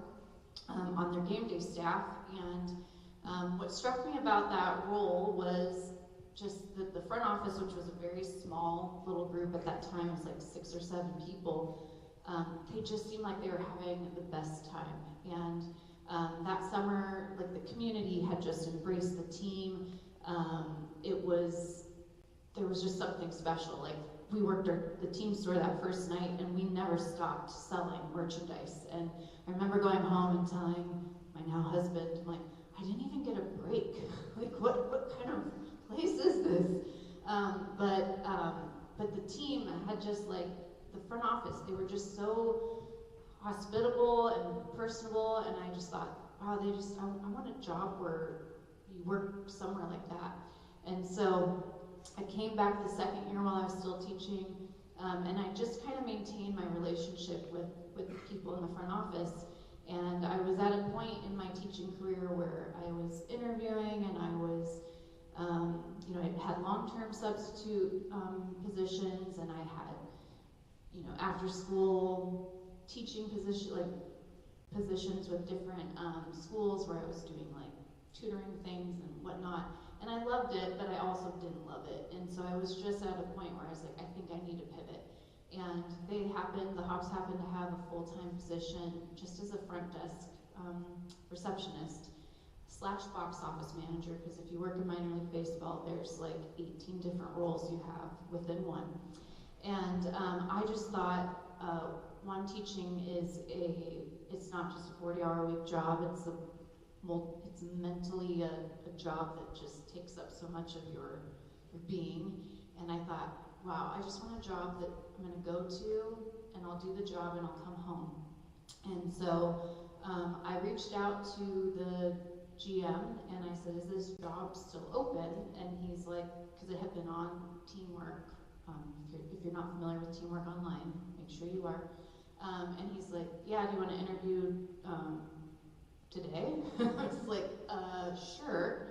on their game day staff. And what struck me about that role was just the front office, which was a very small little group at that time. It was like 6 or 7 people. They just seemed like they were having the best time. And that summer, like, the community had just embraced the team. There was just something special. Like, we worked the team store that first night, and we never stopped selling merchandise. And I remember going home and telling my now husband, I'm like, I didn't even get a break. Like, what kind of place is this? But the team had just, like, the front office, they were just so hospitable and personable, and I just thought, wow, I want a job where you work somewhere like that. And so I came back the second year while I was still teaching, and I just kind of maintained my relationship with the people in the front office. And I was at a point in my teaching career where I was interviewing, and I was, I had long-term substitute positions, and I had, after school teaching positions with different schools where I was doing like tutoring things and whatnot. And I loved it, but I also didn't love it. And so I was just at a point where I was like, I think I need to pivot. And the Hawks happened to have a full-time position just as a front desk receptionist / box office manager, because if you work in minor league baseball, there's like 18 different roles you have within one. And I just thought, one, teaching it's not just a 40-hour-a-week job, it's mentally a job that just takes up so much of your being. And I thought, wow, I just want a job that I'm going to go to, and I'll do the job and I'll come home. And so I reached out to the GM and I said, is this job still open? And he's like, because it had been on teamwork if you're not familiar with Teamwork Online, make sure you are. And he's like, yeah, do you want to interview today? I was like, sure.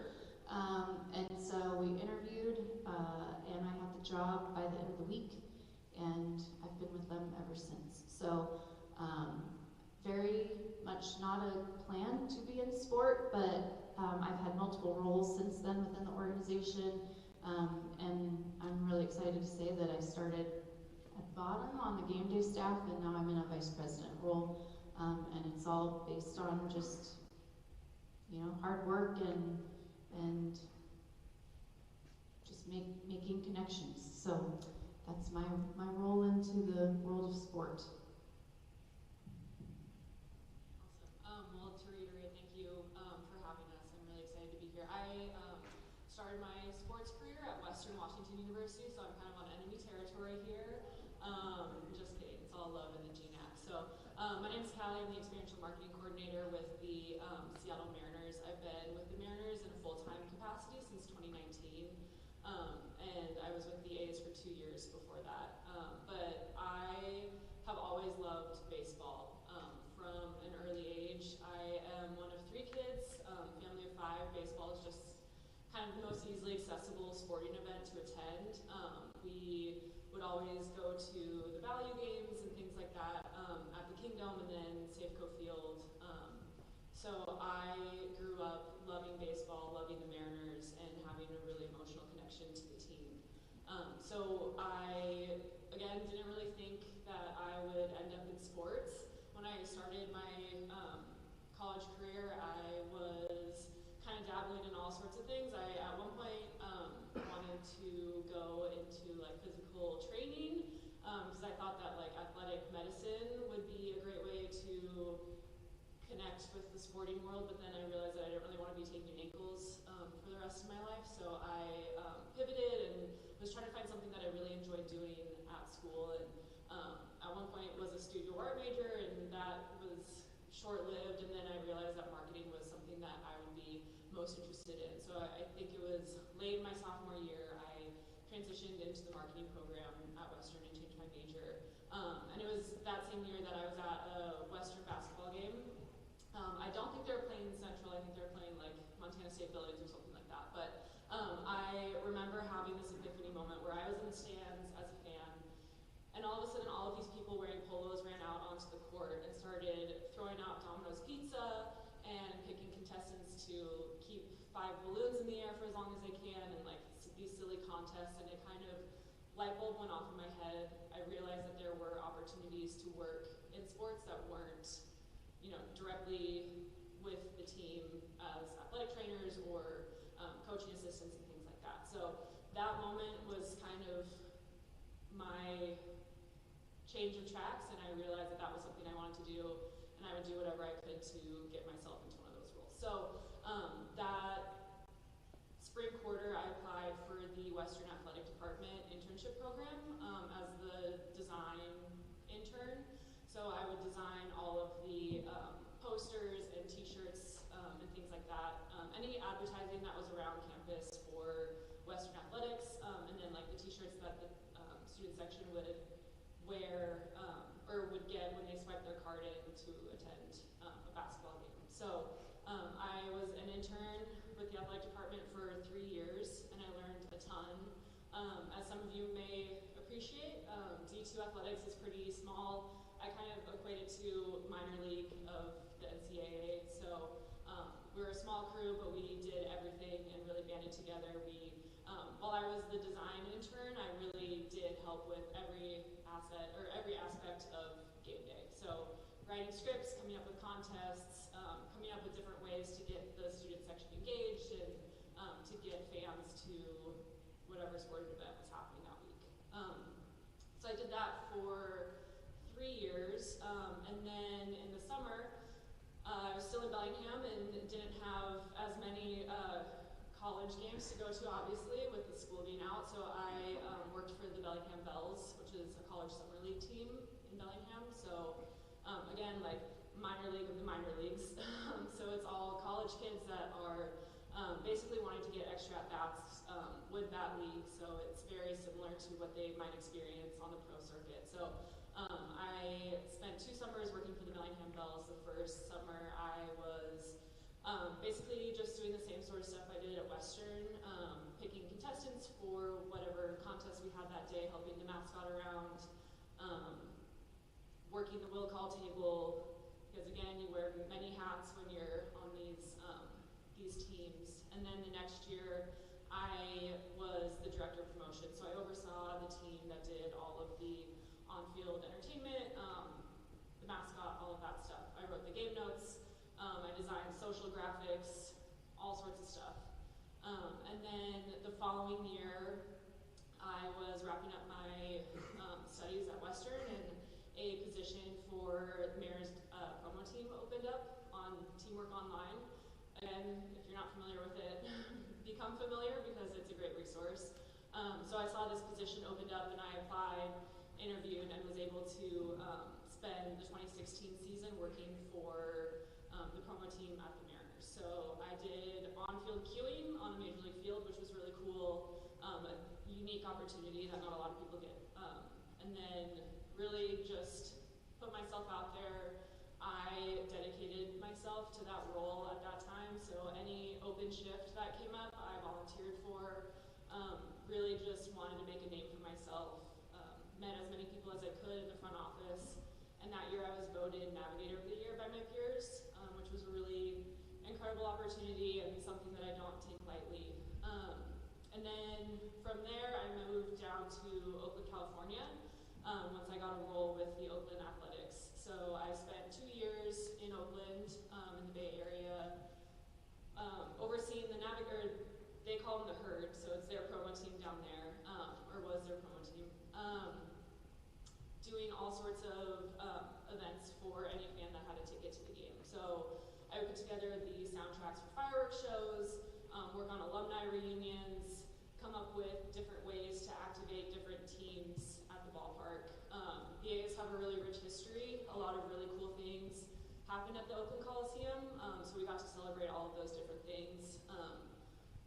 And so we interviewed, and I had the job by the end of the week, and I've been with them ever since. So very much not a plan to be in sport, but I've had multiple roles since then within the organization, and I'm really excited to say that I started at bottom on the game day staff, and now I'm in a vice president role, and it's all based on just, hard work and just making connections. So that's my role into the world of sport. Awesome. Well, to reiterate, thank you for having us. I'm really excited to be here. I started my sports career at Western Washington University, so I'm kind of on enemy territory here. Just kidding, it's all love in the GNAC. So my name is Callie, I'm the experiential marketing coordinator with the Seattle Mariners. I've been with the Mariners in a full-time capacity since 2019, and I was with the A's for 2 years before that. But I have always loved baseball. From an early age, I am one of 3 kids, family of 5. Baseball is just kind of the most easily accessible sporting event to attend. We would always go to the value games and things like that at the Kingdom and then Safeco Field. So I grew up loving baseball, loving the Mariners, and having a really emotional connection to the team. So I, again, didn't really think that I would end up in sports. When I started my college career, I was kind of dabbling in all sorts of things. I, at one point, wanted to go into like physical training because I thought that like athletic medicine would be a great way to connect with the sporting world, but then I realized that I didn't really want to be taking ankles for the rest of my life, so I pivoted and was trying to find something that I really enjoyed doing at school, and at one point was a studio art major, and that was short-lived, and then I realized that marketing was something that I would be most interested in. So I think it was late my sophomore year, I transitioned into the marketing program at Western and changed my major. And it was that same year that I was at a Western basketball game. I don't think they were playing Central, I think they were playing like Montana State Buildings or something like that. But I remember having this epiphany moment where I was in the stands as a fan, and all of a sudden all of these people wearing polos ran out onto the court and started throwing out Domino's pizza and picking contestants to keep 5 balloons in the air for as long as they can, and like these silly contests, and it kind of light bulb went off in my head. I realized that there were opportunities to work in sports that weren't, directly with the team as athletic trainers or coaching assistants and things like that. So that moment was kind of my change of tracks, and I realized that that was something I wanted to do, and I would do whatever I could to get myself into one of those roles. So that spring quarter, I applied for the Western Athletic Department internship program as the design intern. So I would design all of the posters and t-shirts and things like that. Any advertising that was around campus for Western Athletics, and then like the t-shirts that the student section would wear or would get when they swiped their card in to attend a basketball game. So I was an intern with the athletic department for 3 years, and I learned a ton. As some of you may appreciate, D2 athletics is pretty small. I kind of equate it to minor league of the NCAA. So we're a small crew, but we did everything and really banded together. We, while I was the design intern, I really did help with every aspect of game day. So writing scripts, coming up with contests, coming up with different ways to get the student section engaged and to get fans to whatever sporting event was happening that week. So I did that for 3 years, and then in the summer, I was still in Bellingham and didn't have as many college games to go to, obviously, with the school being out. So I worked for the Bellingham Bells, which is a college summer league team in Bellingham. So again, like minor league of the minor leagues. So it's all college kids that are basically wanting to get extra at-bats with that league. So it's very similar similar to what they might experience on the pro circuit. So I spent 2 summers working for the Bellingham Bells. The first summer I was basically just doing the same sort of stuff I did at Western, picking contestants for whatever contest we had that day, helping the mascot around, working the will call table, because again, you wear many hats when you're on these teams. And then the next year, I was the director of promotion, so I oversaw the team that did all of the on-field entertainment, the mascot, all of that stuff. I wrote the game notes, I designed social graphics, all sorts of stuff. And then the following year, I was wrapping up my studies at Western, and a position for Mayor's promo team opened up on Teamwork Online. Again, if you're not familiar with it, become familiar because it's a great resource. So I saw this position opened up and I applied, interviewed, and was able to spend the 2016 season working for the promo team at the Mariners. So I did on-field queuing on a Major League field, which was really cool, a unique opportunity that not a lot of people get. And then really just put myself out there. I dedicated myself to that role at that time, so any open shift that came up, I volunteered for. Really just wanted to make a name for myself. Met as many people as I could in the front office, and that year I was voted Navigator of the Year by my peers, which was a really incredible opportunity and something that I don't take lightly. And then from there, I moved down to Oakland, California, once I got a role with the Oakland Athletics. So I spent 2 years in Oakland, in the Bay Area, overseeing the Navigator. They call them the Herd, so it's their promo team down there, or was their promo team. Doing all sorts of events for any fan that had a ticket to the game. So I would put together the soundtracks for fireworks shows, work on alumni reunions, come up with different ways to activate different teams at the ballpark. The A's have a really rich history. A lot of really cool things happened at the Oakland Coliseum, so we got to celebrate all of those different things.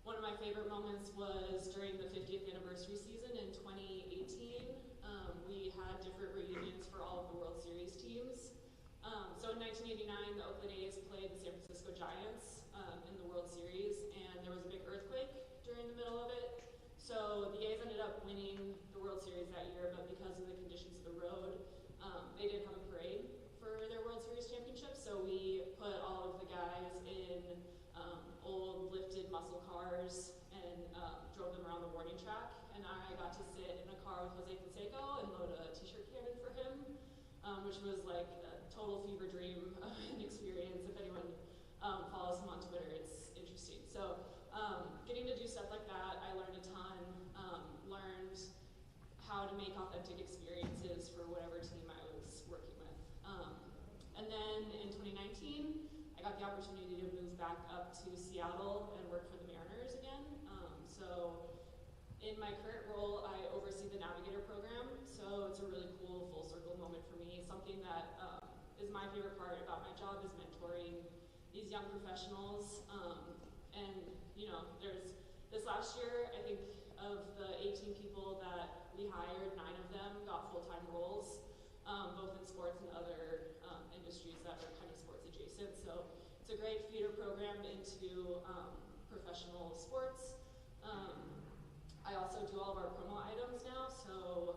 One of my favorite moments was during the 50th anniversary season in 2018. We had different reunions for all of the World Series teams. So in 1989, the Oakland A's played the San Francisco Giants in the World Series, and there was a big earthquake during the middle of it. So the A's ended up winning the World Series that year, but because of the conditions of the road, they didn't have a parade for their World Series championship. So we put all of the guys in old lifted muscle cars and drove them around the warning track. And I got to sit in a car with Jose Canseco and load a t-shirt cannon for him, which was like a total fever dream of an experience. If anyone follows him on Twitter, it's interesting. So getting to do stuff like that, I learned a ton, learned how to make authentic experiences for whatever team I was working with. And then in 2019, I got the opportunity to move back up to Seattle and work for the Mariners again. So in my current role, I oversee the Navigator program. So it's a really cool full circle moment for me. Something that is my favorite part about my job is mentoring these young professionals. And you know, there's this last year, I think of the 18 people that we hired, 9 of them got full-time roles, both in sports and other industries that are kind of sports adjacent. So it's a great feeder program into professional sports. I also do all of our promo items now, so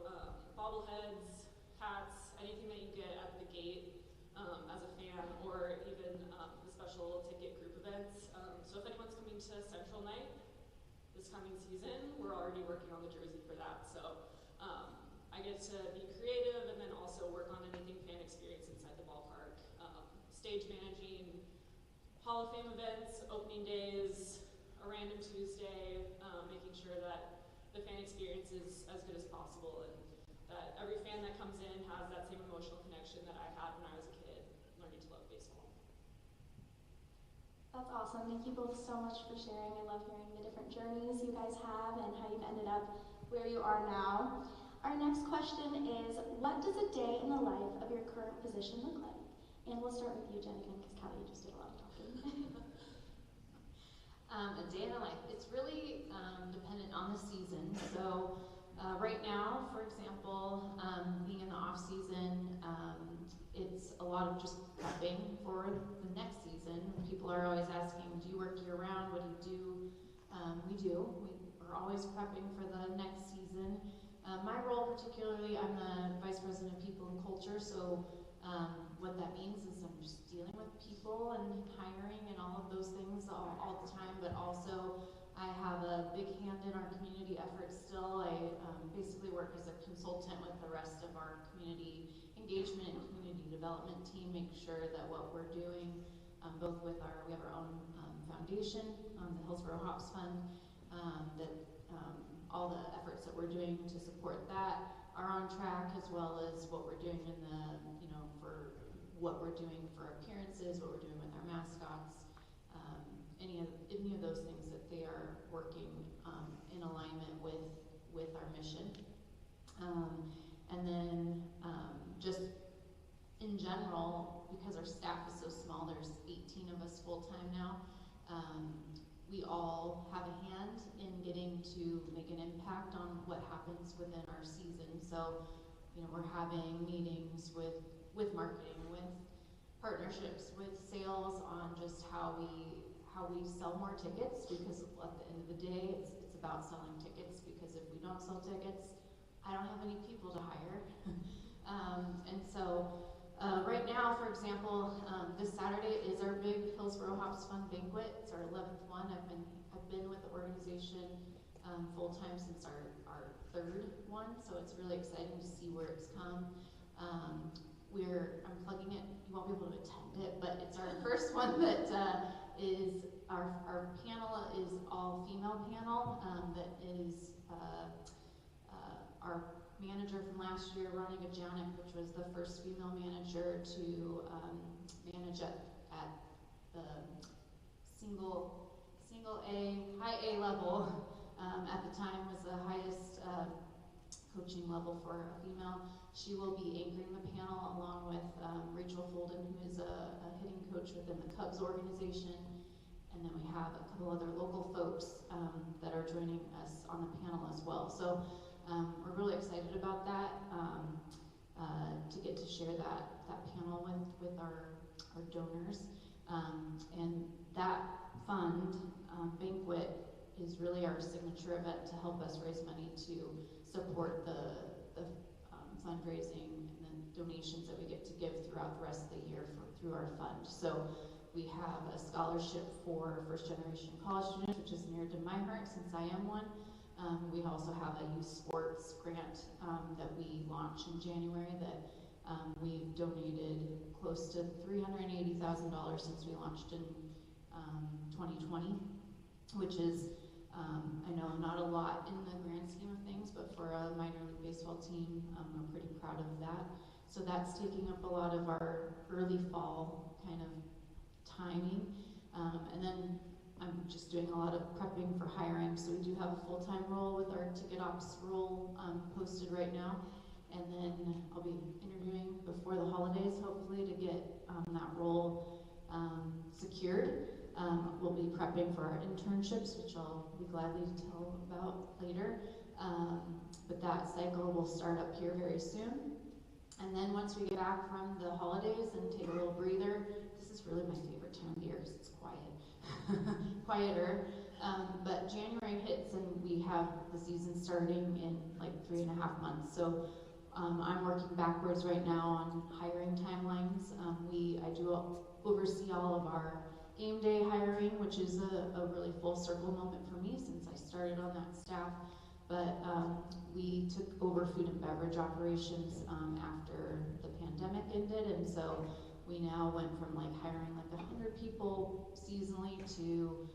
bobbleheads, hats, anything that you get at the gate as a fan, or even the special ticket group events. So if anyone's coming to Central Night this coming season, we're already working on the jersey for that. So I get to be creative and then also work on anything fan experience inside the ballpark. Stage managing, Hall of Fame events, opening days, a random Tuesday, making sure that the fan experience is as good as possible and that every fan that comes in has that same emotional connection that I had when I was a kid, learning to love baseball. That's awesome. Thank you both so much for sharing. I love hearing the different journeys you guys have and how you've ended up where you are now. Our next question is, what does a day in the life of your current position look like? And we'll start with you, Jen, again, because Callie just did a lot of talking. A day in the life, it's really dependent on the season. So right for example, being in the off season, it's a lot of just prepping for the next season. People are always asking, do you work year round? What do you do? We do. We're always prepping for the next season. My role particularly, I'm the Vice President of People and Culture, so what that means is I'm just dealing with people and hiring and all of those things all the time, but also I have a big hand in our community efforts still. I basically work as a consultant with the rest of our community engagement and community development team, make sure that what we're doing, both with we have our own foundation, the Hillsborough Hops Fund, that all the efforts that we're doing to support that are on track, as well as what we're doing in the, for what we're doing for appearances, what we're doing with our mascots, any of those things that they are working in alignment with our mission. And then just in general, because our staff is so small, there's 18 of us full-time now, we all have a hand in getting to make an impact on what happens within our season. So, we're having meetings with marketing, with partnerships, with sales on just how we sell more tickets, because at the end of the day, it's about selling tickets, because if we don't sell tickets, I don't have any people to hire. And so right now, for example, this Saturday is our big Hillsborough Hops Fun banquet. It's our 11th one. I've been with the organization full-time since our third one, so it's really exciting to see where it's come. I'm plugging it, you won't be able to attend it, but it's our first one that is, our panel is all female panel, that is our manager from last year, Ronika Janik, which was the first female manager to manage at the single A, high A level. At the time was the highest coaching level for a female. She will be anchoring the panel along with Rachel Folden, who is a hitting coach within the Cubs organization. And then we have a couple other local folks that are joining us on the panel as well. So we're really excited about that, to get to share that panel with our donors. And that fund banquet is really our signature event to help us raise money to support the fundraising and then donations that we get to give throughout the rest of the year through our fund. So we have a scholarship for first-generation college students, which is near to my heart since I am one. We also have a youth sports grant that we launched in January that we've donated close to $380,000 since we launched in 2020, which is, I know not a lot in the grand scheme of things, but for a minor league baseball team, we're pretty proud of that. So that's taking up a lot of our early fall kind of timing. And then I'm just doing a lot of prepping for hiring. So we do have a full-time role with our ticket ops role posted right now. And then I'll be interviewing before the holidays, hopefully, to get that role secured. We'll be prepping for our internships, which I'll be gladly to tell about later. But that cycle will start up here very soon. And then once we get back from the holidays and take a little breather, this is really my favorite time of year because it's quiet, quieter. But January hits and we have the season starting in like 3.5 months. So I'm working backwards right now on hiring timelines. I do oversee all of our game day hiring, which is a really full circle moment for me since I started on that staff. But we took over food and beverage operations after the pandemic ended, and so we now went from like hiring like 100 people seasonally to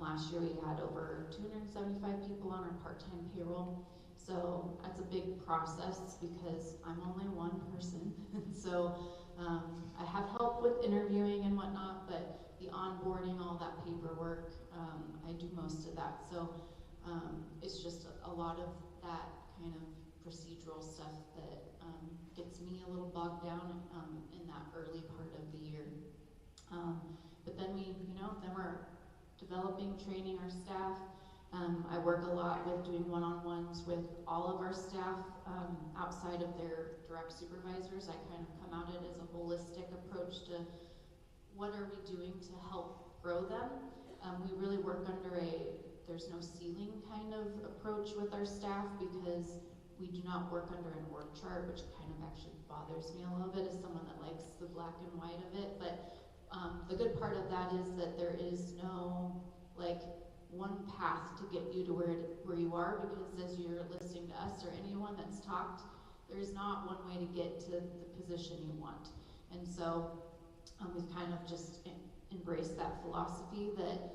last year we had over 275 people on our part-time payroll. So that's a big process because I'm only one person. So I have help with interviewing and whatnot, but the onboarding, all that paperwork, I do most of that. So it's just a lot of that kind of procedural stuff that gets me a little bogged down in that early part of the year. But then then we're developing, training our staff, I work a lot with doing one-on-ones with all of our staff outside of their direct supervisors. I kind of come at it as a holistic approach to what are we doing to help grow them. We really work under there's no ceiling kind of approach with our staff because we do not work under an org chart, which kind of actually bothers me a little bit as someone that likes the black and white of it. But the good part of that is that there is no like one path to get you to where you are, because as you're listening to us or anyone that's talked, there's not one way to get to the position you want. And so we've kind of just embraced that philosophy that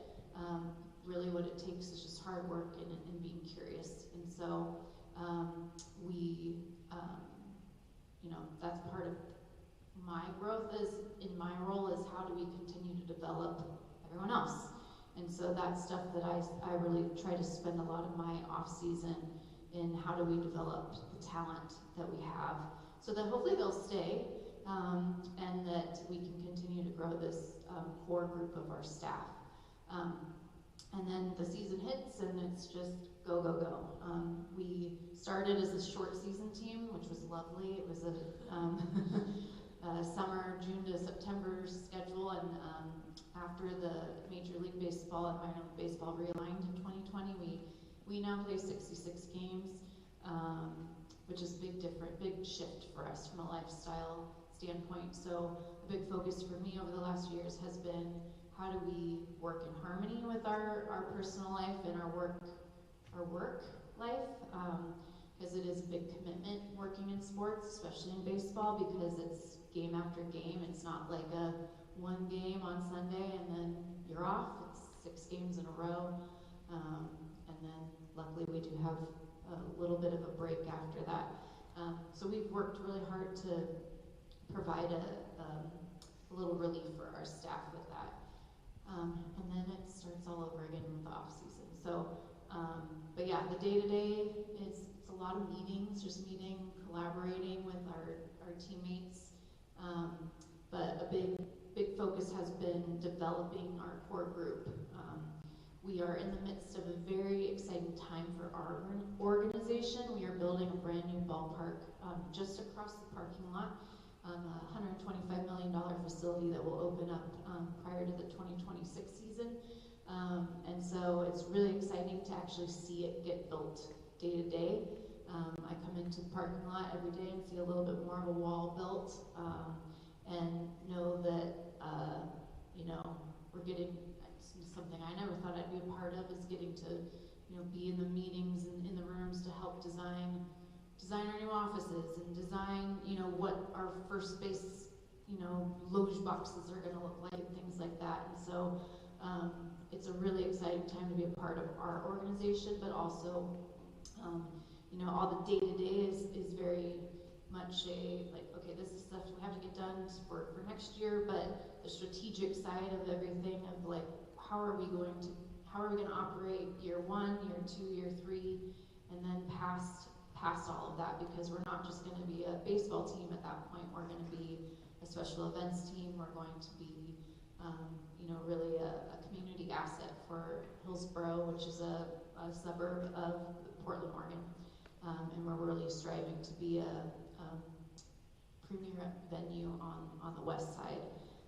really what it takes is just hard work and being curious. And so that's part of my growth is in my role is how do we continue to develop everyone else. And so that's stuff that I really try to spend a lot of my off season in how do we develop the talent that we have so that hopefully they'll stay and that we can continue to grow this core group of our staff. And then the season hits and it's just go, go, go. We started as a short season team, which was lovely. It was a summer, June to September schedule, and after the Major League Baseball and Minor League Baseball realigned in 2020, we now play 66 games, which is big shift for us from a lifestyle standpoint. So a big focus for me over the last few years has been how do we work in harmony with our personal life and our work life, because it is a big commitment working in sports, especially in baseball, because it's game after game. It's not like a one game on Sunday and then you're off. It's 6 games in a row, and then luckily we do have a little bit of a break after that. So we've worked really hard to provide a little relief for our staff with that. And then it starts all over again with the off season. So, but yeah, the day-to-day it's a lot of meetings, just meeting, collaborating with our teammates. But a big focus has been developing our core group. We are in the midst of a very exciting time for our organization. We are building a brand new ballpark just across the parking lot. A $125 million facility that will open up prior to the 2026 season. And so it's really exciting to actually see it get built day to day. I come into the parking lot every day and see a little bit more of a wall built and know that, we're getting something I never thought I'd be a part of is getting to, be in the meetings and in the rooms to help design our new offices and design, what our first base, loge boxes are going to look like and things like that. And so it's a really exciting time to be a part of our organization, but also, all the day-to-day is very much okay, this is stuff we have to get done for next year, but the strategic side of everything of how are we going to operate year 1, year 2, year 3, and then past all of that, because we're not just going to be a baseball team at that point. We're going to be a special events team. We're going to be, really a community asset for Hillsboro, which is a suburb of Portland, Oregon. And we're really striving to be a premier venue on the west side.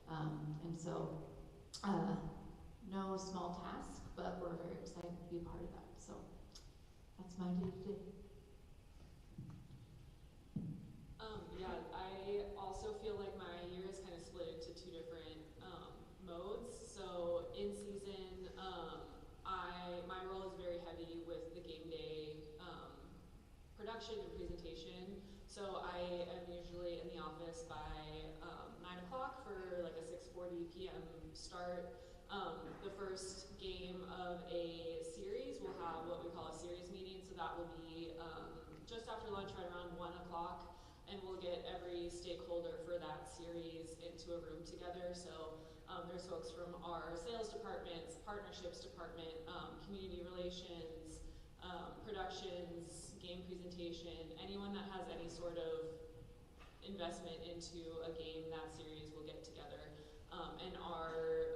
And so, no small task, but we're very excited to be a part of that. So that's my day-to-day. Yeah, I also feel like my year is kind of split into 2 different modes. So in season, my role is very heavy with the game day production and presentation. So I am usually in the office by 9 o'clock for like a 6:40 p.m. start. The first game of a series will have what we call a series meeting. So that will be just after lunch, right around 1 o'clock. And we'll get every stakeholder for that series into a room together. So there's folks from our sales departments, partnerships department, community relations, productions, game presentation, anyone that has any sort of investment into a game, that series will get together. And our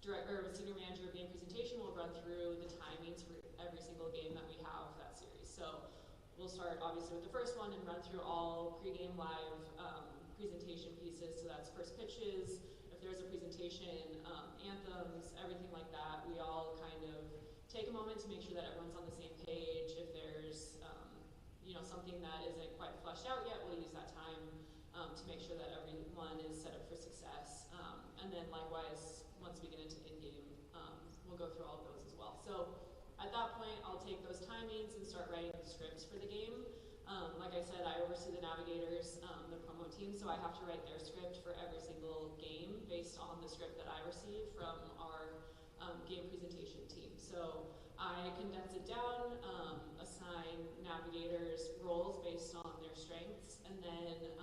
senior manager of game presentation will run through the timings for every single game that we have that series. So we'll start obviously with the first one and run through all pregame live presentation pieces. So that's first pitches, if there's a presentation, anthems, everything like that. We all kind of take a moment to make sure that everyone's on the same page. If there's something that isn't quite fleshed out yet, we'll use that time to make sure that everyone is set up for success. And then likewise, once we get into in-game, we'll go through all of those as well. So at that point, I'll take those timings and start writing the scripts for the game. Like I said, I oversee the navigators, the promo team, so I have to write their script for every single game based on the script that I receive from our game presentation team. So I condense it down, assign navigators roles based on their strengths, and then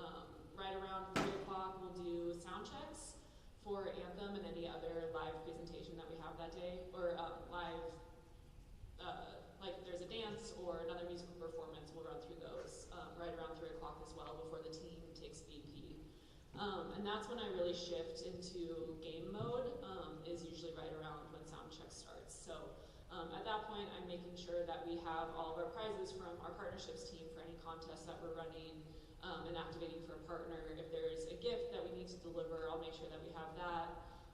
right around 3 o'clock we'll do sound checks for Anthem and any other live presentation that we have that day, or live, like if there's a dance or another musical performance, we'll run through those right around 3 o'clock as well before the team takes BP. And that's when I really shift into game mode, is usually right around when sound check starts. So at that point, I'm making sure that we have all of our prizes from our partnerships team for any contest that we're running and activating for a partner. If there's a gift that we need to deliver, I'll make sure that we have that.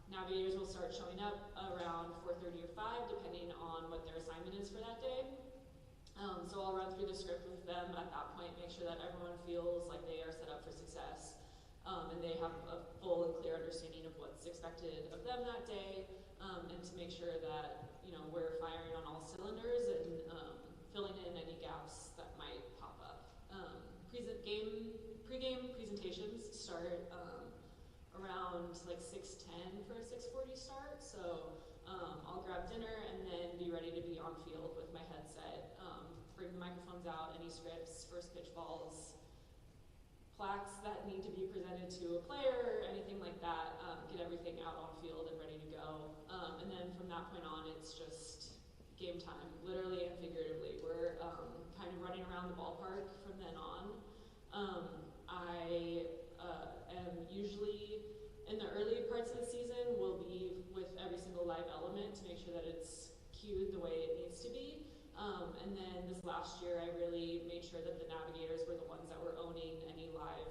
Navigators will start showing up around 4:30 or 5, depending on what their assignment is for that day. So I'll run through the script with them at that point, make sure that everyone feels like they are set up for success, and they have a full and clear understanding of what's expected of them that day, and to make sure that we're firing on all cylinders and filling in any gaps that might pop up. Pre-game presentations start around like 6:10 for a 6:40 start. So I'll grab dinner and then be ready to be on field with my headset. Bring the microphones out, any scripts, first pitch balls, plaques that need to be presented to a player, anything like that. Get everything out on field and ready to go. And then from that point on, it's just game time, literally and figuratively. We're kind of running around the ballpark from then on. I am usually, in the early parts of the season, will be with every single live element to make sure that it's cued the way it needs to be. And then this last year, I really made sure that the navigators were the ones that were owning any live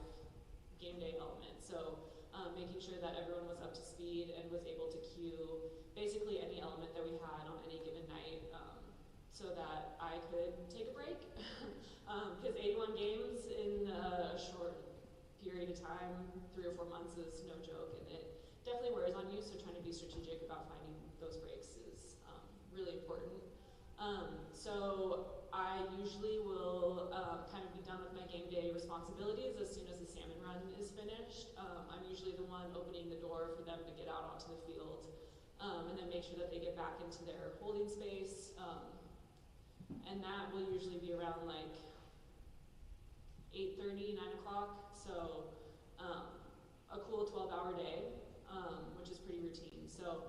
game day element. So making sure that everyone was up to speed and was able to cue basically any element that we had on any given night, so that I could take a break. Because 81 games in a short period of time, 3 or 4 months, is no joke, and it definitely wears on you, so trying to be strategic about finding those breaks is really important. So I usually will kind of be done with my game day responsibilities as soon as the salmon run is finished. I'm usually the one opening the door for them to get out onto the field, and then make sure that they get back into their holding space. And that will usually be around like 8:30, 9 o'clock. So a cool 12-hour day, which is pretty routine. So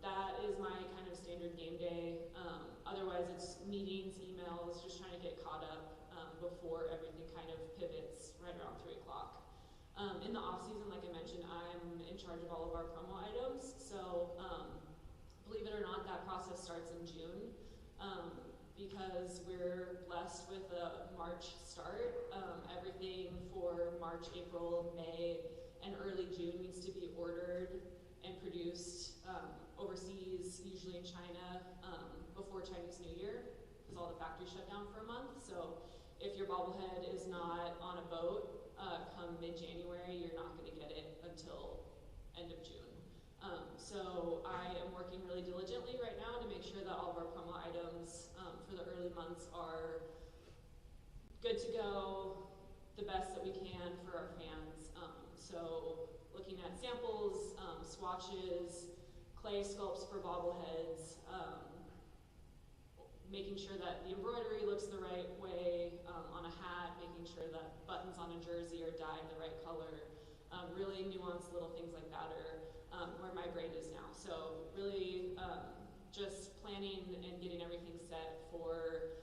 that is my kind of standard game day. Otherwise, it's meetings, emails, just trying to get caught up before everything kind of pivots right around 3 o'clock. In the off season, like I mentioned, I'm in charge of all of our promo items. So believe it or not, that process starts in June. Because we're blessed with a March start. Everything for March, April, May, and early June needs to be ordered and produced overseas, usually in China, before Chinese New Year, because all the factories shut down for a month. So if your bobblehead is not on a boat come mid-January, you're not going to get it until end of June. So I am working really diligently right now to make sure that all of our promo items for the early months are good to go, the best that we can for our fans. So looking at samples, swatches, clay sculpts for bobbleheads, making sure that the embroidery looks the right way on a hat, making sure that buttons on a jersey are dyed the right color. Really nuanced little things like that are where my brain is now. So really just planning and getting everything set for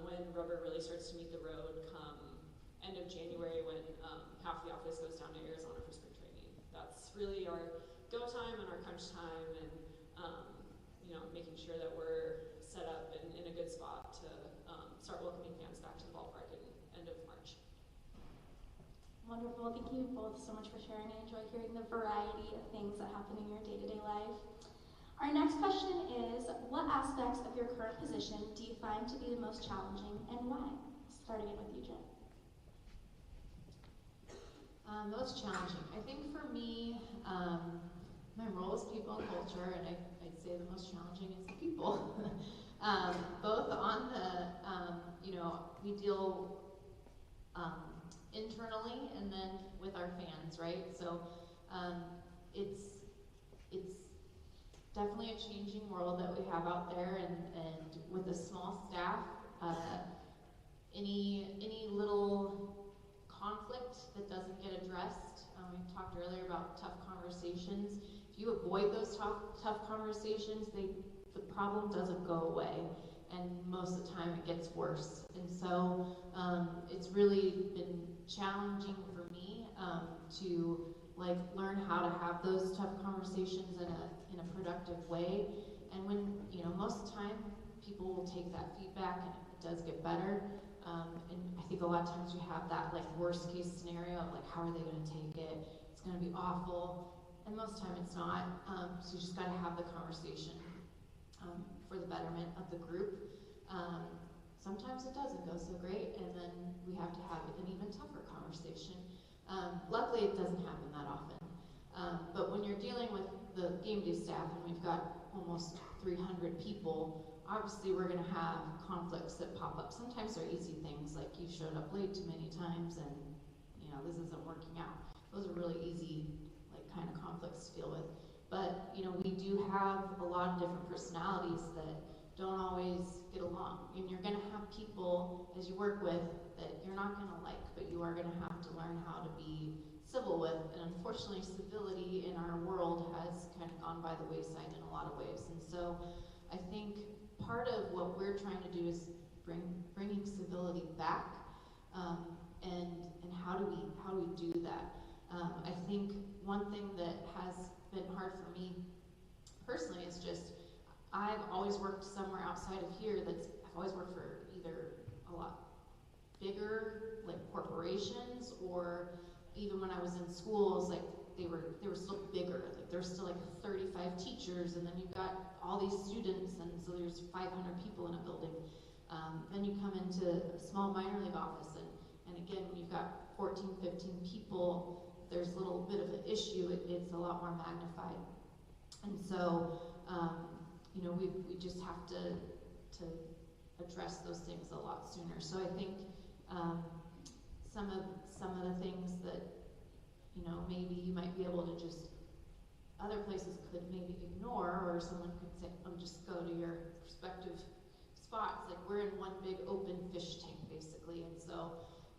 when rubber really starts to meet the road come end of January, when half the office goes down to Arizona for spring training. That's really our go time and our crunch time, and making sure that we're set up in a good spot to start welcoming fans back to the ballpark at the end of March. Wonderful. Thank you both so much for sharing. I enjoy hearing the variety of things that happen in your day-to-day life. Our next question is, what aspects of your current position do you find to be the most challenging and why? Starting it with you, Jen. Most challenging. I think for me, my role is people and culture, and I'd say the most challenging is the people. Both on the, we deal internally and then with our fans, right? So it's definitely a changing world that we have out there, and with a small staff, any little conflict that doesn't get addressed. We talked earlier about tough conversations. If you avoid those tough conversations, the problem doesn't go away, and most of the time it gets worse. And so it's really been challenging for me to learn how to have those tough conversations in a productive way. And when most of the time people will take that feedback and it does get better. And I think a lot of times we have that worst case scenario of how are they going to take it? It's going to be awful, and most of the time it's not. So you just got to have the conversation for the betterment of the group. Sometimes it doesn't go so great, and then we have to have an even tougher conversation. Luckily, it doesn't happen that often. But when you're dealing with the game day staff, and we've got almost 300 people, obviously we're going to have conflicts that pop up. Sometimes they're easy things, like you showed up late too many times and this isn't working out. Those are really easy kind of conflicts to deal with. But we do have a lot of different personalities that don't always get along, and you're going to have people as you work with that you're not going to like, but you are going to have to learn how to be civil with. And unfortunately, civility in our world has kind of gone by the wayside in a lot of ways. And so I think part of what we're trying to do is bringing civility back, and how do we do that? I think one thing that has been hard for me personally is just I've always worked somewhere outside of here I've always worked for either a lot bigger corporations, or even when I was in schools, they were still bigger. There's still 35 teachers, and then you've got all these students, and so there's 500 people in a building. Then you come into a small minor league office, and again, when you've got 14, 15 people, there's a little bit of an issue. It's a lot more magnified. And so, we just have to address those things a lot sooner. So I think some of the things that maybe you might be able to just other places could maybe ignore, or someone could say, just go to your respective spots. We're in one big open fish tank basically, and so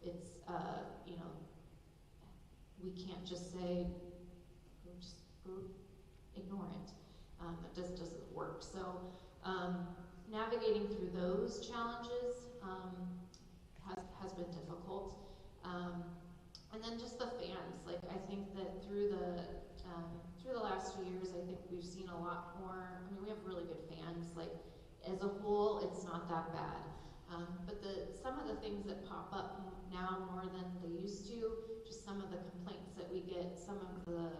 it's we can't just say go ignore it. That just doesn't work. So navigating through those challenges has been difficult. And then just the fans. I think that through the last few years, I think we've seen a lot more. I mean, we have really good fans. As a whole, it's not that bad. But some of the things that pop up now more than they used to, just some of the complaints that we get, some of the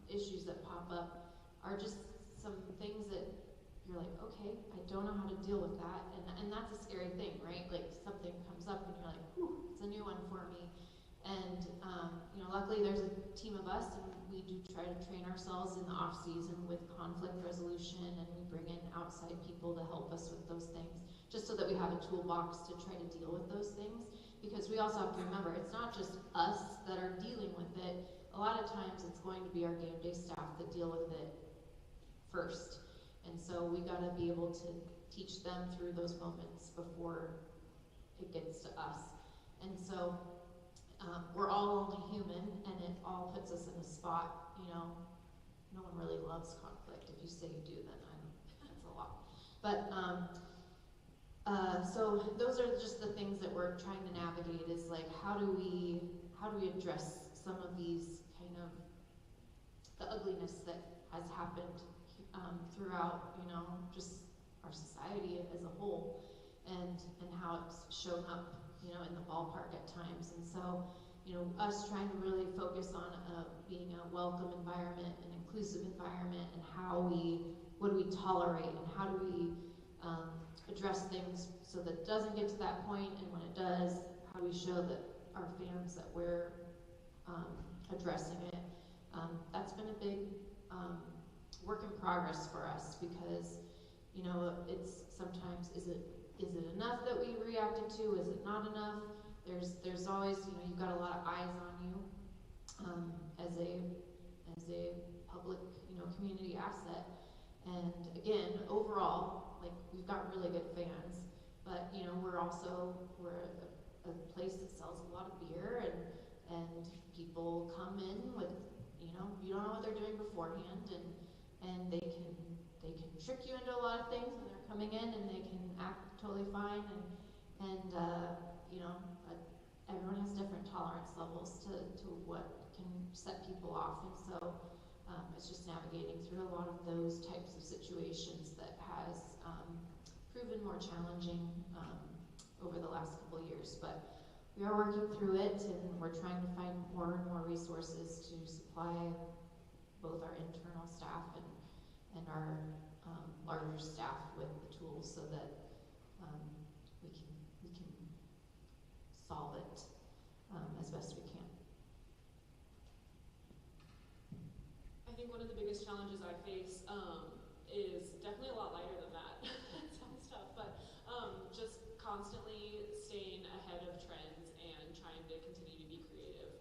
issues that pop up are just some things that you're like, okay, I don't know how to deal with that. And that's a scary thing, right? Something comes up and you're like, whew, it's a new one for me. And luckily there's a team of us, and we do try to train ourselves in the off season with conflict resolution, and we bring in outside people to help us with those things, just so that we have a toolbox to try to deal with those things. Because we also have to remember, it's not just us that are dealing with it. A lot of times it's going to be our game day staff that deal with it first. And so we got to be able to teach them through those moments before it gets to us. And so we're all only human, and it all puts us in a spot, no one really loves conflict. If you say you do, then that's a lot. But so those are just the things that we're trying to navigate, is how do we address some of these kind of the ugliness that has happened throughout, you know, just our society as a whole, and how it's shown up, you know, in the ballpark at times. And so, you know, us trying to really focus on being a welcome environment, an inclusive environment, and what do we tolerate, and how do we address things so that it doesn't get to that point, and when it does, how do we show that our fans that we're addressing it. That's been a big work in progress for us, because, you know, it's sometimes, is it enough that we reacted to? Is it not enough? There's always, you know, you've got a lot of eyes on you as a public, you know, community asset. And again, overall, like, we've got really good fans, but, you know, we're a place that sells a lot of beer, and people come in with, you know, you don't know what they're doing beforehand, and they can trick you into a lot of things when they're coming in, and they can act totally fine, and you know, everyone has different tolerance levels to what can set people off, and so it's just navigating through a lot of those types of situations that has proven more challenging over the last couple of years, but we are working through it, and we're trying to find more and more resources to supply both our internal staff and our larger staff with the tools so that we can solve it as best we can. I think one of the biggest challenges I face is definitely a lot lighter than that. It sounds tough, but just constantly staying ahead of trends and trying to continue to be creative.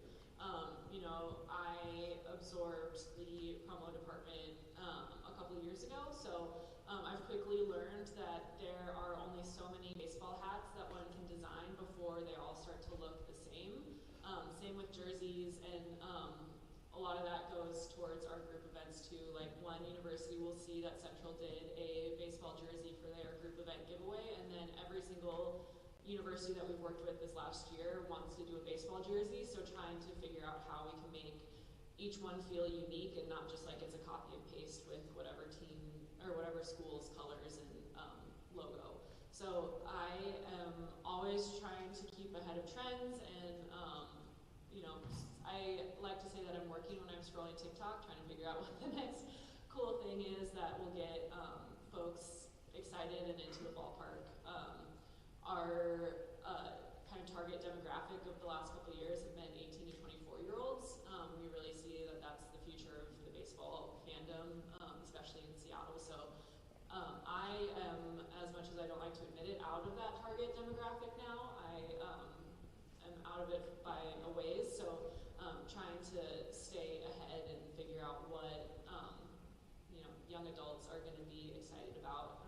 You know, I absorbed the promo department a couple of years ago, so I've quickly learned that there are only so many baseball hats that one can design before they all start to look the same. Same with jerseys, and a lot of that goes towards our group events too. Like, one university will see that Central did a baseball jersey for their group event giveaway, and then every single university that we've worked with this last year wants to do a baseball jersey, so trying to figure out how we can make each one feel unique and not just like it's a copy and paste with whatever team or whatever school's colors and logo. So I am always trying to keep ahead of trends, and you know, I like to say that I'm working when I'm scrolling TikTok, trying to figure out what the next cool thing is that will get folks excited and into the ballpark. Our kind of target demographic of the last couple of years have been 18 to 24-year-olds. We really see that that's the future of the baseball fandom, especially in Seattle. So I am, as much as I don't like to admit it, out of that target demographic now. I am out of it by a ways. So trying to stay ahead and figure out what you know, young adults are going to be excited about,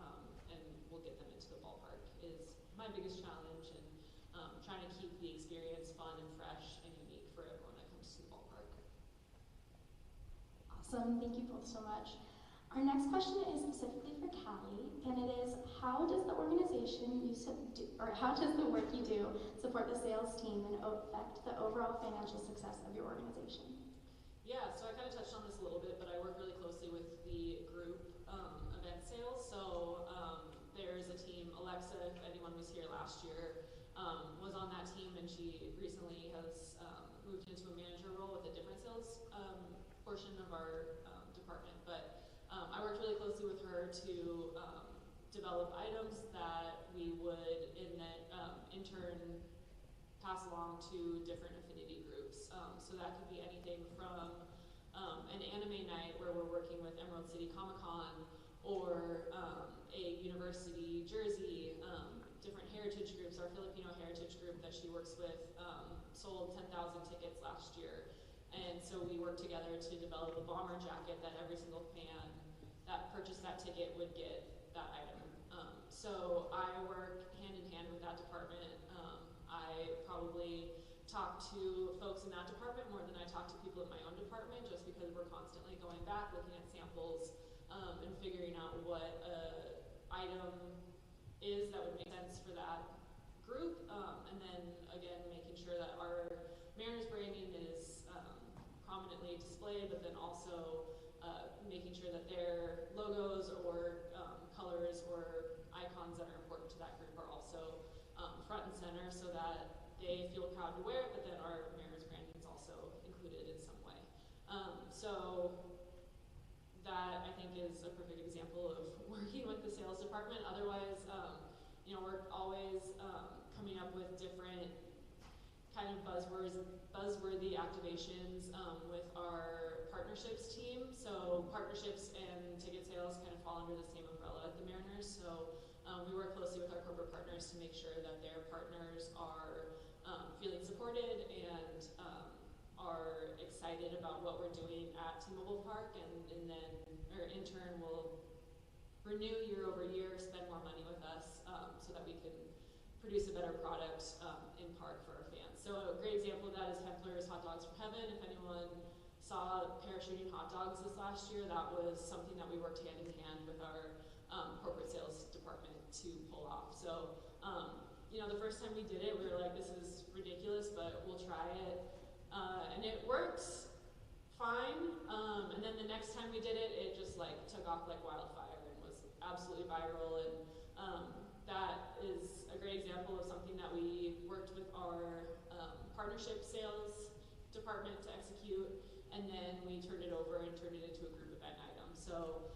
and we'll get them into the ballpark is my biggest challenge, and trying to keep the experience fun and fresh and unique for everyone that comes to the ballpark. Awesome, thank you both so much. Our next question is specifically for Callie, and it is, how does the organization how does the work you do support the sales team and affect the overall financial success of your organization? Yeah, so I kind of touched on this a little bit, but I work really closely with the group event sales. So there's a team, Alexa, if anyone was here last year, was on that team, and she recently has moved into a manager role with a different sales portion of our department. But I worked really closely with her to develop items that we would in turn pass along to different affinity groups. So that could be anything from an anime night where we're working with Emerald City Comic-Con, or a university jersey, different heritage groups. Our Filipino heritage group that she works with sold 10,000 tickets last year. And so we worked together to develop a bomber jacket that every single fan that purchased that ticket would get that item. So I work hand in hand with that department. I probably talk to folks in that department more than I talk to people in my own department, just because we're constantly going back, looking at samples, and figuring out what item is that would make sense for that group. And then again, making sure that our Mariners branding is prominently displayed display, but then also making sure that their logos or colors or icons that are important to that group are also front and center so that they feel proud to wear it, but then our Mariners branding is also included in some way. So that I think is a perfect example of working with the sales department. Otherwise, we're always coming up with different kind of buzzworthy activations with our partnerships team. So partnerships and ticket sales kind of fall under the same umbrella at the Mariners. So we work closely with our corporate partners to make sure that their partners are feeling supported and are excited about what we're doing at T-Mobile Park, and then, or in turn, will renew year over year, spend more money with us so that we can produce a better product in park for our fans. So a great example of that is Hempler's Hot Dogs from Heaven. If anyone saw parachuting hot dogs this last year, that was something that we worked hand in hand with our corporate sales department to pull off. So, the first time we did it, we were like, this is ridiculous, but we'll try it. And it works fine. And then the next time we did it, it just took off like wildfire and was absolutely viral. And that is a great example of something that we worked with our partnership sales department to execute, and then we turned it over and turned it into a group event item. So,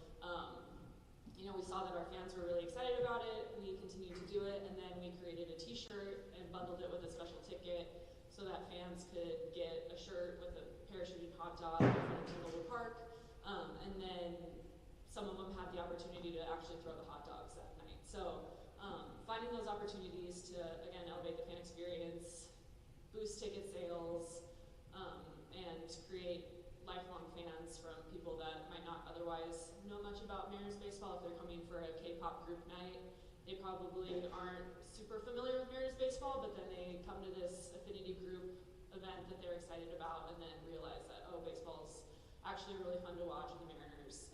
we saw that our fans were really excited about it. We continued to do it, and then we created a t-shirt and bundled it with a special ticket so that fans could get a shirt with a parachuting hot dog in front of T-Mobile Park. And then some of them had the opportunity to actually throw the hot dogs that night. So finding those opportunities to, again, elevate the fan experience, boost ticket sales, and create lifelong fans from people that might not otherwise know much about Mariners baseball. If they're coming for a K-pop group night, they probably aren't super familiar with Mariners baseball, but then they come to this affinity group event that they're excited about and then realize that, oh, baseball's actually really fun to watch, and the Mariners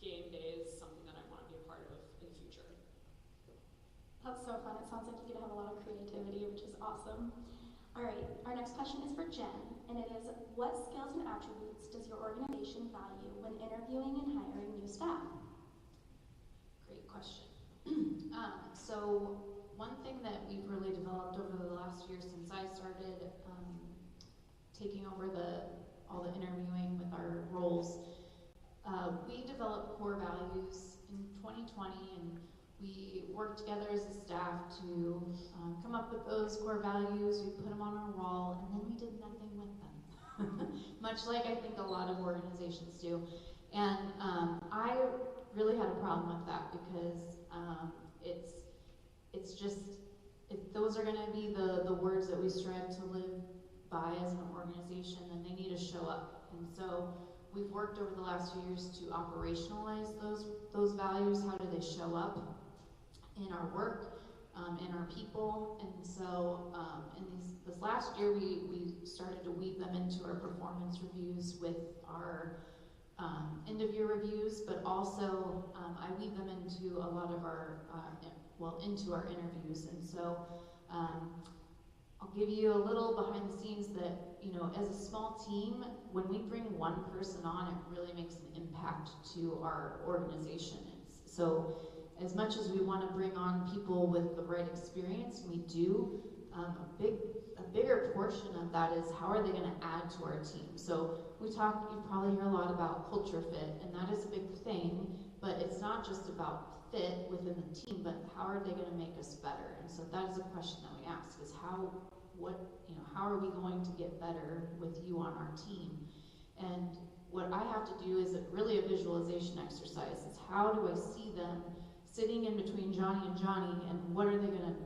game day is something that I want to be a part of in the future. That's so fun. It sounds like you get to have a lot of creativity, which is awesome. All right, our next question is for Jen, and it is, what skills and attributes does your organization value when interviewing and hiring new staff? Great question. So one thing that we've really developed over the last year since I started taking over all the interviewing with our roles, we developed core values in 2020, and we worked together as a staff to come up with those core values. We put them on our wall, and then we did nothing with them. Much like I think a lot of organizations do. And I really had a problem with that because it's just, if those are going to be the words that we strive to live by as an organization, then they need to show up. And so we've worked over the last few years to operationalize those values. How do they show up in our work, in our people? And so in this last year, we started to weave them into our performance reviews with our end-of-year reviews, but also I weave them into a lot of our, into our interviews. And so I'll give you a little behind the scenes that, as a small team, when we bring one person on, it really makes an impact to our organization. So as much as we want to bring on people with the right experience, we do, a bigger portion of that is how are they going to add to our team. So you probably hear a lot about culture fit, and that is a big thing, but it's not just about fit within the team, but how are they going to make us better? And so that is a question that we ask, is how are we going to get better with you on our team? And what I have to do is really a visualization exercise. Is how do I see them sitting in between Johnny and Johnny, and what are they going to,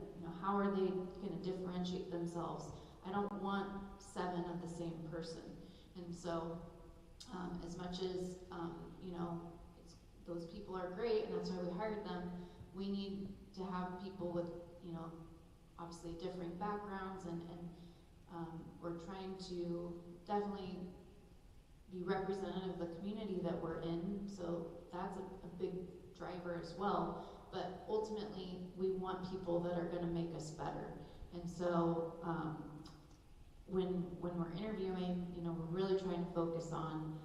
how are they going to differentiate themselves? I don't want 7 of the same person. And so as much as, those people are great, and that's why we hired them, we need to have people with, obviously different backgrounds, and we're trying to definitely be representative of the community that we're in, so that's a big driver as well. But ultimately, we want people that are going to make us better. And so when we're interviewing, you know, we're really trying to focus on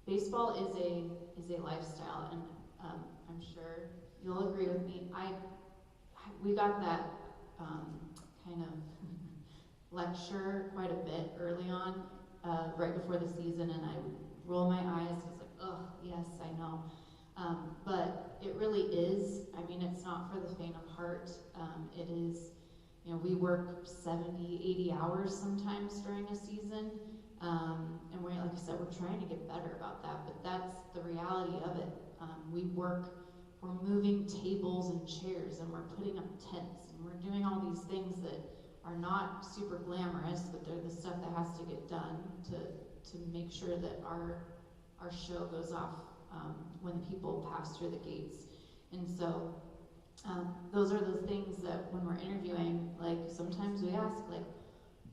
baseball is a lifestyle, and I'm sure you'll agree with me. We got that kind of lecture quite a bit early on, right before the season, and I would roll my eyes. I was like, oh, yes, I know. But it really is, I mean, it's not for the faint of heart. It is, you know, we work 70, 80 hours sometimes during a season. And we're, like I said, we're trying to get better about that, but that's the reality of it. We're moving tables and chairs, and we're putting up tents, and we're doing all these things that are not super glamorous, but they're the stuff that has to get done to make sure that our show goes off when people pass through the gates. And so those are the things that when we're interviewing, like sometimes we ask, like,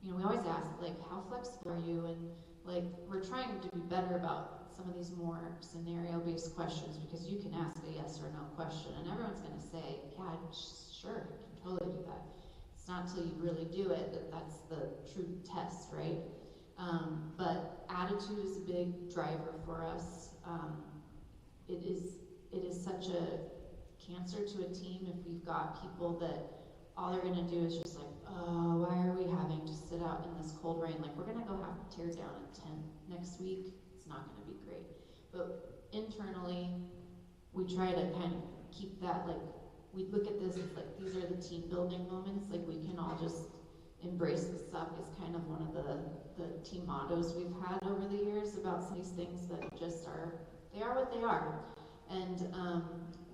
you know, we always ask, like, how flexible are you? And like, we're trying to be better about some of these more scenario-based questions, because you can ask a yes or no question and everyone's going to say, yeah, sure, I can totally do that. It's not until you really do it that's the true test, right? But attitude is a big driver for us. It is such a cancer to a team if we've got people that all they're going to do is just like, oh, why are we having to sit out in this cold rain? Like, we're going to go have to tear down a tent next week. It's not going to be great. But internally, we try to kind of keep that, like, we look at this as like, these are the team building moments. Like, we can all just embrace the suck is kind of one of the team mottos we've had over the years about some of these things that just are, they are what they are. And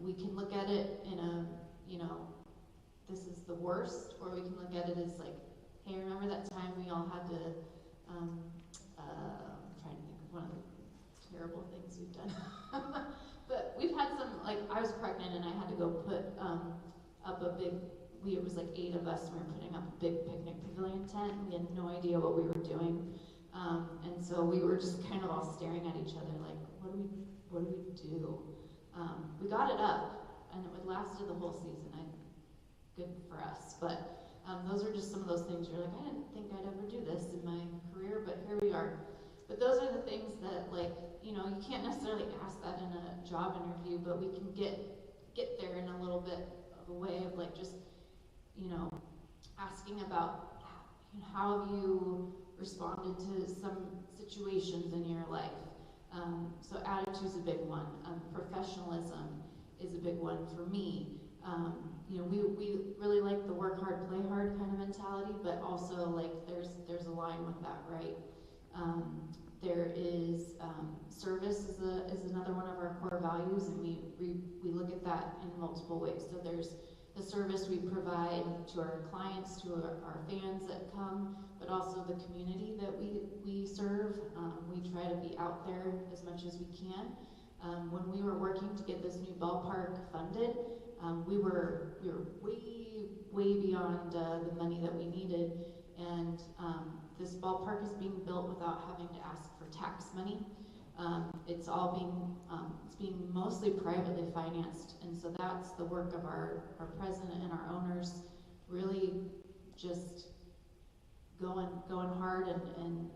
we can look at it in a, you know, this is the worst, or we can look at it as like, hey, remember that time we all had to, I'm trying to think of one of the terrible things we've done. But we've had some, like, I was pregnant and I had to go put up a big, it was like 8 of us, and we were putting up a big picnic pavilion tent. We had no idea what we were doing. And so we were just kind of all staring at each other like, what do we do? We got it up, and it lasted the whole season. Good for us. But those are just some of those things you're like, I didn't think I'd ever do this in my career, but here we are. But those are the things that, like, you know, you can't necessarily ask that in a job interview, but we can get there in a little bit of a way of, like, just, you know, asking about how have you responded to some situations in your life. So attitude's a big one. Professionalism is a big one for me. You know, we really like the work hard, play hard kind of mentality, but also, like, there's a line with that, right? There is service is another one of our core values, and we look at that in multiple ways. So there's the service we provide to our clients, to our fans that come, but also the community that we serve. We try to be out there as much as we can. When we were working to get this new ballpark funded, we were way beyond the money that we needed, and this ballpark is being built without having to ask for tax money. It's being mostly privately financed, and so that's the work of our president and our owners, really just going hard and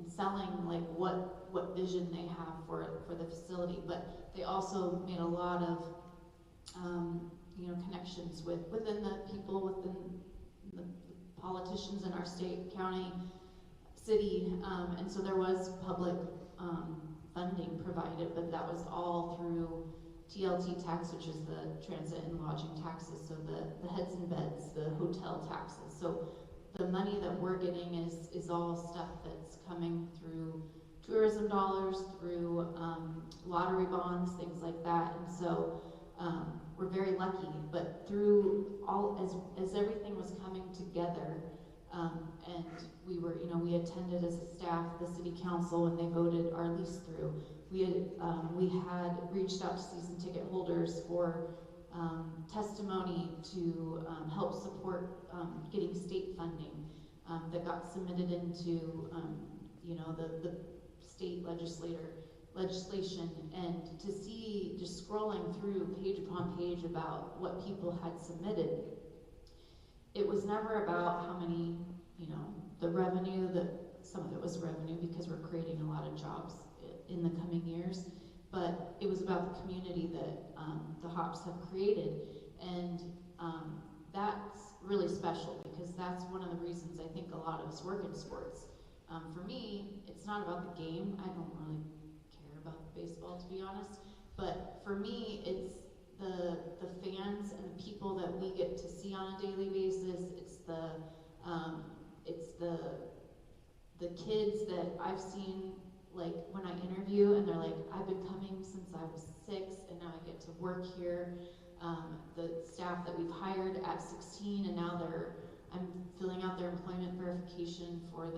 selling, like, what vision they have for the facility. But they also made a lot of you know, connections within the people, within the politicians in our state, county, city, and so there was public funding provided, but that was all through TLT tax, which is the transit and lodging taxes, so the heads and beds, the hotel taxes. So the money that we're getting is all stuff that's coming through tourism dollars, through lottery bonds, things like that. And so we're very lucky, but through all, as everything was coming together, and we attended as a staff the city council when they voted our lease through. We had reached out to season ticket holders for testimony to help support getting state funding that got submitted into the state legislation, and to see, just scrolling through page upon page about what people had submitted, it was was never about how many, the revenue, some of it was revenue because we're creating a lot of jobs in the coming years, but it was about the community that the Hops have created, and that's really special because that's one of the reasons I think a lot of us work in sports. For me, it's not about the game. I don't really care about baseball, to be honest, but for me, it's the fans and the people that we get to see on a daily basis. It's the kids that I've seen, like when I interview and they're like, I've been coming since I was 6 and now I get to work here. The staff that we've hired at 16 and now I'm filling out their employment verification for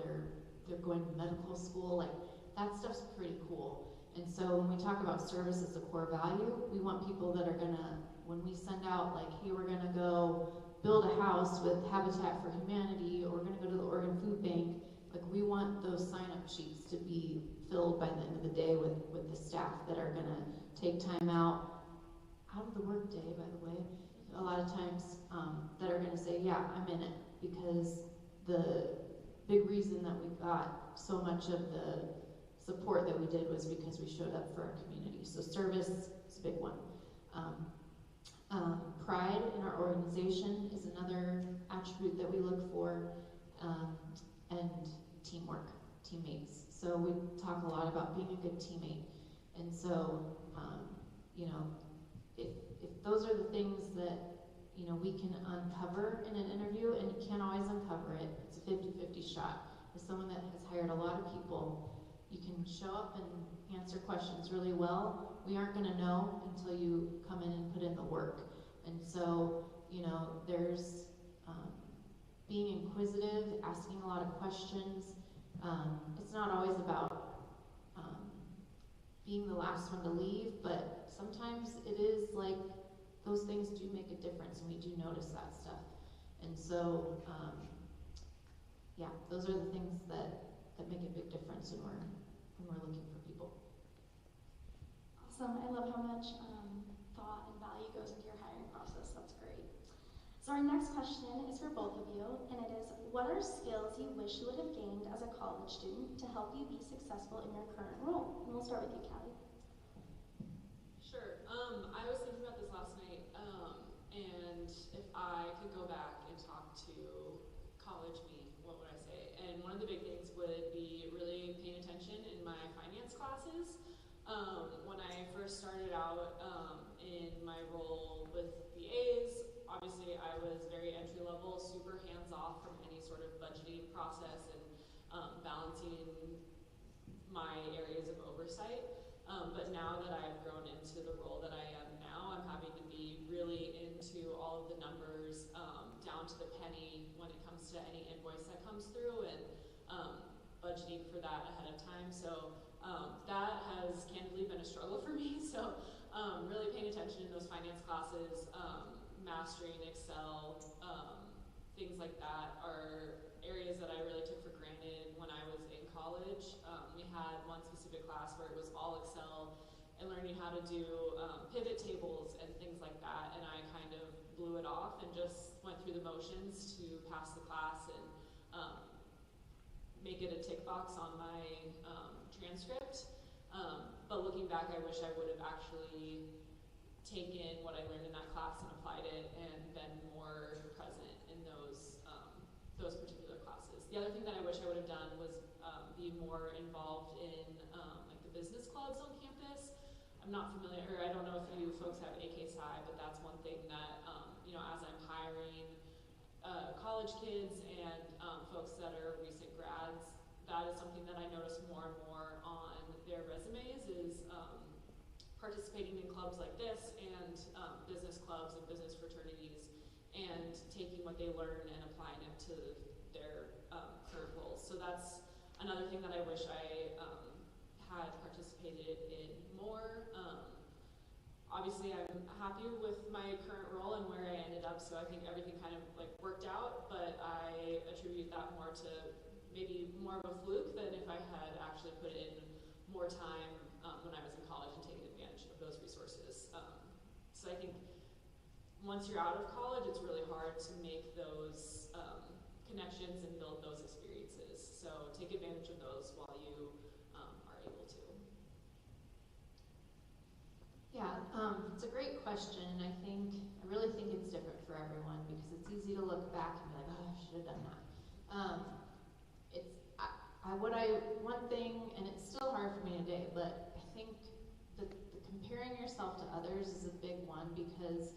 they're going to medical school. Like that stuff's pretty cool. And so when we talk about service as a core value, we want people that are gonna, when we send out like, hey, we're gonna go build a house with Habitat for Humanity, or we're gonna go to the Oregon Food Bank, like we want those sign-up sheets to be filled by the end of the day with the staff that are gonna take time out of the work day, by the way, a lot of times, that are gonna say, yeah, I'm in it, because the big reason that we got so much of the support that we did was because we showed up for our community. So service is a big one. Pride in our organization is another attribute that we look for, and teamwork, teammates. So we talk a lot about being a good teammate. And so, if those are the things that, we can uncover in an interview, and you can't always uncover it, it's a 50-50 shot. As someone that has hired a lot of people, you can show up and answer questions really well. We aren't going to know until you come in and put in the work. And so, there's being inquisitive, asking a lot of questions. It's not always about being the last one to leave, but sometimes it is like those things do make a difference, and we do notice that stuff. And so, those are the things that make a big difference when we're looking for people. Awesome. I love how much thought and value goes into your hiring process. That's great. So our next question is for both of you, and it is, what are skills you wish you would have gained as a college student to help you be successful in your current role? And we'll start with you, Callie. Sure. I was thinking about this last night, and if I could go back and talk to college me, what would I say? And one of the big things would be really paying attention in my finance classes. When I first started out in my role with the A's, obviously I was very entry level, super hands off from any sort of budgeting process and balancing my areas of oversight. But now that I've grown into the role that I am now, I'm having to be really into all of the numbers down to the penny when it comes to any invoice that comes through, and budgeting for that ahead of time. So that has candidly been a struggle for me. So really paying attention in those finance classes, mastering Excel, things like that are areas that I really took for granted when I was in college. We had one specific class where it was all Excel and learning how to do pivot tables and things like that, and I kind of blew it off and just went through the motions to pass the class and make it a tick box on my transcript. But looking back, I wish I would have actually taken what I learned in that class and applied it and been more present in those particular classes. The other thing that I wish I would have done was be more involved in like the business clubs on campus. I'm not familiar, or I don't know if you folks have AK Psi, but that's one thing that, as I'm hiring college kids and folks that are recent grads, that is something that I notice more and more on their resumes is participating in clubs like this and business clubs and business fraternities, and taking what they learn and applying it to their current roles. So that's another thing that I wish I had participated in more. Obviously, I'm happy with my current role and where I ended up, so I think everything kind of like worked out, but I attribute that more to maybe more of a fluke than if I had actually put in more time when I was in college and taken advantage of those resources. So I think once you're out of college, it's really hard to make those connections and build those experiences. So take advantage of those while you are able to. Yeah, it's a great question, and I really think it's different for everyone because it's easy to look back and be like, oh, I should have done that. One thing, and it's still hard for me today, but I think the comparing yourself to others is a big one because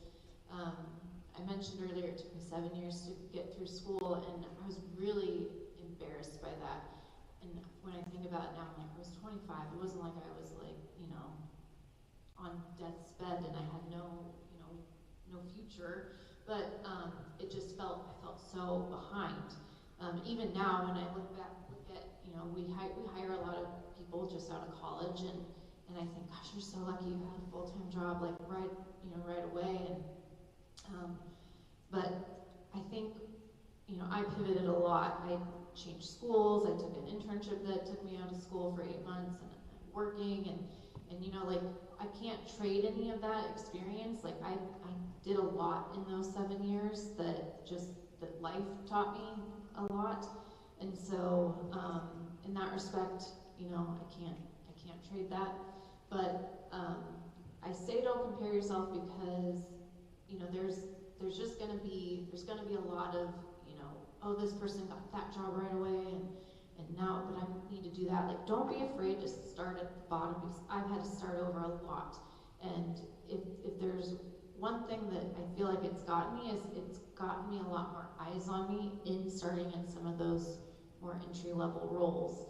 I mentioned earlier it took me 7 years to get through school, and I was really embarrassed by that. And when I think about it now, I'm like, I was 25. It wasn't like I was like, on death's bed and I had no future, but I felt so behind. Even now, when I look at, we hire a lot of people just out of college, and I think, gosh, you're so lucky you had a full-time job like right away. And but I think I pivoted a lot. I changed schools. I took an internship that took me out of school for 8 months, and I'm working, and I can't trade any of that experience. Like I did a lot in those 7 years that life taught me a lot, and so in that respect, I can't trade that. But I say don't compare yourself because there's just gonna be a lot of oh, this person got that job right away, and now, but I need to do that. Like, don't be afraid to start at the bottom because I've had to start over a lot. And if there's one thing that I feel like it's gotten me is it's gotten me a lot more eyes on me in starting in some of those more entry-level roles.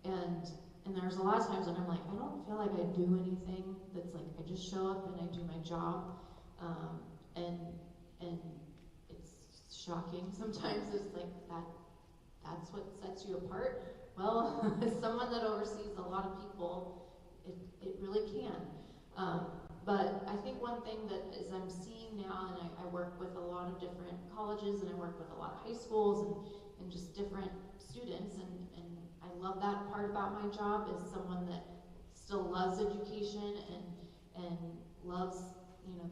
And there's a lot of times when I'm like, I don't feel like I do anything that's like, I just show up and I do my job. And it's shocking sometimes. It's like that's what sets you apart. Well, as someone that oversees a lot of people, it really can. But I think one thing that is I'm seeing now, and I work with a lot of different colleges, and I work with a lot of high schools and just different students, and I love that part about my job is someone that still loves education and loves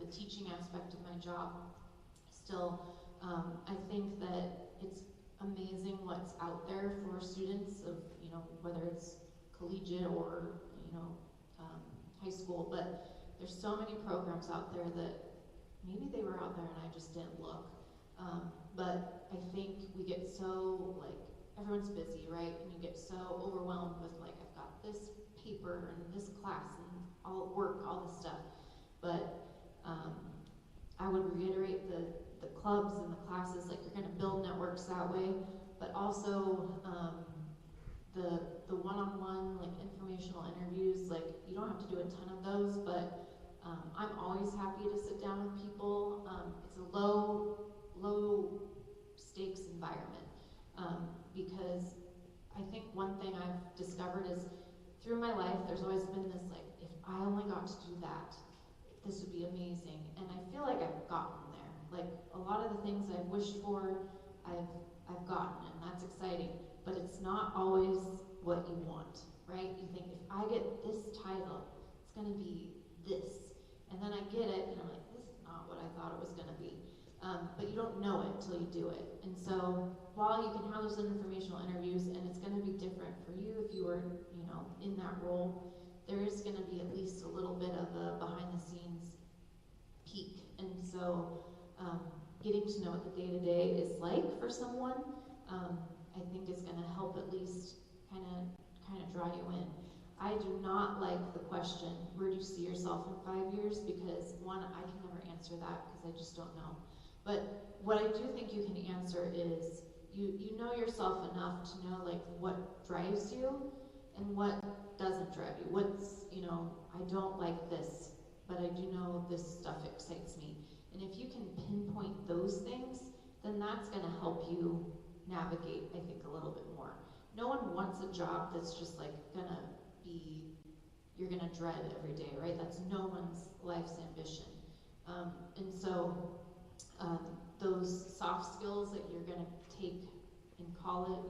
the teaching aspect of my job. Still, I think that it's amazing what's out there for students of whether it's collegiate or high school, but there's so many programs out there that maybe they were out there and I just didn't look. But I think we get so everyone's busy, right? And you get so overwhelmed with I've got this paper and this class and all work, all this stuff. But I would reiterate the clubs and the classes, you're going to build networks that way, but also the one-on-one informational interviews, you don't have to do a ton of those, but I'm always happy to sit down with people. It's a low stakes environment because I think one thing I've discovered is through my life there's always been this if I only got to do that, this would be amazing, and I feel like I've gotten there. A lot of the things I've wished for, I've gotten, and that's exciting, but it's not always what you want, right? You think, if I get this title, it's going to be this, and then I get it, and I'm like, this is not what I thought it was going to be. But you don't know it until you do it. And so while you can have those informational interviews, and it's going to be different for you if you were, in that role, there is going to be at least a little bit of a behind-the-scenes peek. And so getting to know what the day-to-day is like for someone, I think is going to help at least kind of draw you in. I do not like the question, where do you see yourself in 5 years? Because one, I can never answer that because I just don't know. But what I do think you can answer is you know yourself enough to know what drives you and what doesn't drive you. What's, I don't like this, but I do know this stuff excites me. And if you can pinpoint those things, then that's going to help you navigate, I think, a little bit more. No one wants a job that's just gonna be, you're gonna dread every day, right? That's no one's life's ambition. And so those soft skills that you're gonna take in college,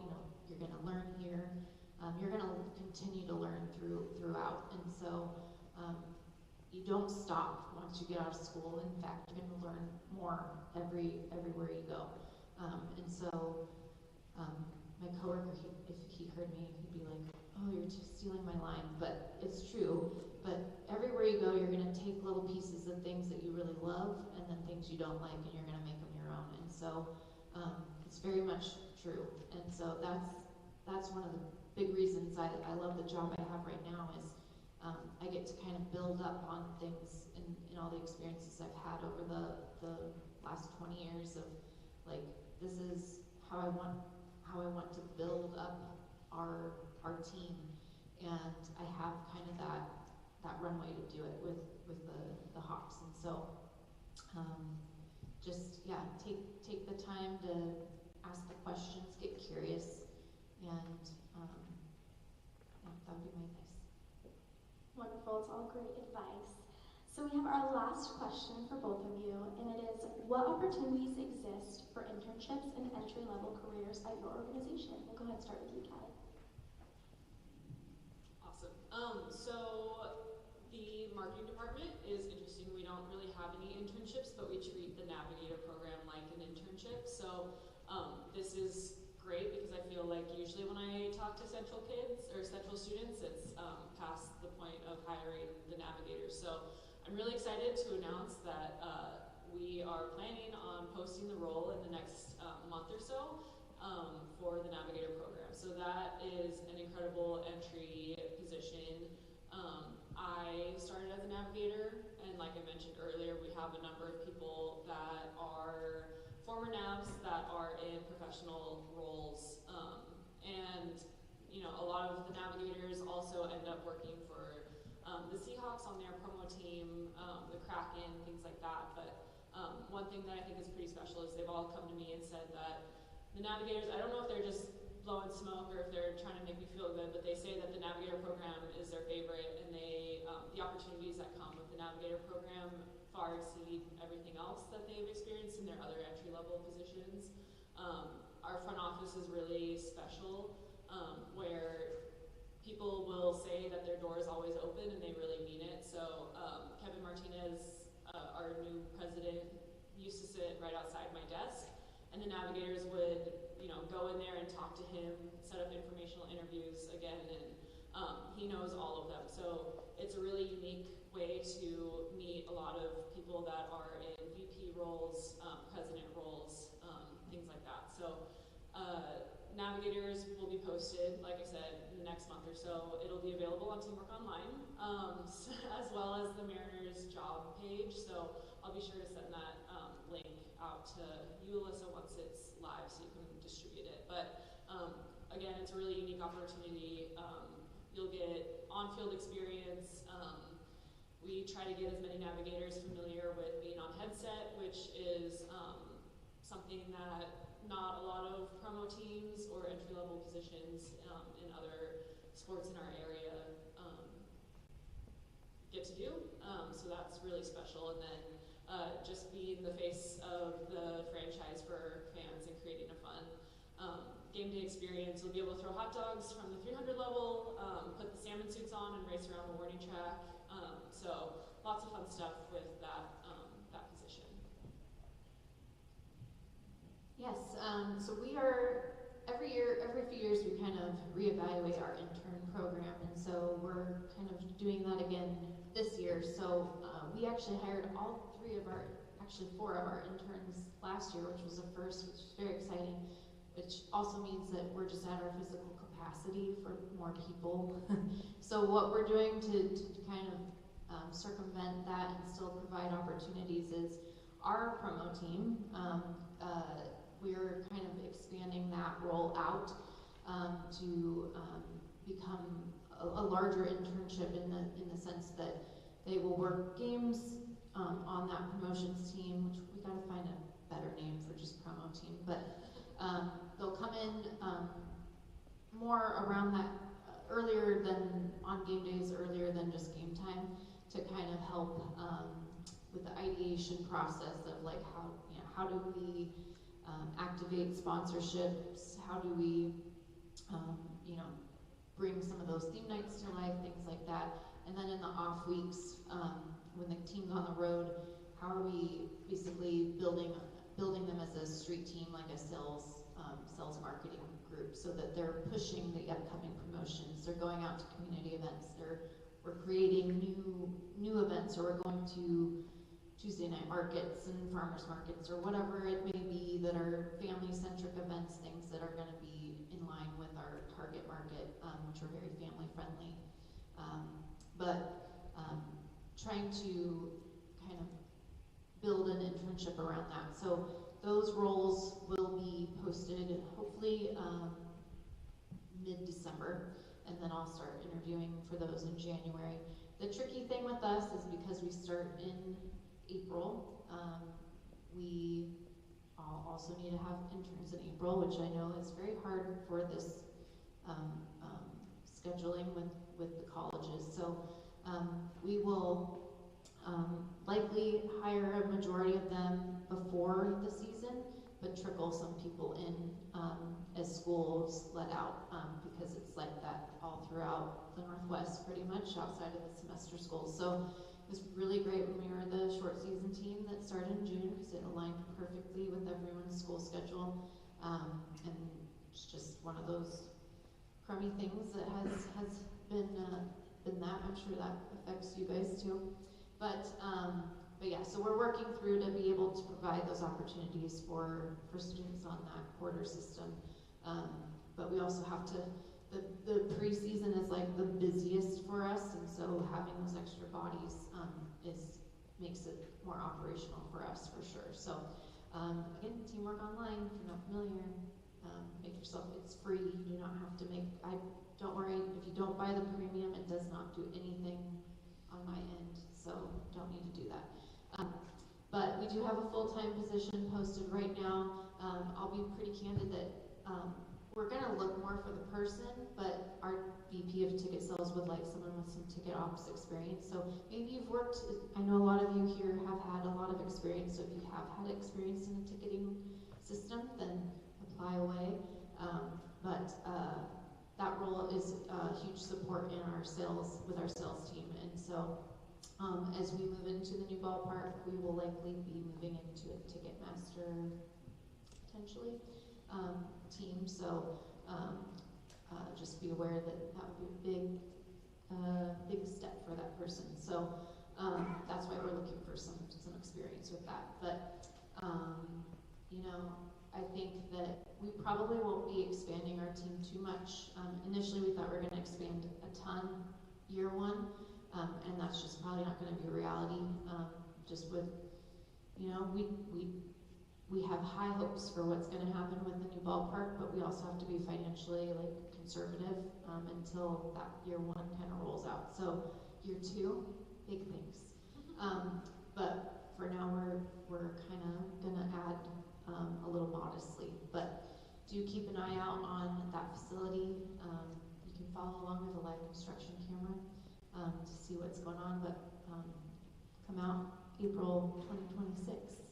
you're gonna learn here, you're gonna continue to learn throughout. And so you don't stop once you get out of school. In fact, you're gonna learn more everywhere you go. And so my coworker, if he heard me, he'd be like, "Oh, you're just stealing my line," but it's true. But everywhere you go, you're gonna take little pieces of things that you really love, and then things you don't like, and you're gonna make them your own. And so it's very much true. And so that's one of the big reasons I love the job I have right now is I get to kind of build up on things in all the experiences I've had over the last 20 years of like, this is how I want to build up our team, and I have kind of that runway to do it with the Hawks. And so just take the time to ask the questions, get curious, and that would be my advice. Wonderful, it's all great advice. So we have our last question for both of you, and it is, what opportunities exist for internships and entry-level careers at your organization? We'll go ahead and start with you, Callie. Awesome. So the marketing department is interesting. We don't really have any internships, but we treat the Navigator program like an internship. So this is great because I feel like usually when I talk to Central kids or Central students, it's past the point of hiring the Navigator. So I'm really excited to announce that we are planning on posting the role in the next month or so for the Navigator program. So that is an incredible entry position. I started as a Navigator, and like I mentioned earlier, we have a number of people that are former Navs that are in professional roles. And you know, a lot of the Navigators also end up working for the Seahawks on their promo team, the Kraken, things like that. But one thing that I think is pretty special is they've all come to me and said that the Navigators, I don't know if they're just blowing smoke or if they're trying to make me feel good, but they say that the Navigator program is their favorite, and they the opportunities that come with the Navigator program far exceed everything else that they've experienced in their other entry-level positions. Our front office is really special, where people will say that their door is always open and they really mean it. So Kevin Martinez, our new president, used to sit right outside my desk, and the Navigators would, you know, go in there and talk to him, set up informational interviews again, and he knows all of them. So it's a really unique way to meet a lot of people that are in VP roles, president roles, things like that. So Navigators will be posted, like I said, in the next month or so. It'll be available on Teamwork Online, as well as the Mariners job page. So I'll be sure to send that link out to you, Alyssa, once it's live so you can distribute it. But again, it's a really unique opportunity. You'll get on-field experience. We try to get as many Navigators familiar with being on headset, which is something that not a lot of promo teams or entry-level positions in other sports in our area get to do. So that's really special. And then just being the face of the franchise for fans and creating a fun game day experience. You'll be able to throw hot dogs from the 300 level, put the salmon suits on and race around the warning track. So lots of fun stuff with that position. Yes, so we are, every few years we kind of reevaluate our intern program, and so we're kind of doing that again this year. So we actually hired four of our interns last year, which was a first, which is very exciting, which also means that we're just at our physical capacity for more people. So what we're doing to kind of circumvent that and still provide opportunities is our promo team. We're kind of expanding that role out to become a larger internship in the sense that they will work games on that promotions team, which we got to find a better name for just promo team, but they'll come in more around that earlier than on game days, earlier than just game time, to kind of help with the ideation process of like how do we activate sponsorships, how do we bring some of those theme nights to life, things like that. And then in the off weeks, when the team's on the road, how are we basically building building them as a street team, like a sales marketing group, so that they're pushing the upcoming promotions. They're going out to community events. We're creating new events, or we're going to Tuesday night markets and farmers markets, or whatever it may be, that are family-centric events, things that are going to be in line with our target market, which are very family-friendly. Trying to kind of build an internship around that. So those roles will be posted hopefully mid-December, and then I'll start interviewing for those in January. The tricky thing with us is because we start in April, we also need to have interns in April, which I know is very hard for this scheduling with the colleges. So we will likely hire a majority of them before the season, but trickle some people in as schools let out, because it's like that all throughout the Northwest, pretty much, outside of the semester schools. So it was really great when we were the short season team that started in June, because it aligned perfectly with everyone's school schedule. And it's just one of those crummy things that has been that. I'm sure that affects you guys too. But yeah, so we're working through to be able to provide those opportunities for students on that quarter system. But we also have to, the preseason is like the busiest for us, and so having those extra bodies makes it more operational for us, for sure. So again, Teamwork Online, if you're not familiar, make yourself, it's free. You do not have to don't worry, if you don't buy the premium, it does not do anything on my end, so don't need to do that. But we do have a full-time position posted right now. I'll be pretty candid that we're going to look more for the person, but our VP of ticket sales would like someone with some ticket ops experience. So maybe you've worked, I know a lot of you here have had a lot of experience, so if you have had experience in the ticketing system, then apply away. That role is a huge support in our sales, with our sales team. And so as we move into the new ballpark, we will likely be moving into a Ticketmaster, potentially, team. So just be aware that would be a big step for that person. So that's why we're looking for some experience with that. But I think that we probably won't be expanding our team too much. Initially, we thought we were going to expand a ton year one, and that's just probably not going to be a reality. Just with, we have high hopes for what's going to happen with the new ballpark, but we also have to be financially conservative until that year one kind of rolls out. So year two, big things. But for now, we're kind of going to add a little modestly, but do keep an eye out on that facility. You can follow along with a live construction camera to see what's going on, but come out April 2026.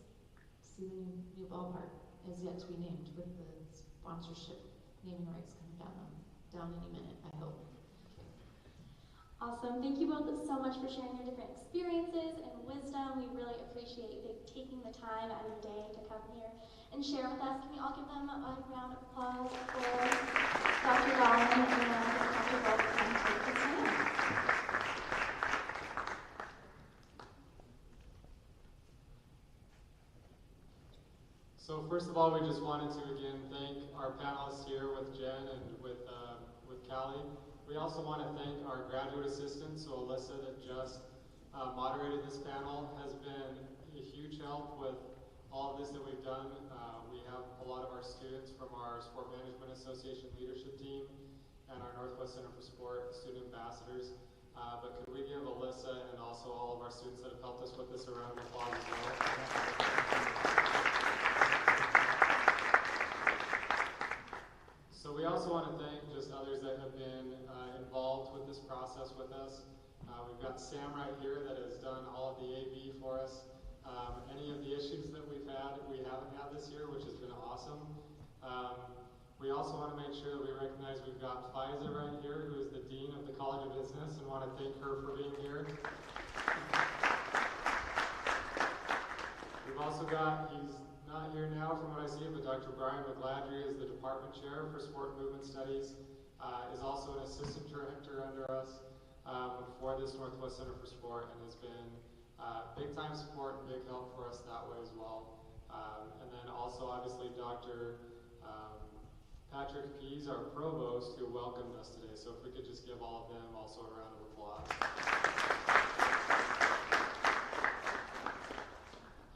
See the new ballpark is yet to be named, with the sponsorship naming rights coming down any minute, I hope. Awesome. Thank you both so much for sharing your different experiences and wisdom. We really appreciate you taking the time out of your day to come here and share with us. Can we all give them a round of applause for Dr. Dolan and Dr. Wolf and take this time? So first of all, we just wanted to again thank our panelists here with Jen and with Callie. We also want to thank our graduate assistant, so Alyssa, that just moderated this panel, has been a huge help with all of this that we've done. We have a lot of our students from our Sport Management Association leadership team and our Northwest Center for Sport student ambassadors. But could we give Alyssa and also all of our students that have helped us with this a round of applause as well? So we also want to thank just others that have been involved with this process with us. We've got Sam right here that has done all of the AV for us. Any of the issues that we haven't had this year, which has been awesome. We also want to make sure that we recognize we've got Faiza right here, who is the Dean of the College of Business, and want to thank her for being here. We've also got, he's not here now from what I see, but Dr. Brian McGladry is the department chair for Sport and Movement Studies, is also an assistant director under us for this Northwest Center for Sport, and has been big time support and big help for us that way as well. And then also obviously Dr. Patrick Pease, our provost, who welcomed us today. So if we could just give all of them also a round of applause.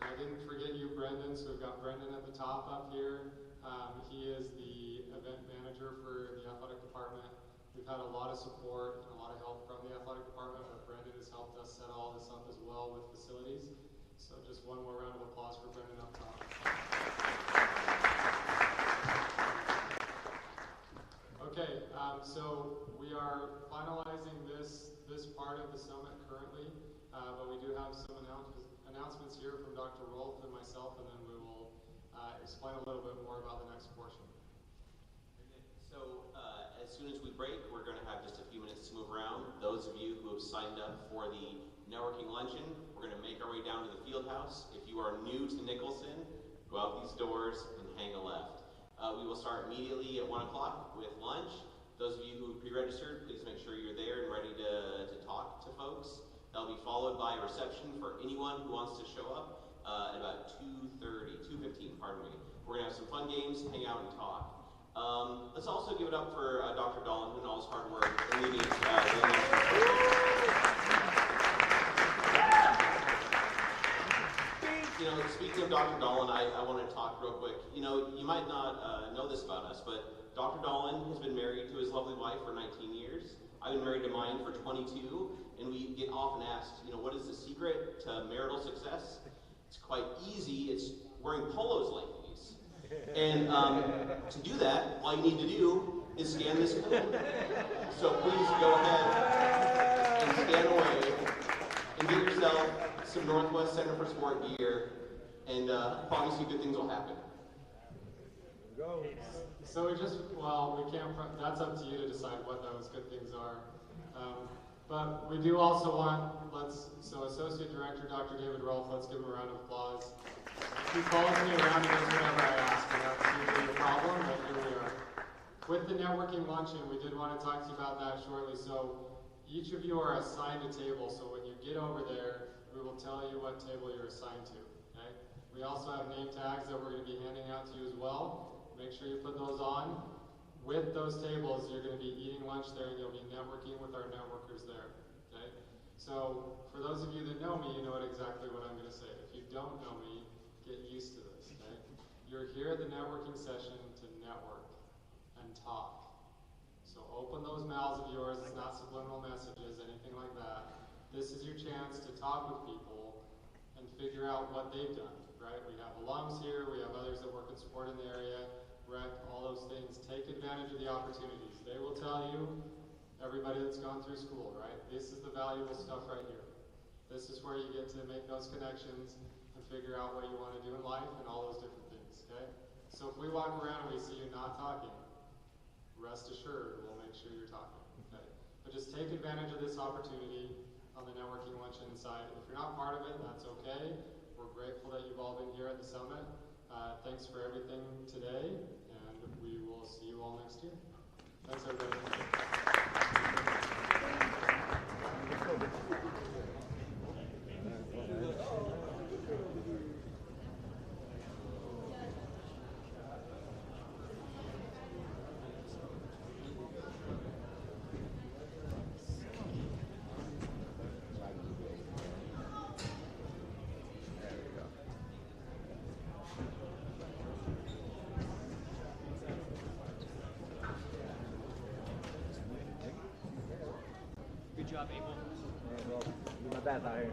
And I didn't forget you, Brendan, so we've got Brendan at the top up here. He is the event manager for the athletic department. We've had a lot of support and a lot of help from the athletic department, but Brendan has helped us set all this up as well with facilities. So just one more round of applause for Brendan up top. Okay, so we are finalizing this part of the summit currently, but we do have some announcements here from Dr. Rolf and myself, and then we will explain a little bit more about the next portion. So as soon as we break, we're going to have just a few minutes to move around. Those of you who have signed up for the networking luncheon, we're going to make our way down to the field house. If you are new to Nicholson, go out these doors and hang a left. We will start immediately at 1 o'clock with lunch. Those of you who pre-registered, please make sure you're there and ready to talk to folks. That'll be followed by a reception for anyone who wants to show up at about 2:15, pardon me. We're going to have some fun games, hang out and talk. Let's also give it up for Dr. Dolan, who knows hard work and leading speaking of Dr. Dolan, I want to talk real quick. You might not know this about us, but Dr. Dolan has been married to his lovely wife for 19 years. I've been married to mine for 22, and we get often asked, what is the secret to marital success? It's quite easy. It's wearing polos like these. And to do that, all you need to do is scan this code. So please go ahead and scan away and get yourself some Northwest Center for Sport gear, and promise you good things will happen. Go. So we can't, that's up to you to decide what those good things are. But we do also want, so Associate Director Dr. David Rolf, let's give him a round of applause. He follows me around and does whatever I ask, and that's usually a problem, but here we are. With the networking luncheon, we did want to talk to you about that shortly. So each of you are assigned a table, so when you get over there, we will tell you what table you're assigned to, okay? We also have name tags that we're going to be handing out to you as well. Make sure you put those on. With those tables, you're going to be eating lunch there, and you'll be networking with our networkers there, okay? So for those of you that know me, you know exactly what I'm going to say. If you don't know me, get used to this, okay? You're here at the networking session to network and talk. So open those mouths of yours. It's not subliminal messages, anything like that. This is your chance to talk with people and figure out what they've done, right? We have alums here. We have others that work in sport in the area, rec, all those things. Take advantage of the opportunities. They will tell you, everybody that's gone through school, right? This is the valuable stuff right here. This is where you get to make those connections and figure out what you want to do in life and all those different things, okay? So if we walk around and we see you not talking, rest assured we'll make sure you're talking, okay? But just take advantage of this opportunity on the networking luncheon side. If you're not part of it, that's okay. We're grateful that you've all been here at the summit. Thanks for everything today, and we will see you all next year. Thanks, everybody. Good job, Abel. Do my best out here.